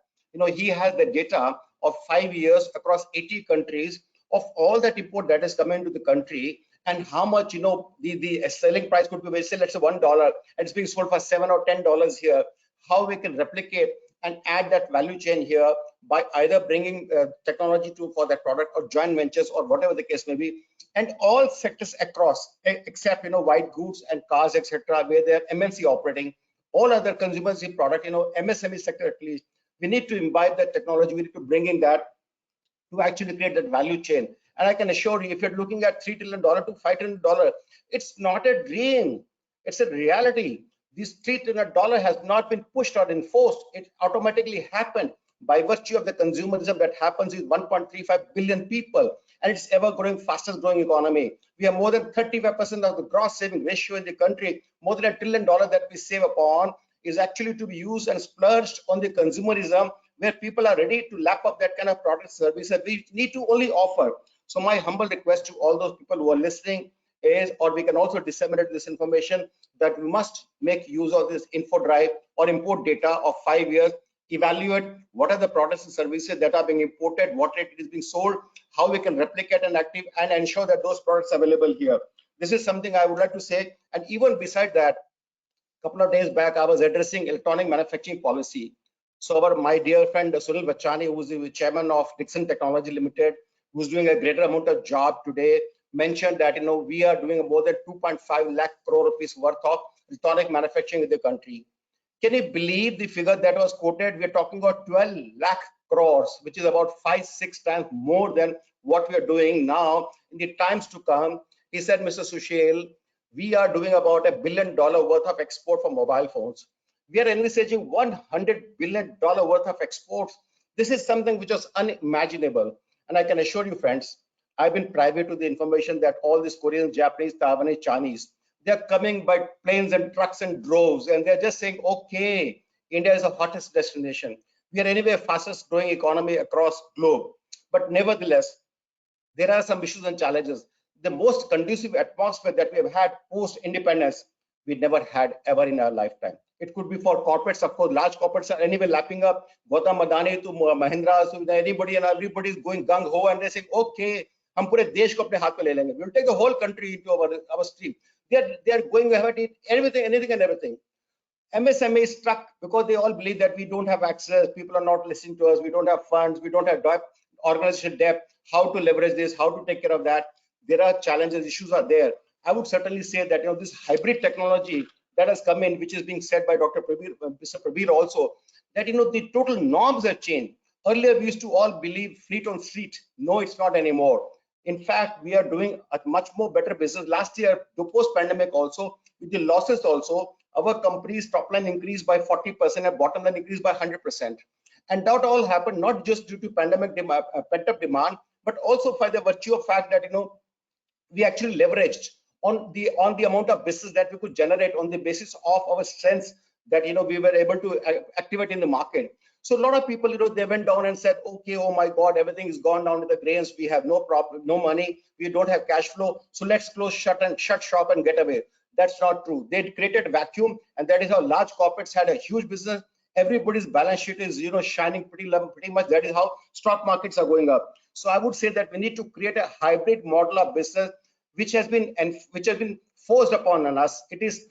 He has the data of 5 years across 80 countries of all that import that is coming into the country, and how much the selling price could be, say, let's say $1, and it's being sold for $7 or $10 here. How we can replicate and add that value chain here by either bringing technology for that product or joint ventures or whatever the case may be, and all sectors across, except white goods and cars, etc., where they're MNC operating. All other consumers product, MSME sector at least, we need to imbibe that technology. We need to bring in that to actually create that value chain. And I can assure you, if you're looking at $3 trillion to $5 trillion, it's not a dream, it's a reality. This $3 trillion has not been pushed or enforced. It automatically happened by virtue of the consumerism that happens with 1.35 billion people, and it's ever growing, fastest growing economy. We have more than 35% of the gross saving ratio in the country. More than $1 trillion that we save upon is actually to be used and splurged on the consumerism, where people are ready to lap up that kind of product service that we need to only offer. So my humble request to all those people who are listening is, or we can also disseminate this information, that we must make use of this InfoDrive or import data of 5 years, evaluate what are the products and services that are being imported, what rate it is being sold, how we can replicate and active and ensure that those products are available here. This is something I would like to say. And even beside that, a couple of days back, I was addressing electronic manufacturing policy. So my dear friend Sunil Bachani, who is the chairman of Dixon Technology Limited, who's doing a greater amount of job today, mentioned that we are doing more than 2.5 lakh crore rupees worth of electronic manufacturing in the country. Can you believe the figure that was quoted? We're talking about 12 lakh crores, which is about 5-6 times more than what we are doing now in the times to come. He said, Mr. Sushil, we are doing about $1 billion worth of export for mobile phones. We are envisaging $100 billion worth of exports. This is something which was unimaginable. And I can assure you, friends, I've been privy to the information that all these Koreans, Japanese, Taiwanese, Chinese, they're coming by planes and trucks and droves, and they're just saying, okay, India is the hottest destination. We are anyway fastest growing economy across globe. But nevertheless, there are some issues and challenges. The most conducive atmosphere that we have had post-independence, we never had ever in our lifetime. It could be for corporates, of course, large corporates are anyway lapping up Gautam Adani to Mahindra, so anybody and everybody is going gung-ho, and they're saying, okay, hum pure desh ko apne haath mein le lenge. We'll take the whole country into our stream. They are going ahead with anything and everything. MSME is stuck because they all believe that we don't have access, people are not listening to us, we don't have funds, we don't have organization depth, how to leverage this, how to take care of that. There are challenges, issues are there. I would certainly say that this hybrid technology that has come in, which is being said by Dr. Prabir, Mr. Prabir also, that the total norms have changed. Earlier we used to all believe fleet on street. No, it's not anymore. In fact, we are doing a much more better business. Last year, the post-pandemic also, with the losses also, our company's top line increased by 40% and bottom line increased by 100%. And that all happened not just due to pandemic pent-up demand, but also by the virtue of fact that we actually leveraged on the amount of business that we could generate on the basis of our strengths that we were able to activate in the market. So a lot of people, they went down and said, okay, oh my God, everything is gone down to the grains. We have no problem, no money. We don't have cash flow. So let's shut shop and get away. That's not true. They created a vacuum, and that is how large corporates had a huge business. Everybody's balance sheet is, shining pretty much. That is how stock markets are going up. So I would say that we need to create a hybrid model of business, which has been forced upon us. It is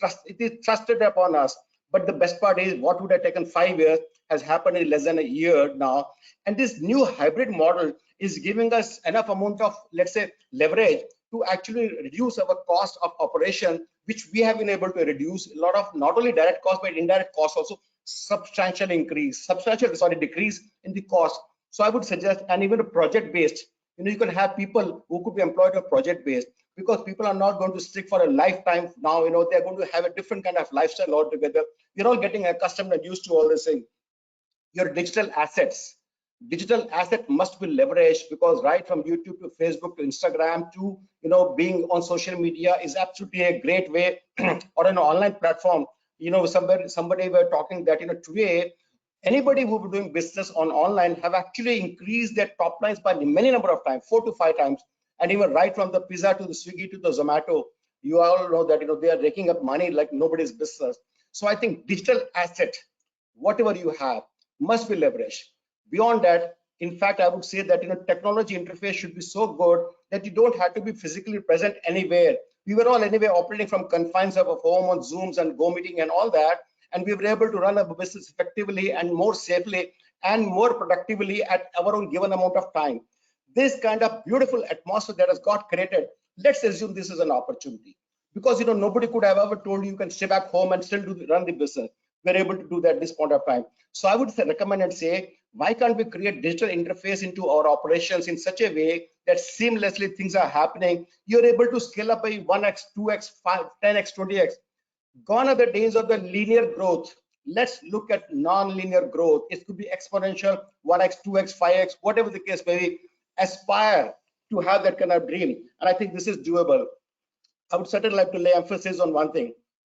trusted upon us. But the best part is, what would have taken 5 years has happened in less than a year now. And this new hybrid model is giving us enough amount of, let's say, leverage to actually reduce our cost of operation, which we have been able to reduce. A lot of not only direct cost, but indirect costs also substantial decrease in the cost. So I would suggest, and even a project based, you can have people who could be employed on project based, because people are not going to stick for a lifetime now. They're going to have a different kind of lifestyle altogether. We're all getting accustomed and used to all this thing. Your digital asset must be leveraged, because right from YouTube to Facebook to Instagram to being on social media is absolutely a great way or an online platform. Somebody were talking that today anybody who be doing business on online have actually increased their top lines by many number of times, 4 to 5 times. And even right from the pizza to the Swiggy to the Zomato, you all know that they are raking up money like nobody's business. So I think digital asset, whatever you have, must be leveraged. Beyond that, in fact, I would say that technology interface should be so good that you don't have to be physically present anywhere. We were all anyway operating from confines of a home on Zooms and Go meeting and all that, and we were able to run a business effectively and more safely and more productively at our own given amount of time. This kind of beautiful atmosphere that has got created, let's assume this is an opportunity, because nobody could have ever told you can stay back home and still run the business. We're able to do that at this point of time. So I would recommend and say, why can't we create digital interface into our operations in such a way that seamlessly things are happening? You're able to scale up by 1x, 2x, 5, 10x, 20x. Gone are the days of the linear growth. Let's look at non-linear growth. It could be exponential, 1x, 2x, 5x, whatever the case may be. Aspire to have that kind of dream. And I think this is doable. I would certainly like to lay emphasis on one thing: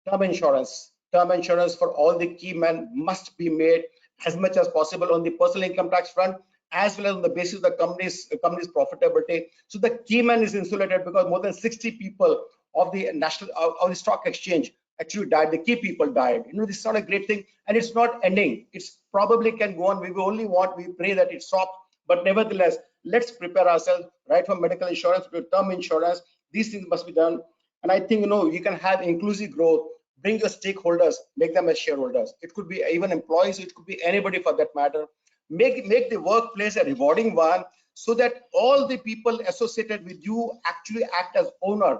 term insurance. Term insurance for all the key men must be made as much as possible on the personal income tax front, as well as on the basis of the company's profitability. So the key man is insulated, because more than 60 people of the stock exchange actually died. The key people died. This is not a great thing, and it's not ending. It's probably can go on. We pray that it stops. But nevertheless, let's prepare ourselves, right from medical insurance to term insurance. These things must be done. And I think you can have inclusive growth. Bring your stakeholders, make them as shareholders. It could be even employees, it could be anybody for that matter. Make the workplace a rewarding one, so that all the people associated with you actually act as owner.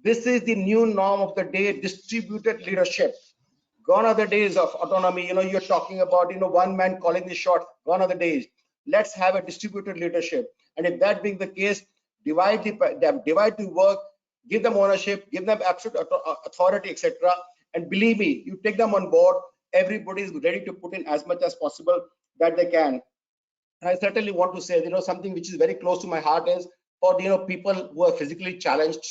This is the new norm of the day: distributed leadership. Gone are the days of autonomy. You're talking about one man calling the shot. Gone are the days. Let's have a distributed leadership. And if that being the case, divide the work, give them ownership, give them absolute authority, etc. And believe me, you take them on board, everybody is ready to put in as much as possible that they can. And I certainly want to say, something which is very close to my heart is for people who are physically challenged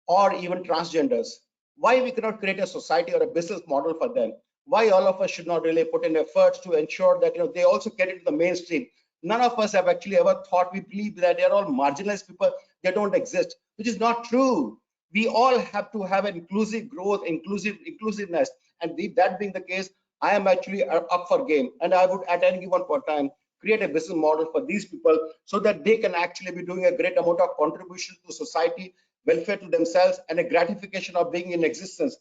or even transgenders. Why we cannot create a society or a business model for them? Why all of us should not really put in efforts to ensure that they also get into the mainstream? None of us have actually ever thought, we believe that they're all marginalized people, they don't exist, which is not true. We all have to have an inclusive growth, inclusiveness. And that being the case, I am actually up for game. And I would at any given point time create a business model for these people, so that they can actually be doing a great amount of contribution to society, welfare to themselves, and a gratification of being in existence.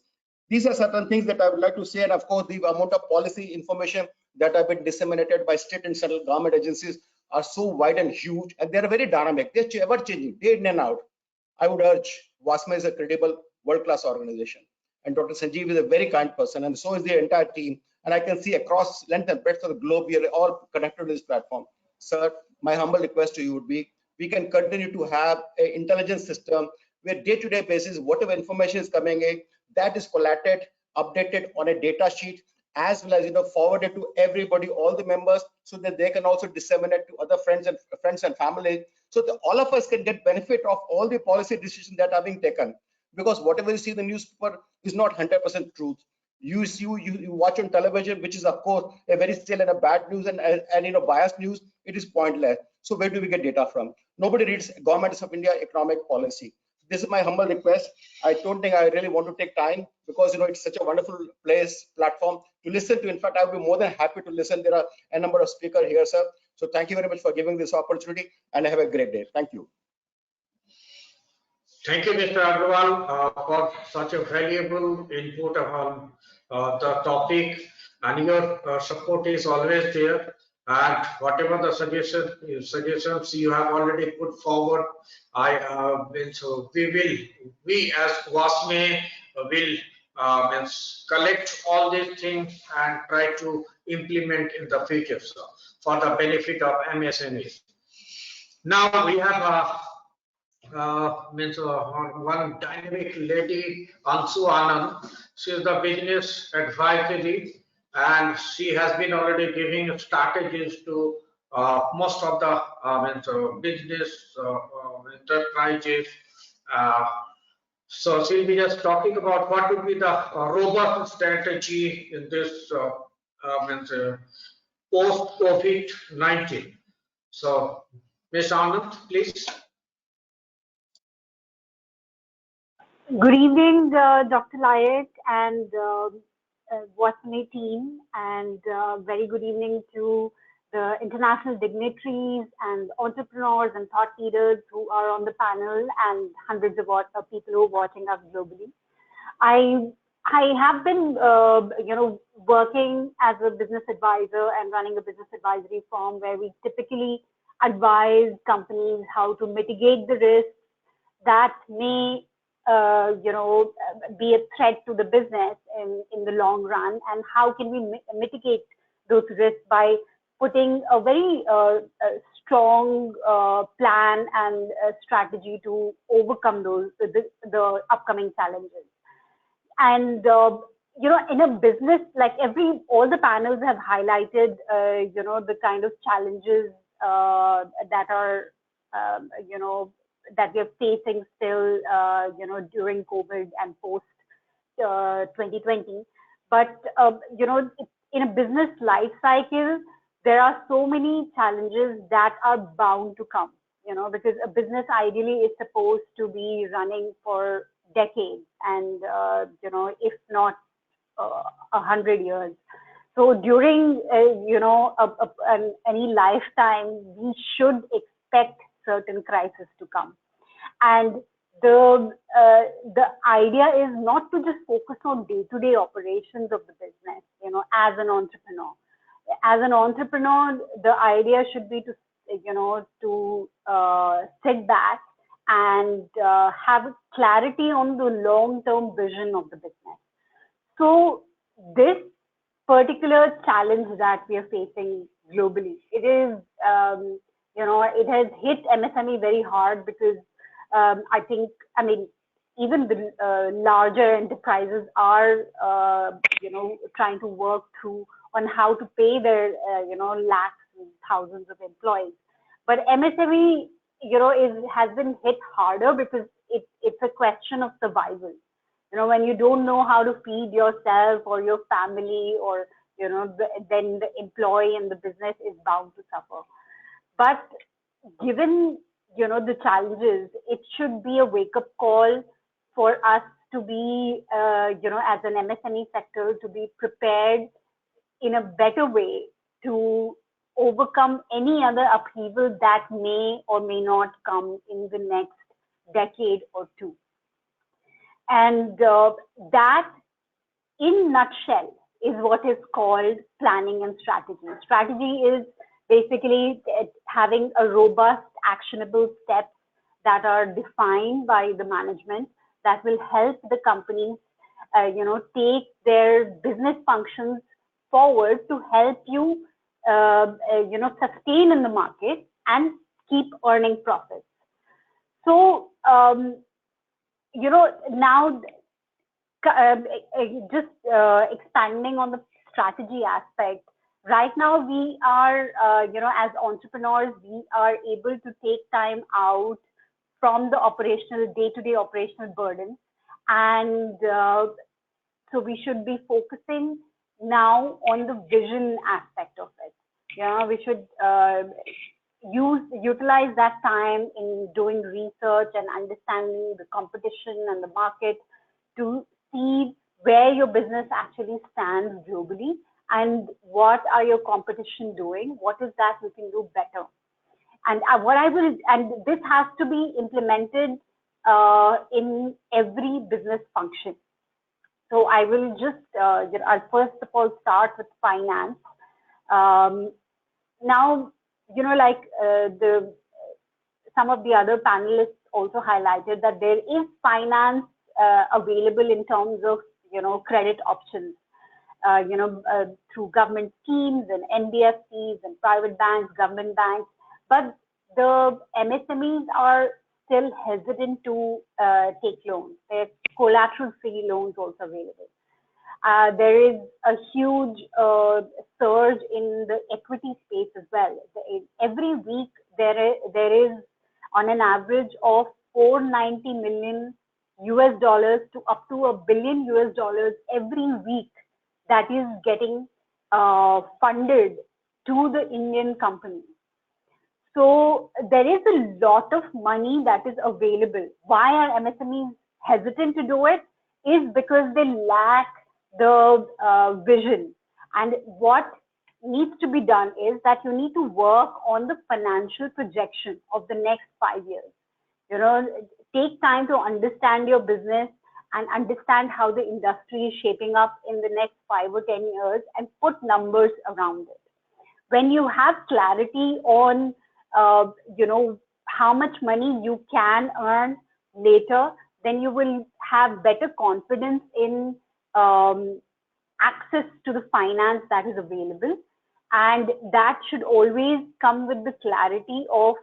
These are certain things that I would like to say. And of course, the amount of policy information that have been disseminated by state and central government agencies are so wide and huge, and they're very dynamic. They're ever changing, day in and out. I would urge, WASME is a credible world-class organization, and Dr. Sanjeev is a very kind person, and so is the entire team. And I can see across length and breadth of the globe, we are all connected to this platform. Sir, my humble request to you would be, we can continue to have an intelligence system where day-to-day basis, whatever information is coming in, that is collated, updated on a data sheet, as well as forwarded to everybody, all the members, so that they can also disseminate to other friends and family, so that all of us can get benefit of all the policy decisions that are being taken. Because whatever you see in the newspaper is not 100% truth. you watch on television, which is of course a very still and a bad news and biased news. It is pointless. So where do we get data from? Nobody reads Government of India economic policy. This is my humble request. I don't think I really want to take time, because it's such a wonderful platform to listen to. In fact, I would be more than happy to listen. There are a number of speakers here, sir. So thank you very much for giving this opportunity, and have a great day. Thank you. Thank you, Mr. Agarwal, for such a valuable input on the topic, and your support is always there. And whatever the suggestions you have already put forward, we as WASME will collect all these things and try to implement in the future, so, for the benefit of MSMEs. Now we have one dynamic lady, Ansu Anand. She is the business advisory, and she has been already giving strategies to most of the business enterprises. So she'll be just talking about what would be the robust strategy in this post-COVID-19. So, Ms. Anand, please. Good evening, Dr. Laik and WASME team, and very good evening to the international dignitaries and entrepreneurs and thought leaders who are on the panel, and hundreds of people who are watching us globally. I have been, working as a business advisor and running a business advisory firm where we typically advise companies how to mitigate the risks that may be a threat to the business in the long run, and how can we mitigate those risks by putting a very strong plan and strategy to overcome the upcoming challenges. And in a business, like all the panels have highlighted, the kind of challenges that are that we're facing still, during COVID and post 2020. But, in a business life cycle, there are so many challenges that are bound to come, because a business ideally is supposed to be running for decades and, if not 100 years. So during, any lifetime, we should expect certain crises to come. And the idea is not to just focus on day-to-day operations of the business, as an entrepreneur. As an entrepreneur, the idea should be to sit back and have clarity on the long-term vision of the business. So this particular challenge that we are facing globally, it is, it has hit MSME very hard, because even the larger enterprises are, trying to work through on how to pay their, lakhs and thousands of employees. But MSME, has been hit harder because it's a question of survival. When you don't know how to feed yourself or your family, or, then the employee and the business is bound to suffer. But given, the challenges, it should be a wake-up call for us to be, as an MSME sector, to be prepared in a better way to overcome any other upheaval that may or may not come in the next decade or two. And that, in nutshell, is what is called planning and strategy. Strategy is basically having a robust, actionable steps that are defined by the management that will help the companies, take their business functions forward to help you, sustain in the market and keep earning profits. So, now just expanding on the strategy aspect. Right now, we are, as entrepreneurs, we are able to take time out from the day-to-day operational burden, and So we should be focusing now on the vision aspect of it. We should utilize that time in doing research and understanding the competition and the market to see where your business actually stands globally and what are your competition doing, what is that we can do better. And this has to be implemented in every business function. So I will just, I'll first of all start with finance. Now, like some of the other panelists also highlighted that there is finance available in terms of, credit options, through government schemes and NBFCs and private banks, government banks. But the MSMEs are still hesitant to take loans. There's collateral-free loans also available. There is a huge surge in the equity space as well. Every week there is on an average of $490 million to up to $1 billion every week that is getting funded to the Indian companies. So there is a lot of money that is available. Why are MSMEs hesitant to do it? Is because they lack the vision. And what needs to be done is that you need to work on the financial projection of the next 5 years. Take time to understand your business and understand how the industry is shaping up in the next 5 or 10 years and put numbers around it. When you have clarity on, how much money you can earn later, then you will have better confidence in access to the finance that is available. And that should always come with the clarity of,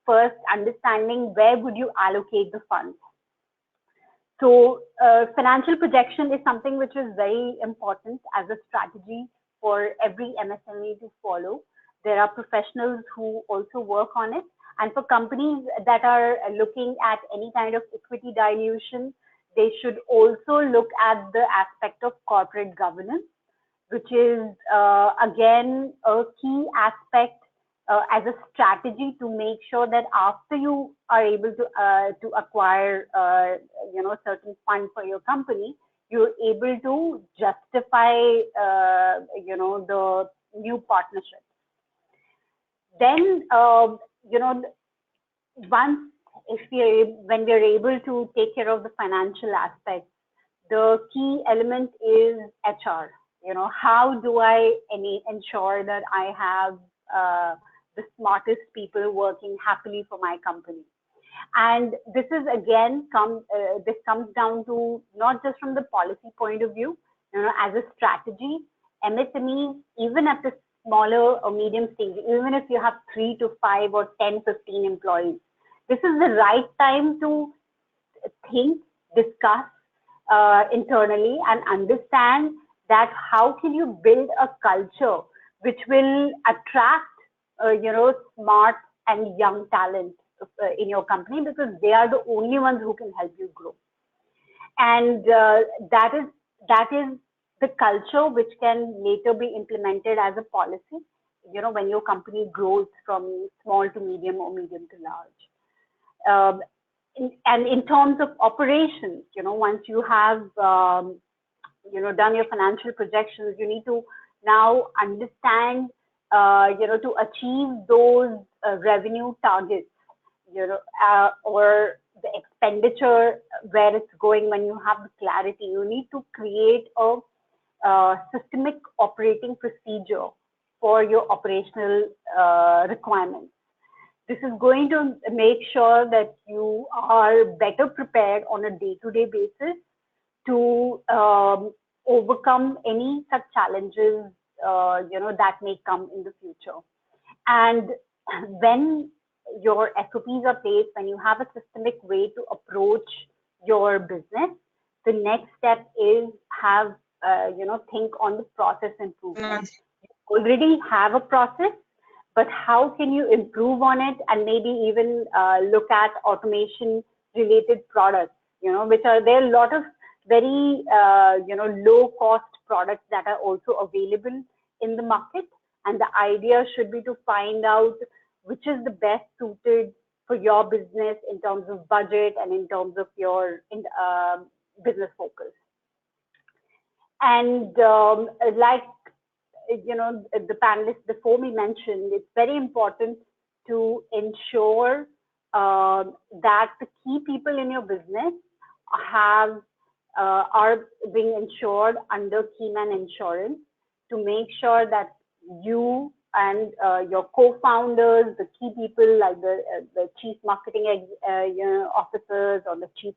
first understanding where would you allocate the funds. So financial projection is something which is very important as a strategy for every MSME to follow. There are professionals who also work on it. And for companies that are looking at any kind of equity dilution, they should also look at the aspect of corporate governance, which is, again, a key aspect as a strategy to make sure that after you are able to acquire, certain fund for your company, you're able to justify, the new partnership. Then, when we're able to take care of the financial aspects, the key element is HR. How do I ensure that I have the smartest people working happily for my company? And this is again this comes down to not just from the policy point of view, as a strategy, MSMEs, even at the smaller or medium stage, even if you have 3 to 5 or 10, 15 employees, this is the right time to think, discuss internally and understand that how can you build a culture which will attract, smart and young talent in your company, because they are the only ones who can help you grow. And that is the culture which can later be implemented as a policy, when your company grows from small to medium or medium to large. And in terms of operations, once you have, done your financial projections, you need to now understand, to achieve those revenue targets, or the expenditure, where it's going. When you have the clarity, you need to create a systemic operating procedure for your operational requirements. This is going to make sure that you are better prepared on a day-to-day basis to overcome any such challenges, that may come in the future. And when your SOPs are placed, when you have a systemic way to approach your business, the next step is have, think on the process improvement. You already have a process, but how can you improve on it, and maybe even look at automation related products, which are there. A lot of very low cost products that are also available in the market, and the idea should be to find out which is the best suited for your business in terms of budget and in terms of your business focus. And like the panelists before me mentioned, it's very important to ensure that the key people in your business are being insured under Keyman Insurance, to make sure that you and your co-founders, the key people like the chief marketing officers or the chief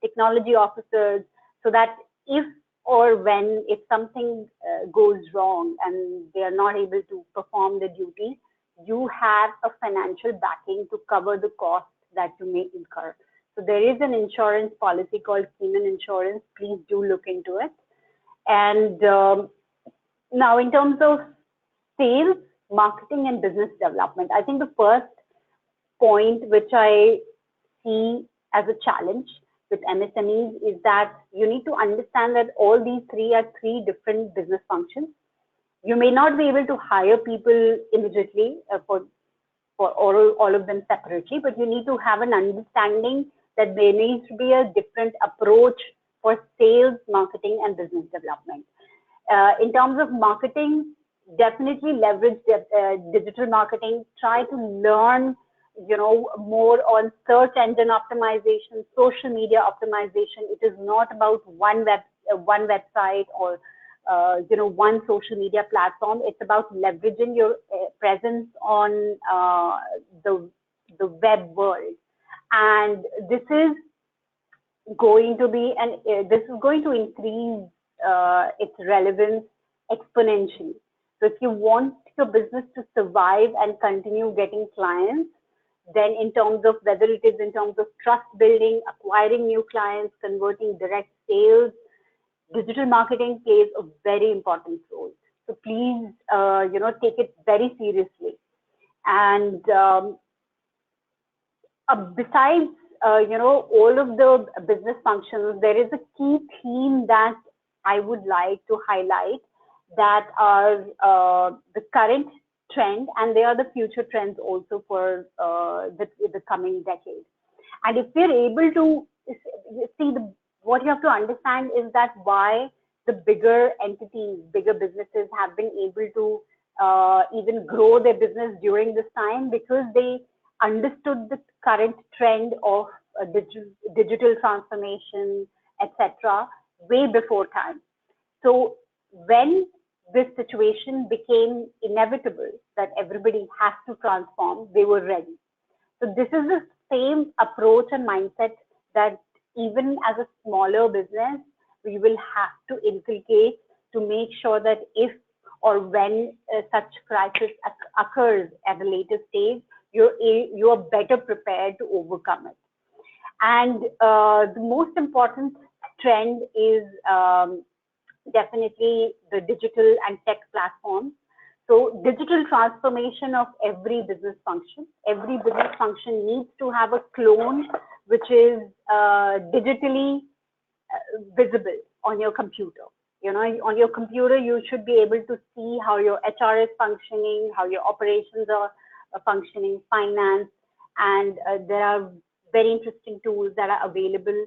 technology officers, so that if something goes wrong and they are not able to perform the duties, you have a financial backing to cover the costs that you may incur. So there is an insurance policy called Keyman Insurance. Please do look into it. And now, in terms of sales, marketing, and business development, I think the first point which I see as a challenge with MSMEs is that you need to understand that all these three are three different business functions. You may not be able to hire people immediately for all of them separately, but you need to have an understanding that there needs to be a different approach for sales, marketing, and business development. In terms of marketing, definitely leverage digital marketing. Try to learn more on search engine optimization, social media optimization. It is not about one website or one social media platform. It's about leveraging your presence on the web world, and this is going to be this is going to increase its relevance exponentially. So if you want your business to survive and continue getting clients, then in terms of whether it is in terms of trust building, acquiring new clients, converting direct sales, digital marketing plays a very important role. So please, take it very seriously. And besides, all of the business functions, there is a key theme that I would like to highlight that are the current trend, and they are the future trends also for the coming decade. And if we're able to see what you have to understand is that why the bigger entities, bigger businesses have been able to even grow their business during this time, because they understood the current trend of digital transformation, etc., way before time. So when this situation became inevitable, that everybody has to transform, they were ready. So this is the same approach and mindset that even as a smaller business, we will have to inculcate to make sure that if or when such crisis occurs at a later stage, you are better prepared to overcome it. And the most important trend is definitely the digital and tech platforms. So digital transformation of every business function. Every business function needs to have a clone which is digitally visible on your computer. On your computer, you should be able to see how your HR is functioning, how your operations are functioning, finance, and there are very interesting tools that are available,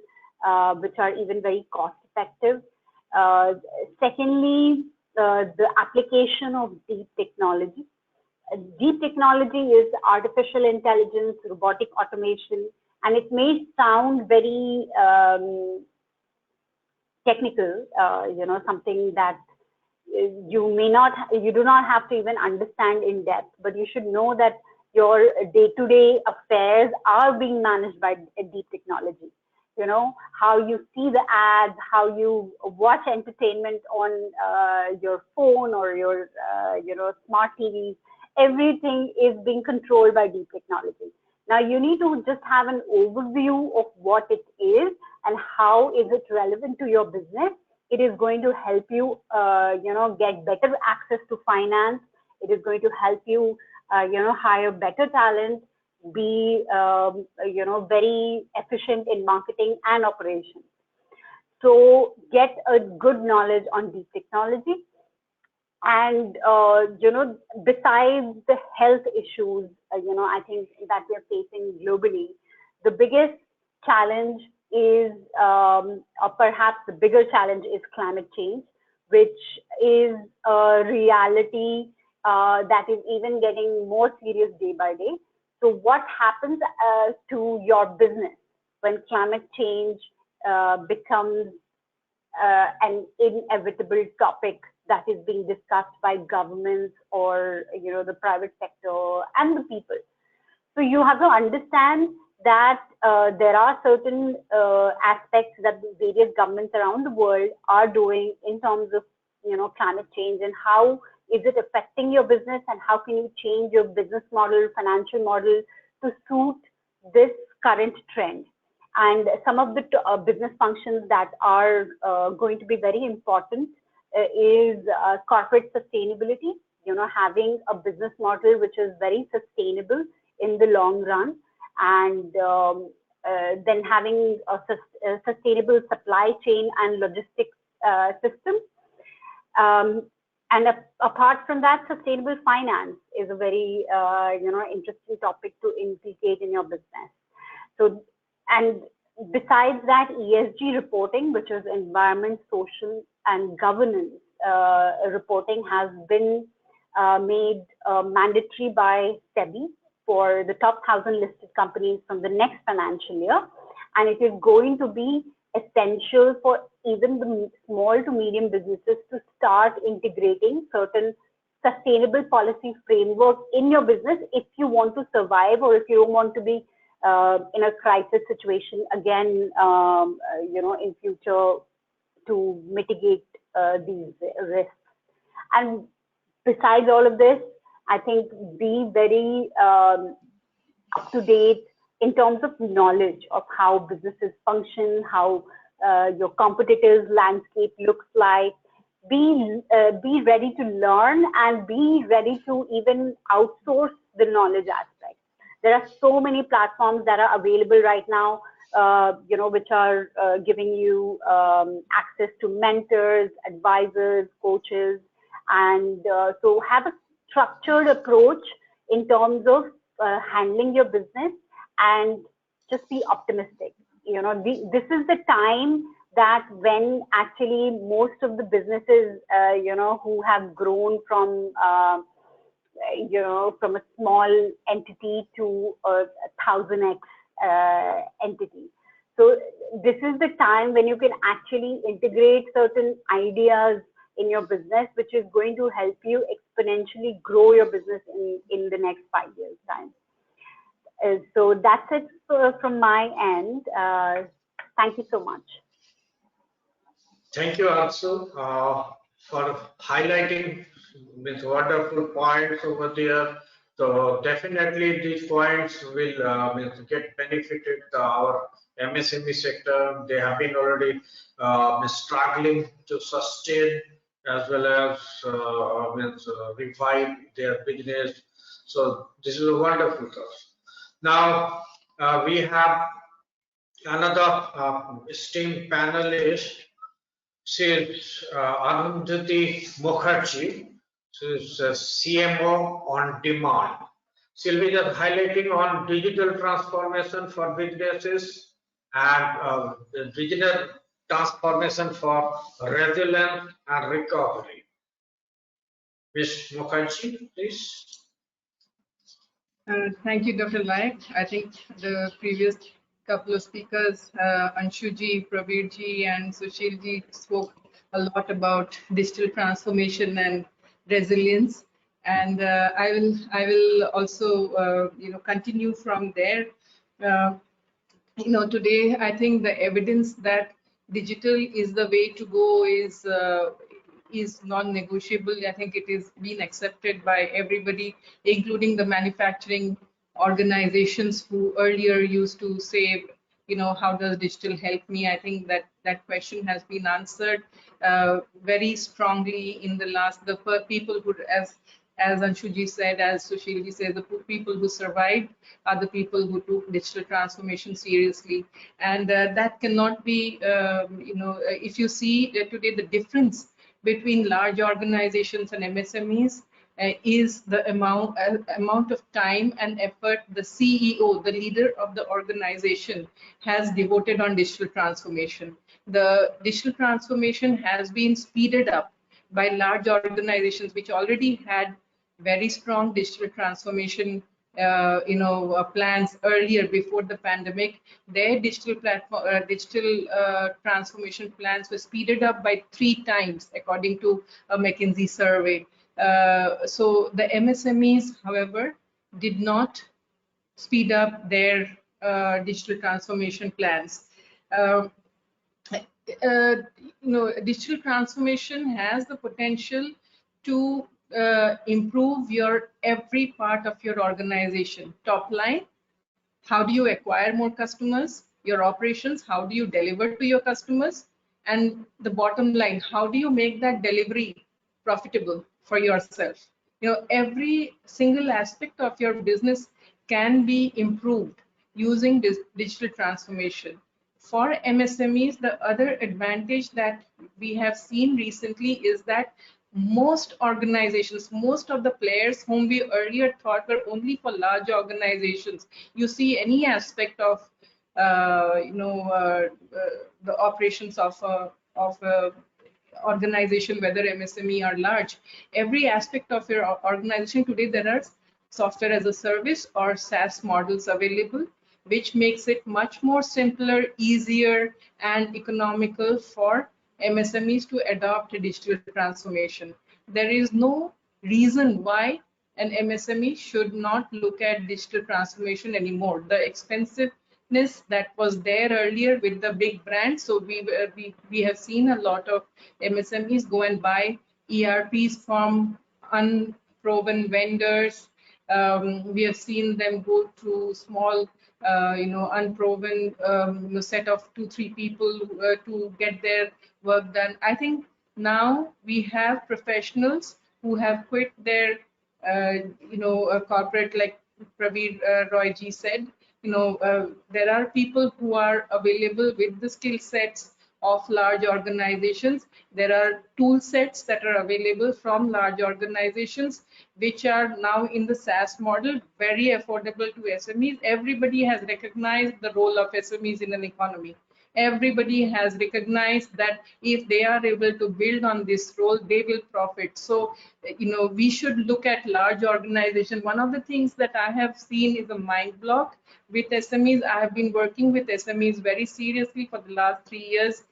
which are even very cost effective. Secondly, the application of deep technology. Deep technology is artificial intelligence, robotic automation, and it may sound very technical, something that you do not have to even understand in depth, but you should know that your day-to-day affairs are being managed by deep technology. How you see the ads, how you watch entertainment on your phone or your smart TV, everything is being controlled by deep technology. Now you need to just have an overview of what it is and how is it relevant to your business. It is going to help you, get better access to finance. It is going to help you, hire better talent, be, very efficient in marketing and operations. So get a good knowledge on deep technology. And besides the health issues, I think that we're facing globally, the biggest challenge is, or perhaps the bigger challenge is climate change, which is a reality that is even getting more serious day by day. So what happens to your business when climate change becomes an inevitable topic that is being discussed by governments or the private sector and the people? So you have to understand that there are certain aspects that the various governments around the world are doing in terms of climate change, and how is it affecting your business, and how can you change your business model, financial model to suit this current trend. And some of the business functions that are going to be very important is corporate sustainability, having a business model which is very sustainable in the long run, and then having a sustainable supply chain and logistics system. And apart from that, sustainable finance is a very interesting topic to integrate in your business. So, and besides that, ESG reporting, which is environment, social, and governance reporting, has been made mandatory by SEBI for the top 1,000 listed companies from the next financial year. And it is going to be essential for even the small to medium businesses to start integrating certain sustainable policy framework in your business if you want to survive, or if you don't want to be in a crisis situation again, in future, to mitigate these risks. And besides all of this, I think be very up to date in terms of knowledge of how businesses function, how your competitors' landscape looks like. Be ready to learn, and be ready to even outsource the knowledge aspect. There are so many platforms that are available right now, which are giving you access to mentors, advisors, coaches, and so have a structured approach in terms of handling your business, and just be optimistic. This is the time that when actually most of the businesses, who have grown from from a small entity to a 1000x entity. So this is the time when you can actually integrate certain ideas in your business, which is going to help you exponentially grow your business in the next 5 years' time. So that's it from my end. Thank you so much. Thank you also for highlighting with wonderful points over there. So definitely these points will get benefited our MSME sector. They have been already struggling to sustain as well as revive their business. So this is a wonderful stuff. Now we have another esteemed panelist. She is Arundhati Mukherjee. She is a CMO on demand. She'll be just highlighting on digital transformation for businesses and digital transformation for resilience and recovery. Ms. Mukherjee, please. Thank you, Dr. Laik. I think the previous couple of speakers, Anshuji, Prabirji, and Sushilji, spoke a lot about digital transformation and resilience, and I will also continue from there. Today I think the evidence that digital is the way to go is non-negotiable. I think it is being accepted by everybody, including the manufacturing organizations who earlier used to say, how does digital help me? I think that question has been answered very strongly in the people who, as as Anshuji said, as Sushilji said, the people who survived are the people who took digital transformation seriously. And that cannot be, if you see today the difference between large organizations and MSMEs is the amount of time and effort the CEO, the leader of the organization, has devoted on digital transformation. The digital transformation has been speeded up by large organizations which already had very strong digital transformation plans earlier before the pandemic. Their digital transformation plans were speeded up by 3 times according to a McKinsey survey. So the MSMEs, however, did not speed up their digital transformation plans. Digital transformation has the potential to improve your every part of your organization. Top line, how do you acquire more customers? Your operations, how do you deliver to your customers? And the bottom line, how do you make that delivery profitable for yourself? Every single aspect of your business can be improved using this digital transformation. For MSMEs, the other advantage that we have seen recently is that most organizations, most of the players whom we earlier thought were only for large organizations, you see any aspect of the operations of a organization, whether MSME or large, every aspect of your organization today, there are software as a service or SaaS models available, which makes it much more simpler, easier, and economical for MSMEs to adopt a digital transformation. There is no reason why an MSME should not look at digital transformation anymore. The expensiveness that was there earlier with the big brands, so we have seen a lot of MSMEs go and buy ERPs from unproven vendors. We have seen them go to small unproven set of 2-3 people to get their work done. I think now we have professionals who have quit their corporate, like Praveer Roy ji said. There are people who are available with the skill sets of large organizations. There are tool sets that are available from large organizations, which are now in the SaaS model, very affordable to SMEs. Everybody has recognized the role of SMEs in an economy. Everybody has recognized that if they are able to build on this role, they will profit. So, we should look at large organizations. One of the things that I have seen is a mind block with SMEs. I have been working with SMEs very seriously for the last 3 years,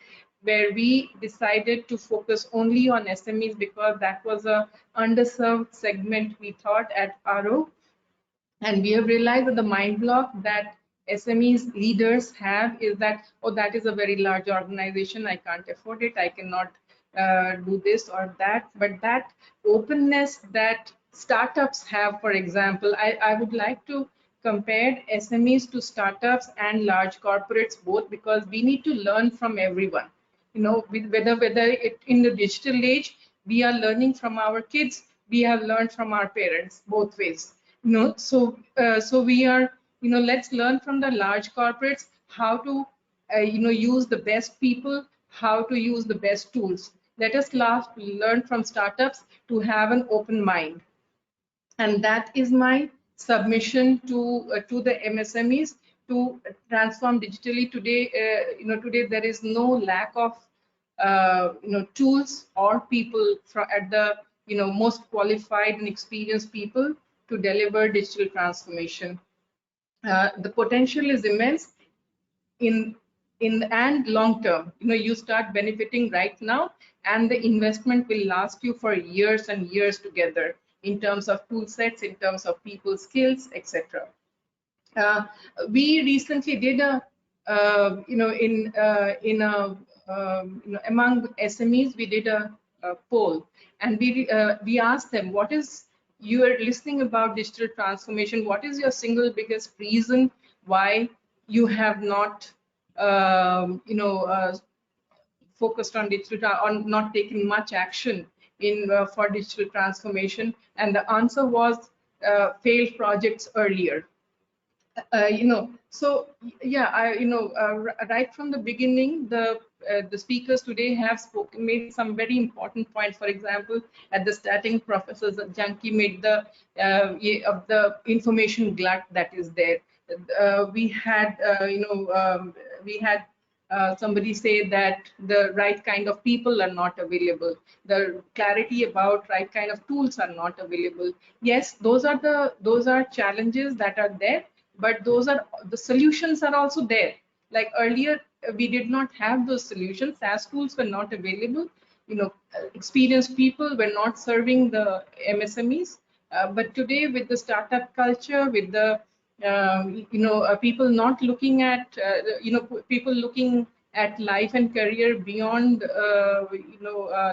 where we decided to focus only on SMEs because that was a underserved segment, we thought, at RO. And we have realized that the mind block that SMEs leaders have is that, oh, that is a very large organization, I can't afford it, I cannot do this or that. But that openness that startups have, for example, I would like to compare SMEs to startups and large corporates both, because we need to learn from everyone. Whether it in the digital age, we are learning from our kids, we have learned from our parents, both ways. So we are, let's learn from the large corporates how to, use the best people, how to use the best tools. Let us learn from startups to have an open mind. And that is my submission to the MSMEs to transform digitally. Today, today there is no lack of tools or people at the most qualified and experienced people to deliver digital transformation. The potential is immense in and long term. You start benefiting right now, and the investment will last you for years and years together in terms of tool sets, in terms of people skills, etc. We recently did a among SMEs, we did a poll, and we asked them, what is, you are listening about digital transformation, what is your single biggest reason why you have not focused on digital, or not taking much action in for digital transformation? And the answer was failed projects earlier. So yeah, right from the beginning, the speakers today have made some very important points. For example, at the starting, Professor Janki made the of the information glut that is there. We had we had somebody say that the right kind of people are not available. The clarity about right kind of tools are not available. Yes, those are challenges that are there, but those are the solutions are also there. Like earlier, we did not have those solutions. SaaS tools were not available. Experienced people were not serving the MSMEs. But today, with the startup culture, with the people not looking at people looking at life and career beyond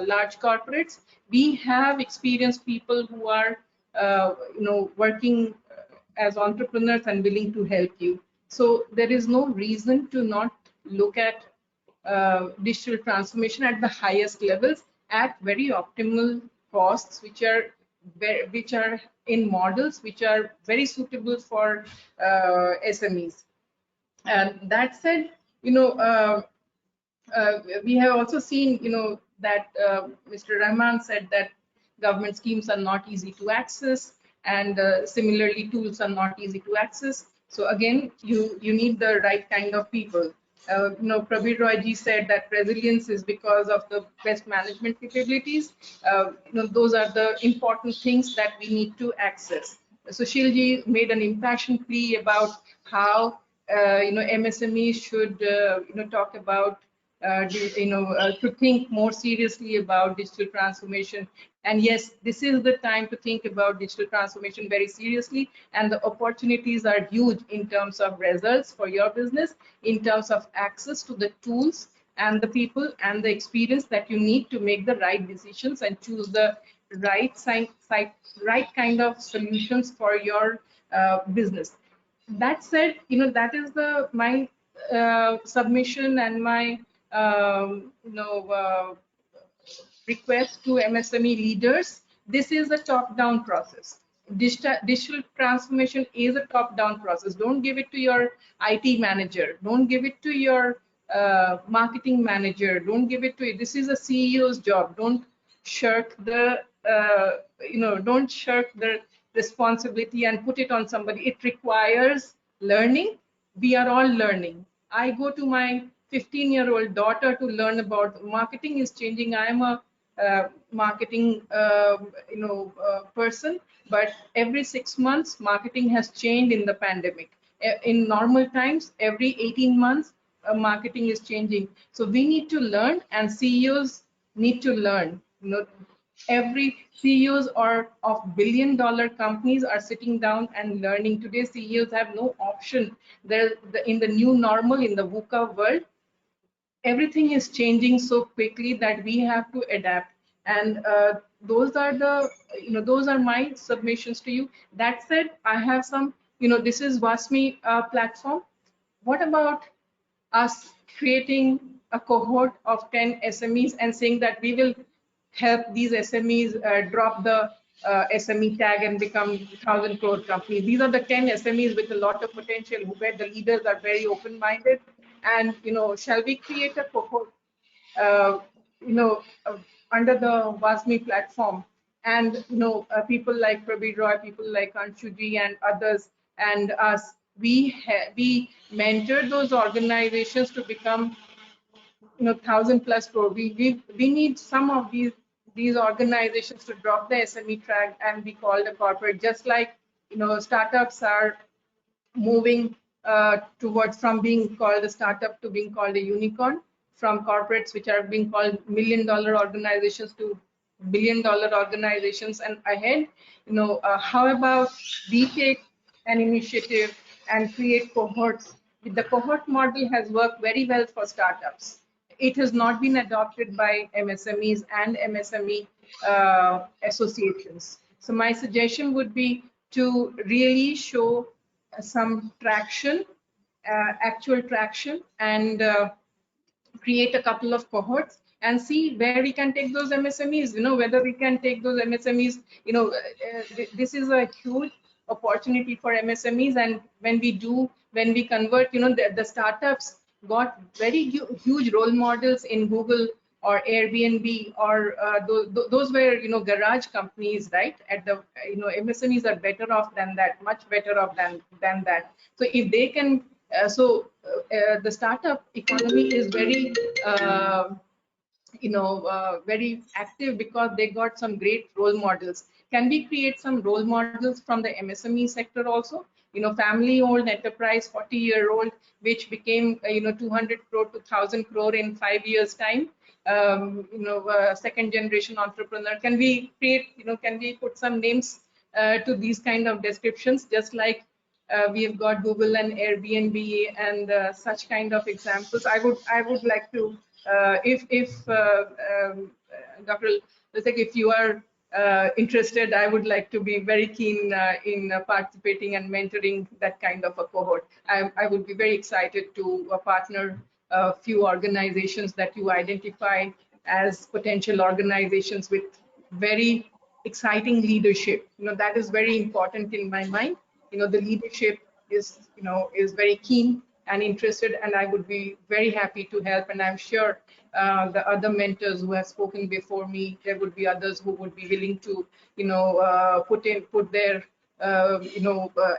large corporates, we have experienced people who are working as entrepreneurs and willing to help you. So there is no reason to not look at digital transformation at the highest levels at very optimal costs, which are in models which are very suitable for SMEs. And that said, we have also seen, that Mr. Rahman said that government schemes are not easy to access, and similarly, tools are not easy to access. So again, you need the right kind of people. Prabir Roy ji said that resilience is because of the best management capabilities. Those are the important things that we need to access. Sushil ji made an impassioned plea about how MSMEs should talk about to think more seriously about digital transformation. And yes, this is the time to think about digital transformation very seriously, and the opportunities are huge in terms of results for your business, in terms of access to the tools and the people and the experience that you need to make the right decisions and choose the right kind of solutions for your business. That said, that is my submission and my request to MSME leaders. This is a top-down process. Digital transformation is a top-down process. Don't give it to your IT manager. Don't give it to your marketing manager. Don't give it to it. This is a CEO's job. Don't shirk the don't shirk the responsibility and put it on somebody. It requires learning. We are all learning. I go to my 15-year-old daughter to learn about marketing is changing. I am a marketing person, but every 6 months marketing has changed in the pandemic. In normal times, every 18 months marketing is changing. So we need to learn, and CEOs need to learn. Every CEOs of billion-dollar companies are sitting down and learning. Today, CEOs have no option. In the new normal, in the VUCA world, everything is changing so quickly that we have to adapt. And those are my submissions to you. That said, I have some, this is WASME platform. What about us creating a cohort of 10 SMEs and saying that we will help these SMEs drop the SME tag and become 1,000 crore companies? These are the 10 SMEs with a lot of potential, where the leaders are very open-minded. And shall we create a cohort under the WASME platform, and people like Prabir Roy, people like Anshuji and others and us, we mentor those organizations to become 1,000+ crore. We need some of these organizations to drop the SME tag and be called a corporate, just like startups are moving towards from being called a startup to being called a unicorn, from corporates which are being called million-dollar organizations to billion-dollar organizations and ahead. How about we take an initiative and create cohorts? The cohort model has worked very well for startups. It has not been adopted by MSMEs and MSME associations. So my suggestion would be to really show some traction, actual traction, and create a couple of cohorts and see where we can take those MSMEs, whether we can take those MSMEs, this is a huge opportunity for MSMEs. And when we convert, the startups got very huge role models in Google or Airbnb, or those were, garage companies, right? At the, MSMEs are better off than that, much better off than that. So if they can, the startup economy is very, very active because they got some great role models. Can we create some role models from the MSME sector also? Family-owned enterprise, 40-year-old, which became, 200 crore to 1,000 crore in 5 years' time. Second generation entrepreneur. Can we create, can we put some names to these kind of descriptions, just like we have got Google and Airbnb and such kind of examples? I would like to, if Dr. Lasek, if you are interested, I would like to be very keen in participating and mentoring that kind of a cohort. I would be very excited to partner a few organizations that you identify as potential organizations with very exciting leadership. That is very important in my mind. The leadership is, is very keen and interested, and I would be very happy to help. And I'm sure the other mentors who have spoken before me, there would be others who would be willing to, put their,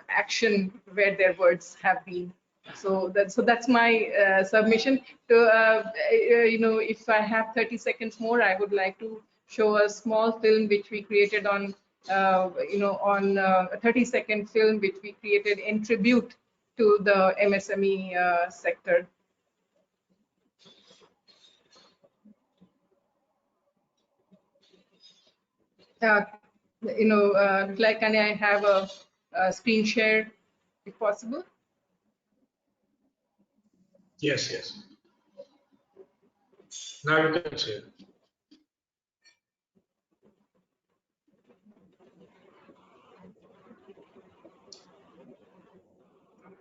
action where their words have been. So that's my submission. To if I have 30 seconds more, I would like to show a small film which we created on, a 30-second film which we created in tribute to the MSME sector. Like, can I have a screen share if possible? Yes. Now you can see it.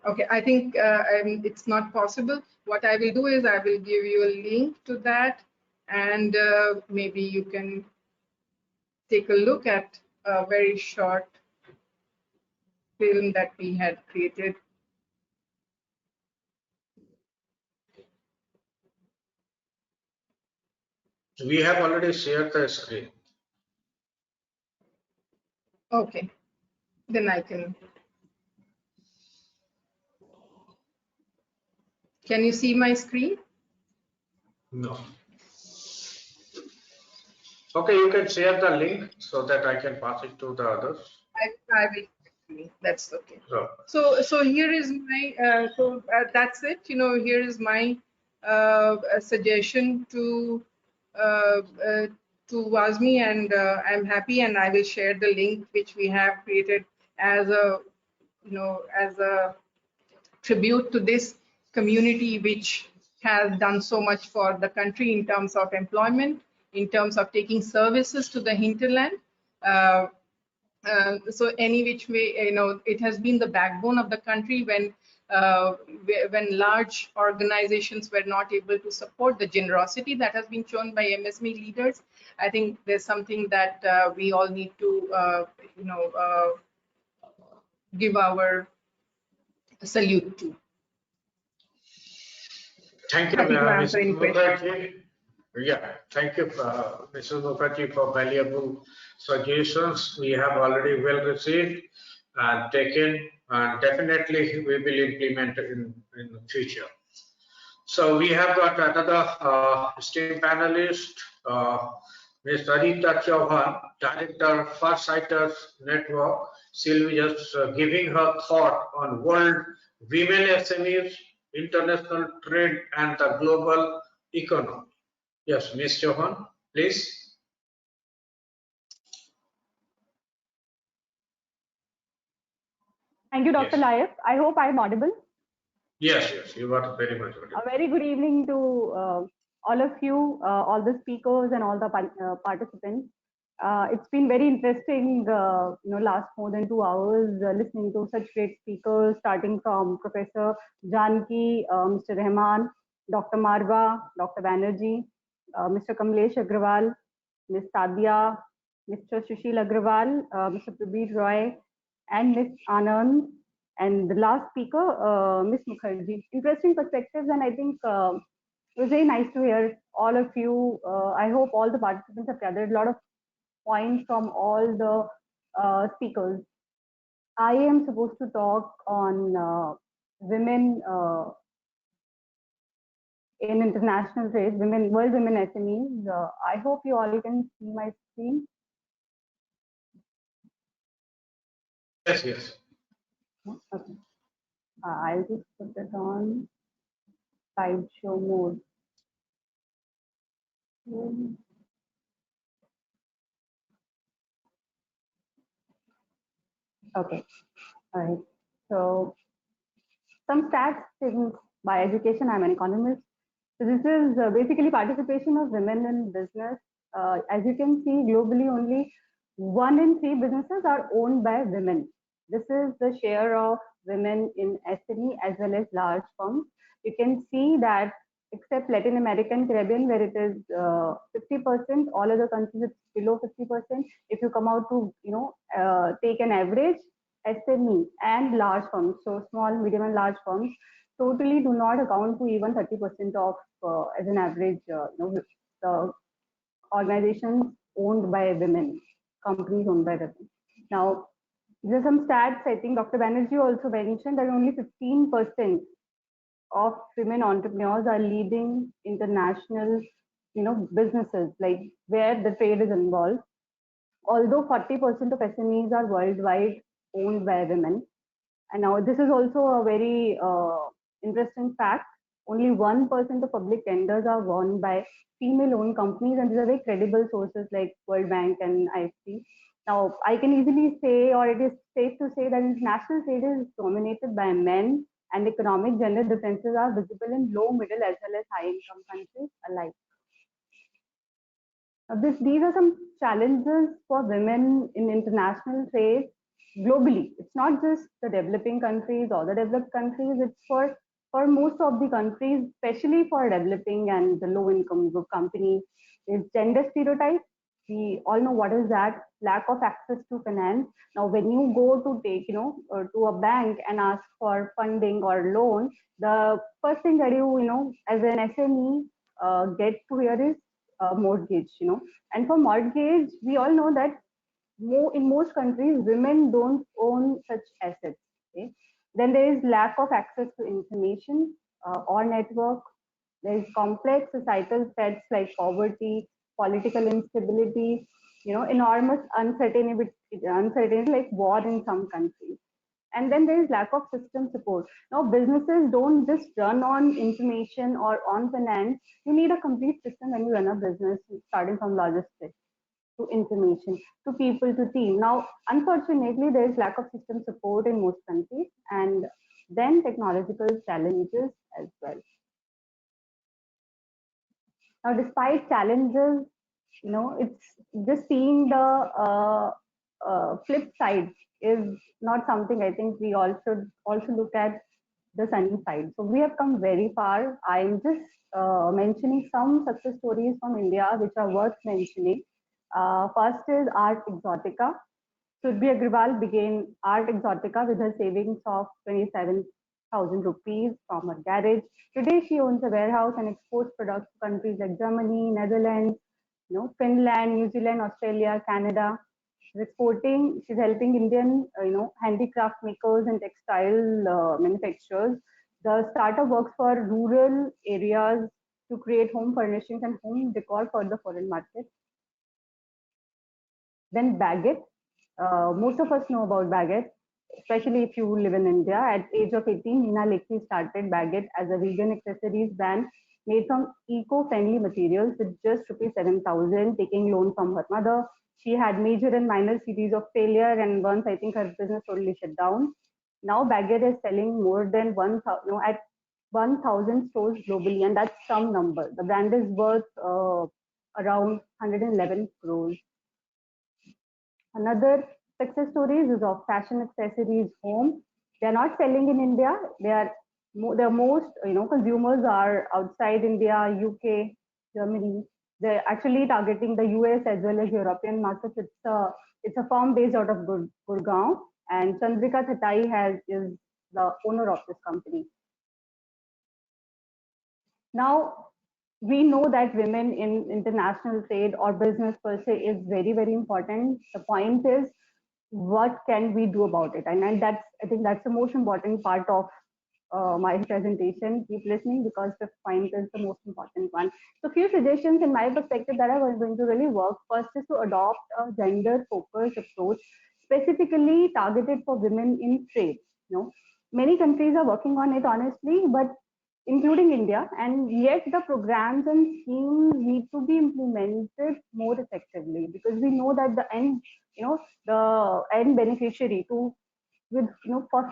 Okay, I think it's not possible. What I will do is I will give you a link to that, and maybe you can take a look at a very short film that we had created. We have already shared the screen. Okay, then I can. Can you see my screen? No. Okay, you can share the link so that I can pass it to the others. I will. That's okay. Sure. So here is my. That's it. Here is my suggestion to WASME, and I'm happy, and I will share the link which we have created as a, as a tribute to this community which has done so much for the country in terms of employment, in terms of taking services to the hinterland. So any which way, it has been the backbone of the country when large organizations were not able to support the generosity that has been shown by MSME leaders. I think there's something that we all need to, give our salute to. Thank you, Mrs. Mukherjee. Yeah, thank you, Mrs. Mukherjee, for valuable suggestions. We have already well received and taken, and definitely we will implement in the future. So we have got another esteemed panelist, Ms. Adita Chauhan, Director, Farsighters Network. She'll be just giving her thought on World Women SMEs, international trade, and the global economy. Yes, Ms. Chauhan, please. Thank you, Dr. Laik. I hope I'm audible. Yes, you are very much audible. A very good evening to all of you, all the speakers and all the participants. It's been very interesting, last more than 2 hours listening to such great speakers, starting from Professor Janki, Mr. Rahman, Dr. Marwa, Dr. Banerjee, Mr. Kamlesh Agrawal, Ms. Sadia, Mr. Sushil Agrawal, Mr. Prabir Roy, and Ms. Anand, and the last speaker, Ms. Mukherjee. Interesting perspectives, and I think it was very nice to hear all of you. I hope all the participants have gathered a lot of points from all the speakers. I am supposed to talk on women in international trade, world women SMEs. I hope you all can see my screen. Yes, yes. Okay. I'll just put it on slideshow mode. Okay. All right. So some stats, since by education I'm an economist. So this is basically participation of women in business. As you can see, globally only 1 in 3 businesses are owned by women. This is the share of women in SME as well as large firms. You can see that except Latin America and Caribbean, where it is 50%, all other countries it's below 50%. If you come out to take an average, SME and large firms, so small, medium, and large firms, totally do not account to even 30% of, as an average, the organizations owned by women, companies owned by women. Now, there are some stats. I think Dr. Banerjee also mentioned that only 15% of women entrepreneurs are leading international, businesses, like where the trade is involved. Although 40% of SMEs are worldwide owned by women. And now this is also a very interesting fact. Only 1% of public tenders are won by female-owned companies, and these are very credible sources like World Bank and IFC. Now, I can easily say, or it is safe to say, that international trade is dominated by men, and economic gender differences are visible in low, middle, as well as high-income countries alike. These are some challenges for women in international trade globally. It's not just the developing countries or the developed countries, it's for most of the countries, especially for developing and the low income group companies. Is gender stereotypes. We all know what is that, lack of access to finance. Now, when you go to take, to a bank and ask for funding or loan, the first thing that you, as an SME, get to hear is mortgage, and for mortgage, we all know that in most countries, women don't own such assets. Okay? Then there is lack of access to information or network. There is complex societal threats like poverty, political instability, enormous uncertainty like war in some countries. And then there is lack of system support. Now, businesses don't just run on information or on finance. You need a complete system when you run a business, starting from logistics to information, to people, to team. Now, unfortunately, there is lack of system support in most countries, and then technological challenges as well. Now, despite challenges, it's just seeing the flip side is not something I think we all should also look at the sunny side. So we have come very far. I'm just mentioning some success stories from India which are worth mentioning. First is Art Exotica. Surbhi Agrawal began Art Exotica with her savings of 27,000 rupees from her garage. Today, she owns a warehouse and exports products to countries like Germany, Netherlands, Finland, New Zealand, Australia, Canada. She's exporting. She's helping Indian, handicraft makers and textile manufacturers. The startup works for rural areas to create home furnishings and home decor for the foreign market. Then Baguette. Most of us know about Baguette, especially if you live in India. At age of 18, Nina Lekhi started Baguette as a vegan accessories brand made from eco-friendly materials with just rupees 7,000, taking loan from her mother. She had major and minor series of failure, and once I think her business totally shut down. Now Baguette is selling more than 1,000, at 1,000 stores globally, and that's some number. The brand is worth around 111 crores. Another success stories is of fashion accessories home. They are not selling in India. The most consumers are outside India, UK, Germany, They're actually targeting the US as well as European markets. It's a firm based out of Gurgaon, and Chandrika Thatai is the owner of this company. Now, we know that women in international trade or business per se is very, very important. The point is, what can we do about it? And I think that's the most important part of my presentation. Keep listening, because the point is the most important one. So few suggestions in my perspective that are going to really work. First is to adopt a gender-focused approach, specifically targeted for women in trade. Many countries are working on it, honestly, but including India, and yet the programs and schemes need to be implemented more effectively, because we know that the end beneficiary for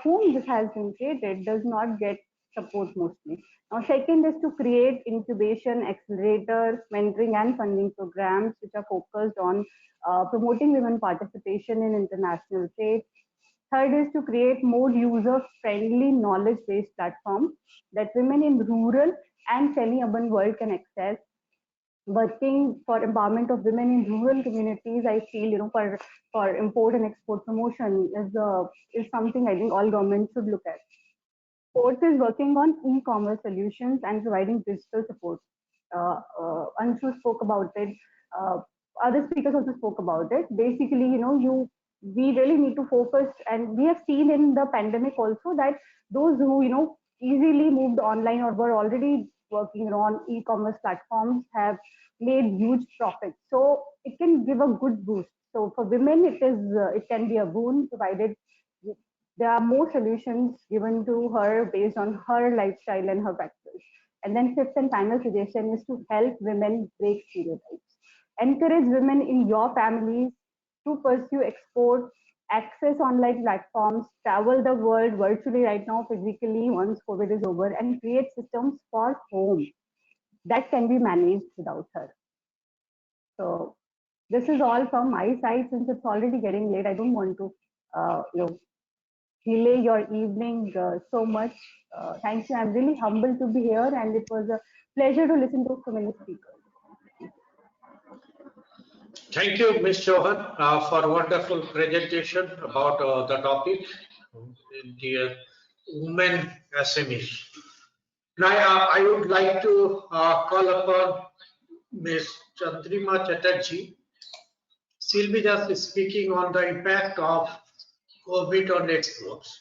whom this has been created does not get support mostly. Now, second is to create incubation, accelerators, mentoring and funding programs which are focused on promoting women participation in international trade. Third is to create more user-friendly knowledge-based platforms that women in rural and semi-urban world can access. Working for empowerment of women in rural communities, I feel, for import and export promotion is something I think all governments should look at. Fourth is working on e-commerce solutions and providing digital support. Anshu spoke about it. Other speakers also spoke about it. Basically, we really need to focus, and we have seen in the pandemic also that those who easily moved online or were already working on e-commerce platforms have made huge profits. So it can give a good boost. So for women, it can be a boon, provided there are more solutions given to her based on her lifestyle and her practice. And then fifth and final suggestion is to help women break stereotypes. Encourage women in your families to pursue export, access online platforms, travel the world virtually right now, physically once COVID is over, and create systems for home that can be managed without her. So this is all from my side. Since it's already getting late, I don't want to delay your evening so much. Thank you. I'm really humbled to be here, and it was a pleasure to listen to so many speakers. Thank you, Ms. Chauhan, for a wonderful presentation about the topic, the women SMEs. Now, I would like to call upon Ms. Chandrima Chatterjee. She'll be just speaking on the impact of COVID on exports.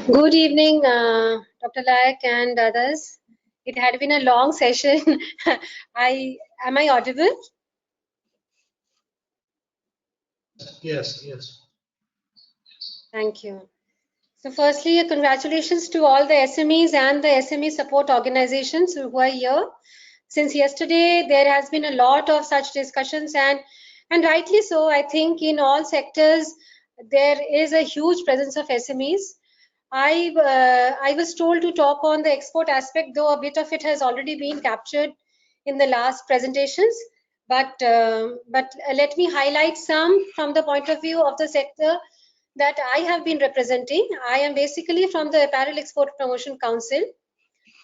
Good evening, Dr. Laik and others. It had been a long session. Am I audible? Yes. Thank you. So firstly, congratulations to all the SMEs and the SME support organizations who are here. Since yesterday, there has been a lot of such discussions, and rightly so. I think in all sectors, there is a huge presence of SMEs. I was told to talk on the export aspect, though a bit of it has already been captured in the last presentations. But let me highlight some from the point of view of the sector that I have been representing. I am basically from the Apparel Export Promotion Council,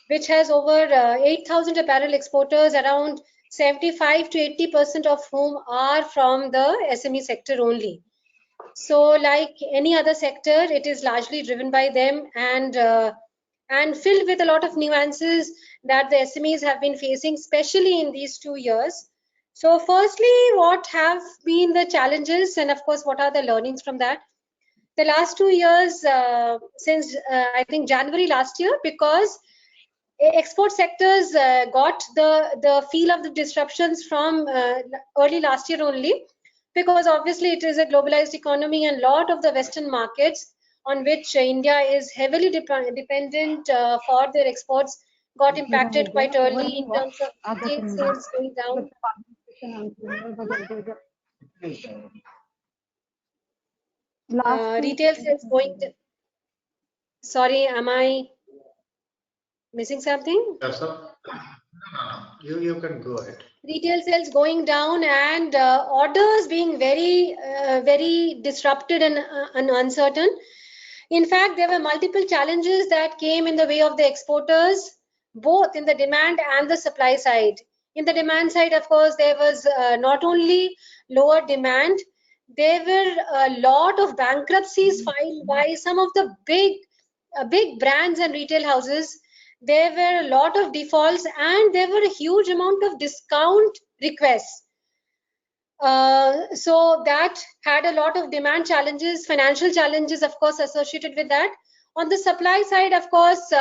which has over 8,000 apparel exporters, around 75 to 80% of whom are from the SME sector only. So like any other sector, it is largely driven by them and filled with a lot of nuances that the SMEs have been facing, especially in these 2 years. So firstly, what have been the challenges, and of course, what are the learnings from that? The last 2 years, since I think January last year, because export sectors got the feel of the disruptions from early last year only, because obviously it is a globalized economy, and a lot of the Western markets on which India is heavily dependent for their exports got impacted quite early in terms of retail sales going down. Retail sales going down. Sorry, am I missing something? Yes, sir. You can go ahead. Retail sales going down and orders being very disrupted and uncertain. In fact, there were multiple challenges that came in the way of the exporters, both in the demand and the supply side. In the demand side, of course, there was not only lower demand, there were a lot of bankruptcies filed by some of the big brands and retail houses. There were a lot of defaults and there were a huge amount of discount requests. So that had a lot of demand challenges, financial challenges, of course, associated with that. On the supply side, of course,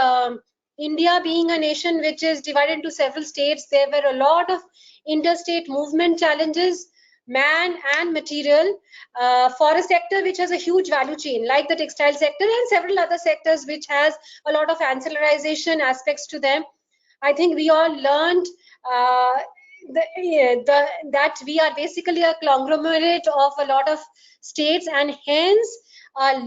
India being a nation which is divided into several states, there were a lot of interstate movement challenges, man and material, for a sector which has a huge value chain, like the textile sector and several other sectors which has a lot of ancillarization aspects to them. I think we all learned that we are basically a conglomerate of a lot of states, and hence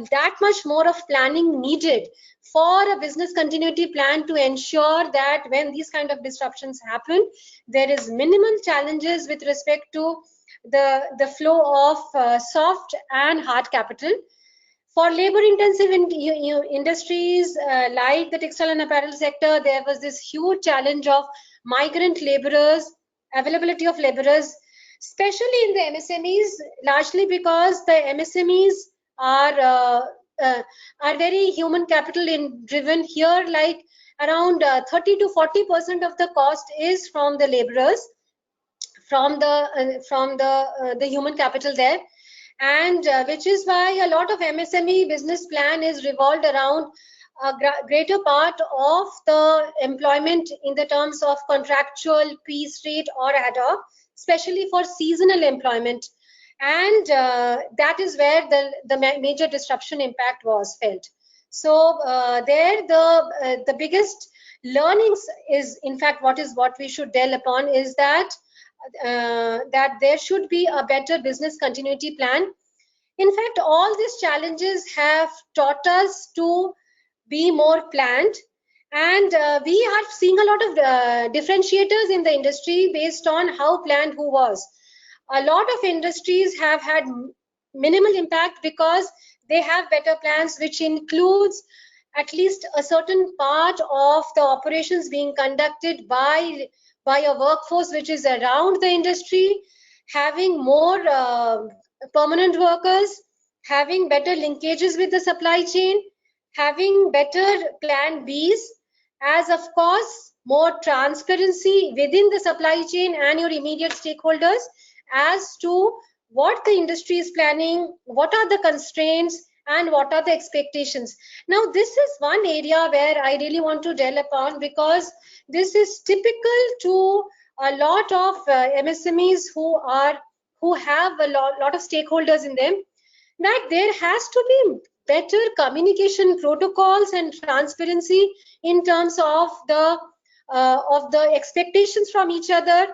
that much more of planning needed for a business continuity plan to ensure that when these kind of disruptions happen, there is minimal challenges with respect to the flow of soft and hard capital. For labor-intensive industries like the textile and apparel sector, there was this huge challenge of migrant laborers, availability of laborers, especially in the MSMEs, largely because the MSMEs are very human capital driven. Here, like around 30 to 40% of the cost is from the laborers, from the human capital there. And which is why a lot of MSME business plan is revolved around a greater part of the employment in the terms of contractual, piece rate or ad hoc, especially for seasonal employment. And that is where the major disruption impact was felt. So there the biggest learnings is, in fact, what we should dwell upon is that that there should be a better business continuity plan. In fact, all these challenges have taught us to be more planned, and we are seeing a lot of differentiators in the industry based on how planned who was. A lot of industries have had minimal impact because they have better plans, which includes at least a certain part of the operations being conducted by a workforce which is around the industry, having more permanent workers, having better linkages with the supply chain, having better plan Bs, as of course more transparency within the supply chain and your immediate stakeholders as to what the industry is planning, what are the constraints, and what are the expectations. Now, this is one area where I really want to dwell upon, because this is typical to a lot of MSMEs who have a lot of stakeholders in them, that there has to be better communication protocols and transparency in terms of the expectations from each other,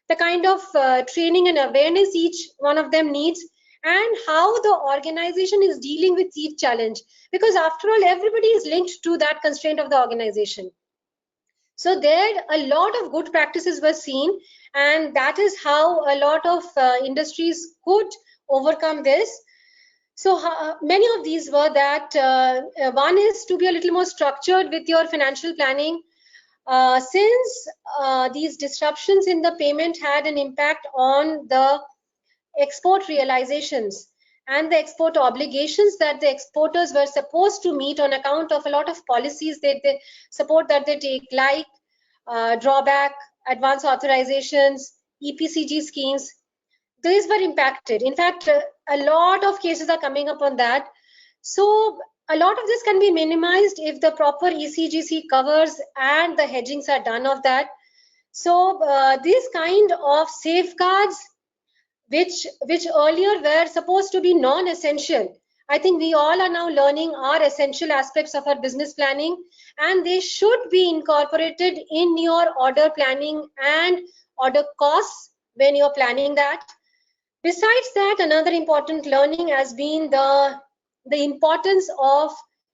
the kind of training and awareness each one of them needs, and how the organization is dealing with each challenge, because after all, everybody is linked to that constraint of the organization. So there a lot of good practices were seen, and that is how a lot of industries could overcome this. So many of these were that one is to be a little more structured with your financial planning. Since these disruptions in the payment had an impact on the export realizations and the export obligations that the exporters were supposed to meet on account of a lot of policies that they support that they take, like drawback, advance authorizations, EPCG schemes. These were impacted. In fact, a lot of cases are coming up on that. So a lot of this can be minimized if the proper ECGC covers and the hedgings are done of that. So these kind of safeguards, which earlier were supposed to be non-essential, I think we all are now learning are essential aspects of our business planning, and they should be incorporated in your order planning and order costs when you're planning that. Besides that, another important learning has been the importance of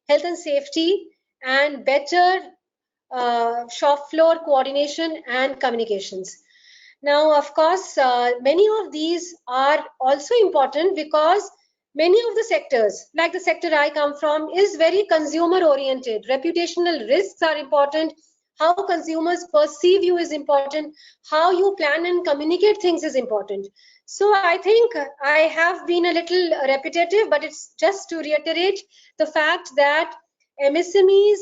health and safety and better shop floor coordination and communications. Now, of course, many of these are also important because many of the sectors, like the sector I come from, is very consumer oriented. Reputational risks are important. How consumers perceive you is important. How you plan and communicate things is important. So I think I have been a little repetitive, but it's just to reiterate the fact that MSMEs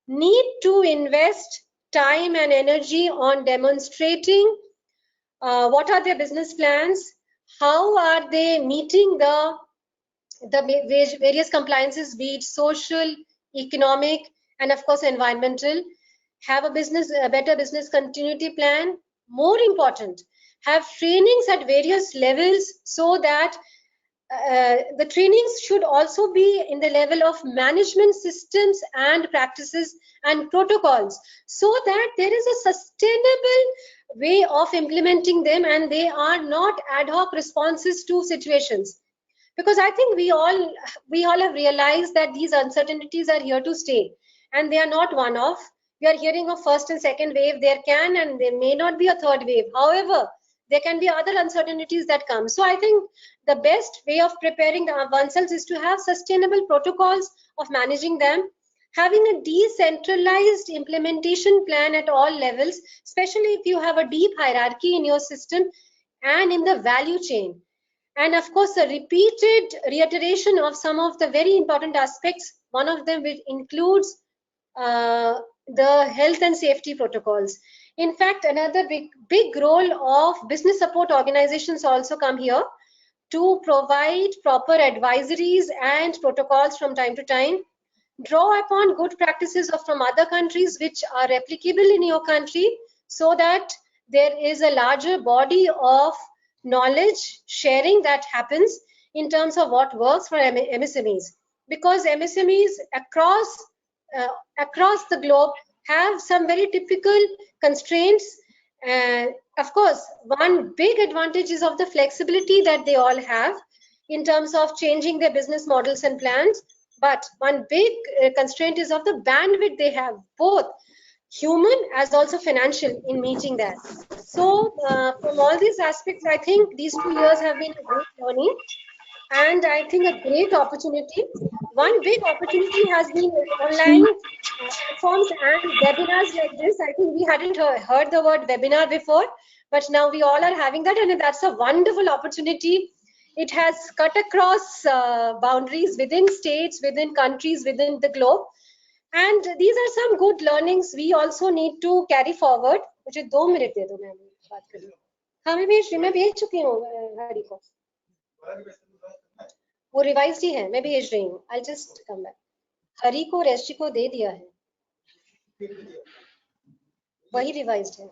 need to invest time and energy on demonstrating what are their business plans, how are they meeting the various compliances, be it social, economic, and of course environmental. Have a better business continuity plan. More important, have trainings at various levels so that the trainings should also be in the level of management systems and practices and protocols, so that there is a sustainable way of implementing them and they are not ad hoc responses to situations. Because I think we all have realized that these uncertainties are here to stay and they are not one off. We are hearing of first and second wave. There can and there may not be a third wave. However, there can be other uncertainties that come. So I think the best way of preparing oneself is to have sustainable protocols of managing them, having a decentralized implementation plan at all levels, especially if you have a deep hierarchy in your system and in the value chain. And of course, a repeated reiteration of some of the very important aspects, one of them which includes the health and safety protocols. In fact, another big role of business support organizations also come here to provide proper advisories and protocols from time to time. Draw upon good practices from other countries which are replicable in your country, so that there is a larger body of knowledge sharing that happens in terms of what works for MSMEs. Because MSMEs across the globe have some very typical constraints. Of course, one big advantage is of the flexibility that they all have in terms of changing their business models and plans. But one big constraint is of the bandwidth they have, both human as also financial, in meeting that. So from all these aspects, I think these 2 years have been a great learning and I think a great opportunity. One big opportunity has been online platforms and webinars like this. I think we hadn't heard the word webinar before, but now we all are having that, and that's a wonderful opportunity. It has cut across boundaries within states, within countries, within the globe. And these are some good learnings we also need to carry forward. मुझे 2 minute दे दो, मैं बात कर लूँ. हाँ, मैं भेज चुकी हूँ हरी को. वो रिवाइज्ड ही है, मैं भेज रही हूँ. I'll just come back. हरी को रेस्टी को दे दिया है. वही रिवाइज्ड है.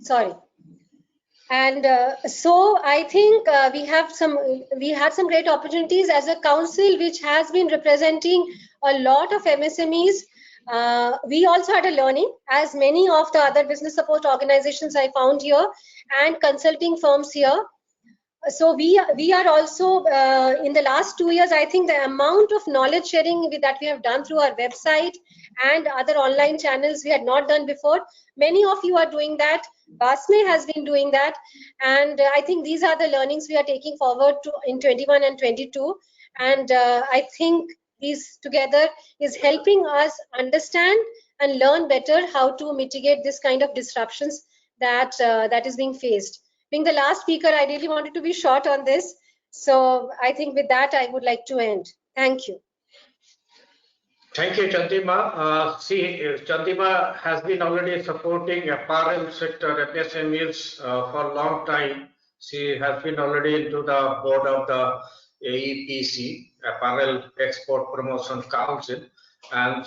Sorry. And so I think we had some great opportunities as a council which has been representing a lot of MSMEs. We also had a learning, as many of the other business support organizations I found here and consulting firms here. So we are also in the last 2 years, I think the amount of knowledge sharing that we have done through our website and other online channels we had not done before. Many of you are doing that. WASME has been doing that, and I think these are the learnings we are taking forward to in 21 and 22. And I think these together is helping us understand and learn better how to mitigate this kind of disruptions that that is being faced. Being the last speaker, I really wanted to be short on this. So I think with that, I would like to end. Thank you. Thank you, Chantima. Chantima has been already supporting apparel sector MSMEs for a long time. She has been already into the board of the AEPC, Apparel Export Promotion Council, and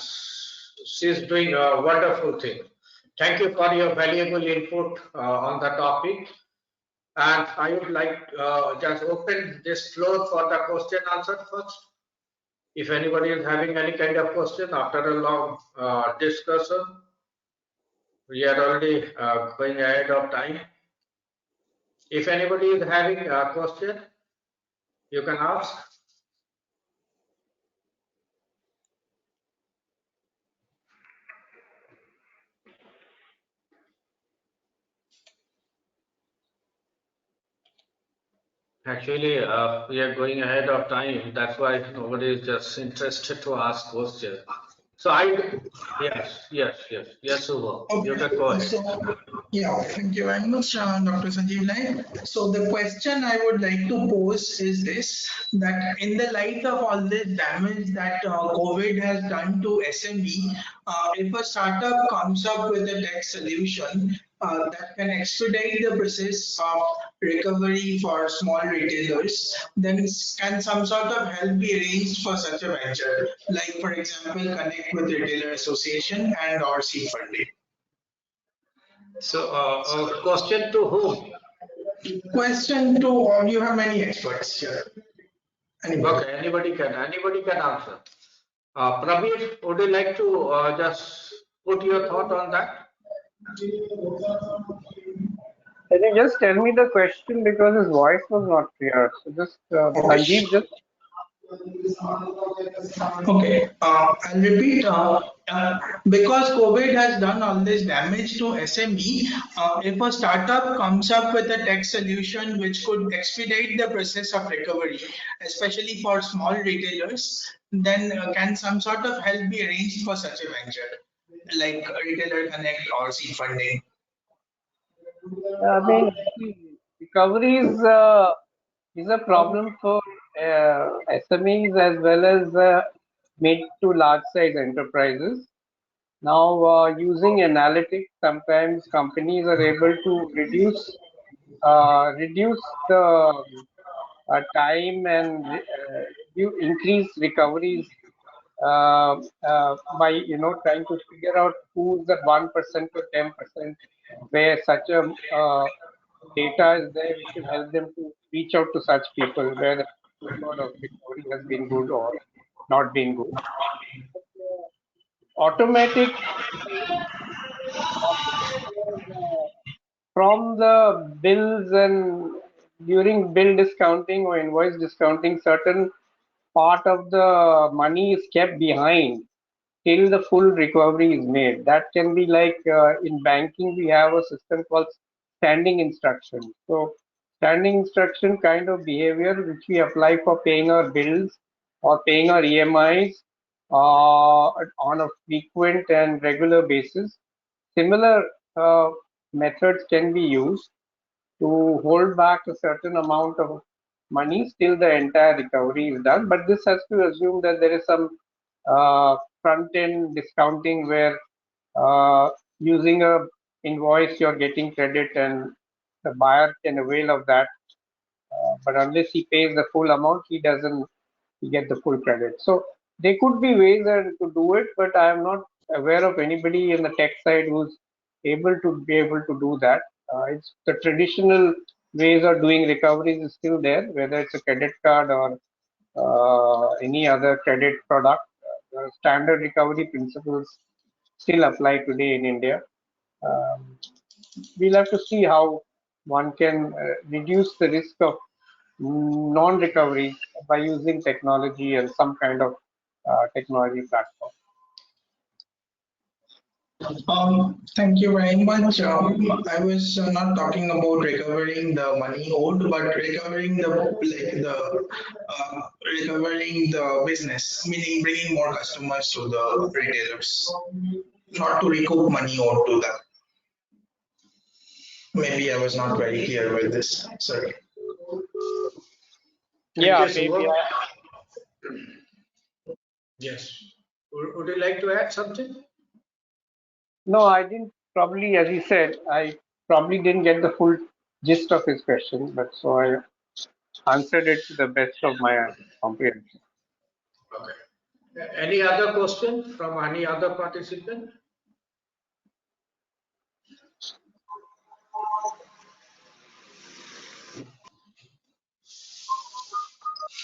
she's doing a wonderful thing. Thank you for your valuable input on the topic. And I would like just open this floor for the question answer first. If anybody is having any kind of question after a long discussion, we are already going ahead of time. If anybody is having a question, you can ask. Actually, we are going ahead of time. That's why nobody is just interested to ask questions. So yes, Subha. You Okay, can go ahead. so yeah, thank you very much, Dr. Sanjeev Naik. So the question I would like to pose is this, that in the light of all this damage that COVID has done to SME, if a startup comes up with a tech solution that can expedite the process of recovery for small retailers, then can some sort of help be arranged for such a venture? Like, for example, connect with retailer association and or seed funding. So, question to whom? Question to you have many experts here. Anybody? Okay, anybody can answer. Prabir, would you like to just put your thought on that? Can you just tell me the question because his voice was not clear? So just Sanjeev, just Okay, I'll repeat. Because COVID has done all this damage to SME, if a startup comes up with a tech solution which could expedite the process of recovery, especially for small retailers, then can some sort of help be arranged for such a venture, like Retailer Connect or seed funding? I mean, recovery is a problem for SMEs as well as mid to large size enterprises. Now, using analytics, sometimes companies are able to reduce the time and increase recoveries by trying to figure out who's the 1% or 10% where such a data is there which will help them to reach out to such people where the record of recovery has been good or not been good. Automatic from the bills and during bill discounting or invoice discounting, certain part of the money is kept behind till the full recovery is made. That can be like in banking, we have a system called standing instruction. So standing instruction kind of behavior which we apply for paying our bills or paying our EMIs on a frequent and regular basis. Similar methods can be used to hold back a certain amount of money till the entire recovery is done. But this has to assume that there is some front end discounting where using a invoice you're getting credit and the buyer can avail of that. But unless he pays the full amount, he doesn't get the full credit. So there could be ways to do it, but I am not aware of anybody in the tech side who's able to do that. It's the traditional ways of doing recoveries is still there, whether it's a credit card or any other credit product. Standard recovery principles still apply today in India. We'll have to see how one can reduce the risk of non-recovery by using technology and some kind of technology platform. Thank you very much. I was not talking about recovering the money owed, but recovering recovering the business, meaning bringing more customers to the retailers, not to recoup money owed to them. Maybe I was not very clear with this. Sorry. Yeah, maybe. Yes. Would you like to add something? No, I didn't. Probably, as he said, I probably didn't get the full gist of his question, but so I answered it to the best of my comprehension. Okay. Any other question from any other participant?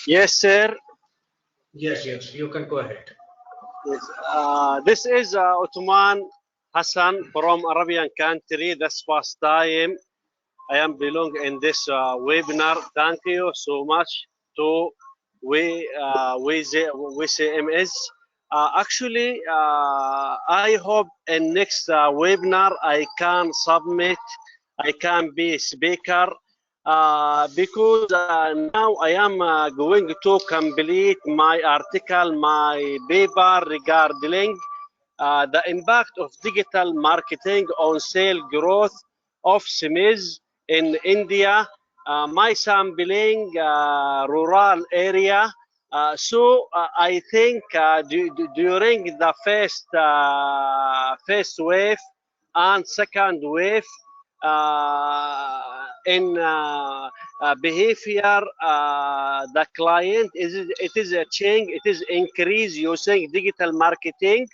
Yes, sir. Yes, you can go ahead. Yes. This is Ottoman Hassan from Arabian country. That's first time I am belong in this webinar. Thank you so much to we CMS. Actually, I hope in next webinar I can submit, I can be speaker because now I am going to complete my article, my paper regarding the impact of digital marketing on sale growth of SMEs in India. My sampling rural area. So I think during the first wave and second wave, in behavior, the client it is a change, it is increase using digital marketing.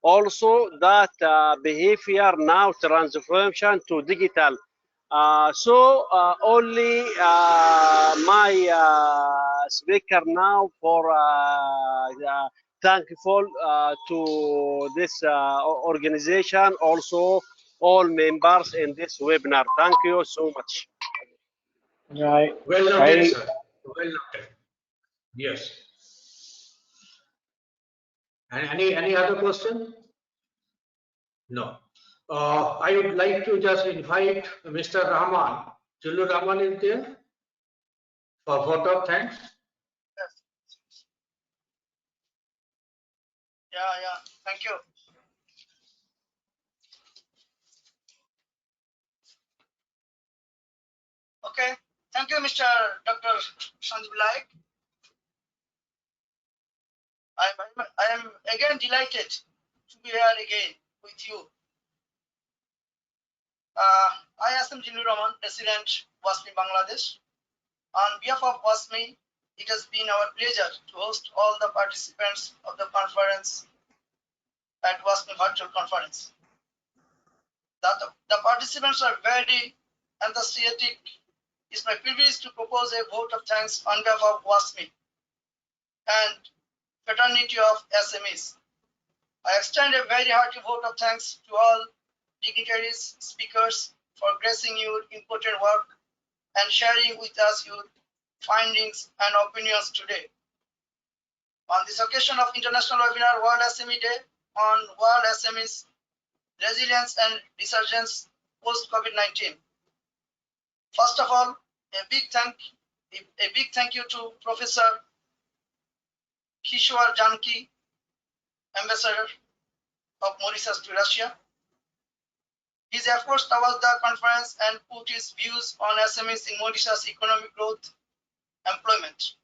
Also, that behavior now transformation to digital. So only my speaker now for thankful to this organization, also all members in this webinar. Thank you so much. Well noted, sir. Well noted. Yes. And any other question? No. I would like to just invite Mr. Rahman. Chullu Rahman is there for vote of thanks. Yeah. Thank you. Okay. Thank you, Mr. Dr. Sanjeev Laik. I am again delighted to be here again with you. I am Jinnu Rahman, President, WASME Bangladesh. On behalf of WASME, it has been our pleasure to host all the participants of the conference at WASME virtual conference. The participants are very enthusiastic. It's my privilege to propose a vote of thanks on behalf of WASME and fraternity of SMEs. I extend a very hearty vote of thanks to all dignitaries, speakers for gracing your important work and sharing with us your findings and opinions today. On this occasion of International Webinar World SME Day on World SMEs, Resilience and Resurgence post-Covid-19. First of all, a big thank you to Professor Kishore Janki, Ambassador of Mauritius to Russia. His efforts towards the conference and put his views on SMEs in Mauritius economic growth, employment.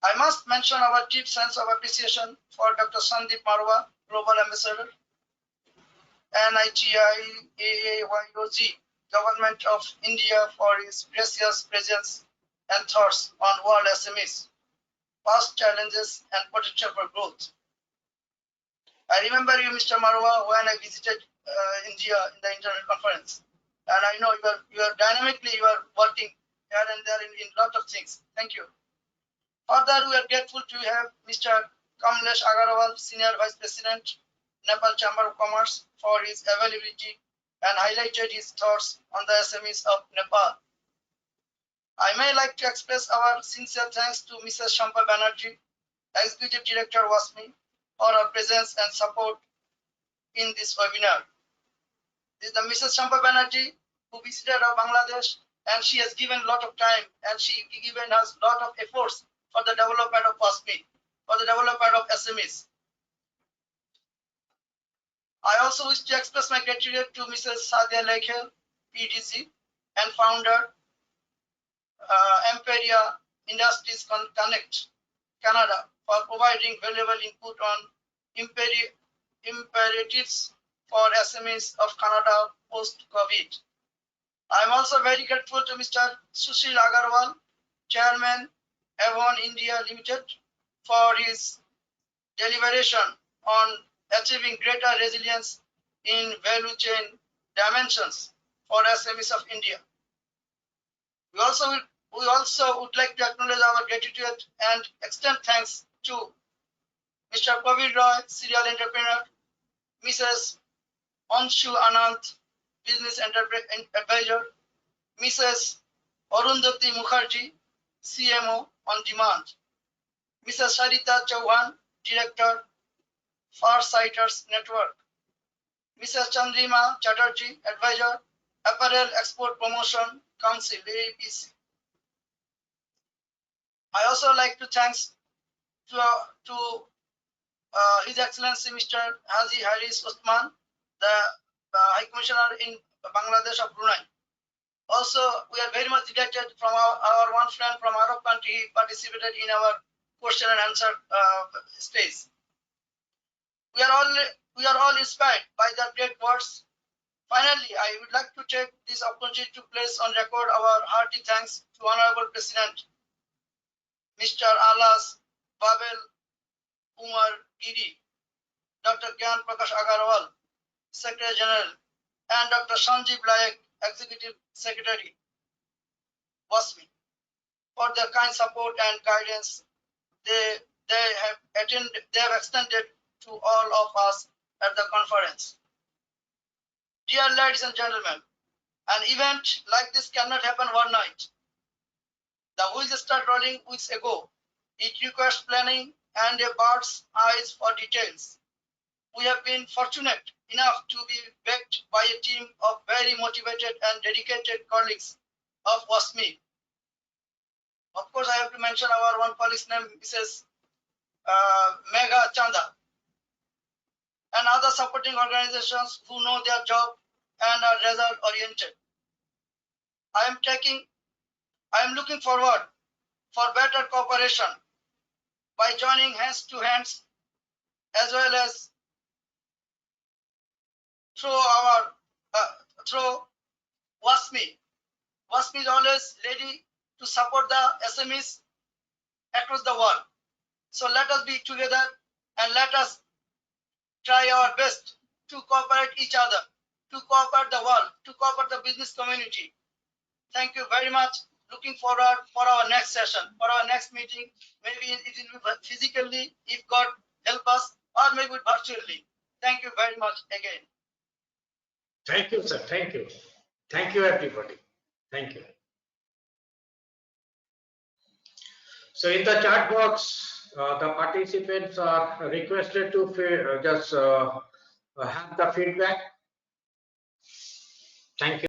I must mention our deep sense of appreciation for Dr. Sandeep Marwa, Global Ambassador, NITI-AAYOG, Government of India, for his gracious presence and thoughts on world SMEs, past challenges and potential for growth. I remember you, Mr. Marwa, when I visited India in the internal conference, and I know you are dynamically working here and there in lot of things. Thank you. Further, we are grateful to have Mr. Kamlesh Agarwal, Senior Vice President, Nepal Chamber of Commerce, for his availability and highlighted his thoughts on the SMEs of Nepal. I may like to express our sincere thanks to Mrs. Shampa Banerjee, Executive Director WASME, for her presence and support in this webinar. This is the Mrs. Shampa Banerjee who visited Bangladesh, and she has given a lot of time and she given us a lot of efforts for the development of WASME, for the development of SMEs. I also wish to express my gratitude to Mrs. Sadia Lekhel, PDC and founder, Emperia Industries Connect Canada, for providing valuable input on imperatives for SMEs of Canada post-COVID. I am also very grateful to Mr. Sushil Agarwal, Chairman, Avon India Limited, for his deliberation on achieving greater resilience in value chain dimensions for SMEs of India. We also would like to acknowledge our gratitude and extend thanks to Mr. Praveen Roy, serial entrepreneur, Mrs. Anshu Anand, business advisor, Mrs. Arundhati Mukherjee, CMO on demand, Mrs. Sarita Chauhan, Director, Farsighters Network, Mrs. Chandrima Chatterjee, Advisor, Apparel Export Promotion Council, AEPC. I also like to thanks to His Excellency Mr. Haji Haris Osman, the High Commissioner in Bangladesh of Brunei. Also, we are very much delighted from our one friend from Arab country. He participated in our question and answer space. We are all inspired by their great words. Finally, I would like to take this opportunity to place on record our hearty thanks to Honorable President Mr. Alas Babel Umar Giri, Dr. Gyan Prakash Agarwal, Secretary General, and Dr. Sanjeev Laik, Executive Secretary, WASME, for their kind support and guidance they have extended to all of us at the conference. Dear ladies and gentlemen, an event like this cannot happen one night. The wheels start rolling weeks ago. It requires planning and a bird's eyes for details. We have been fortunate enough to be backed by a team of very motivated and dedicated colleagues of WASME. Of course, I have to mention our one colleague's name, Mrs. Megha Chanda, and other supporting organizations who know their job and are result oriented. I am looking forward for better cooperation by joining hands to hands as well as through WASME. WASME is always ready to support the SMEs across the world. So let us be together and let us try our best to cooperate each other, to cooperate the world, to cooperate the business community. Thank you very much. Looking forward for our next session, for our next meeting. Maybe it will be physically, if God help us, or maybe virtually. Thank you very much again. Thank you, sir. Thank you. Thank you, everybody. Thank you. So in the chat box, the participants are requested to just have the feedback. Thank you.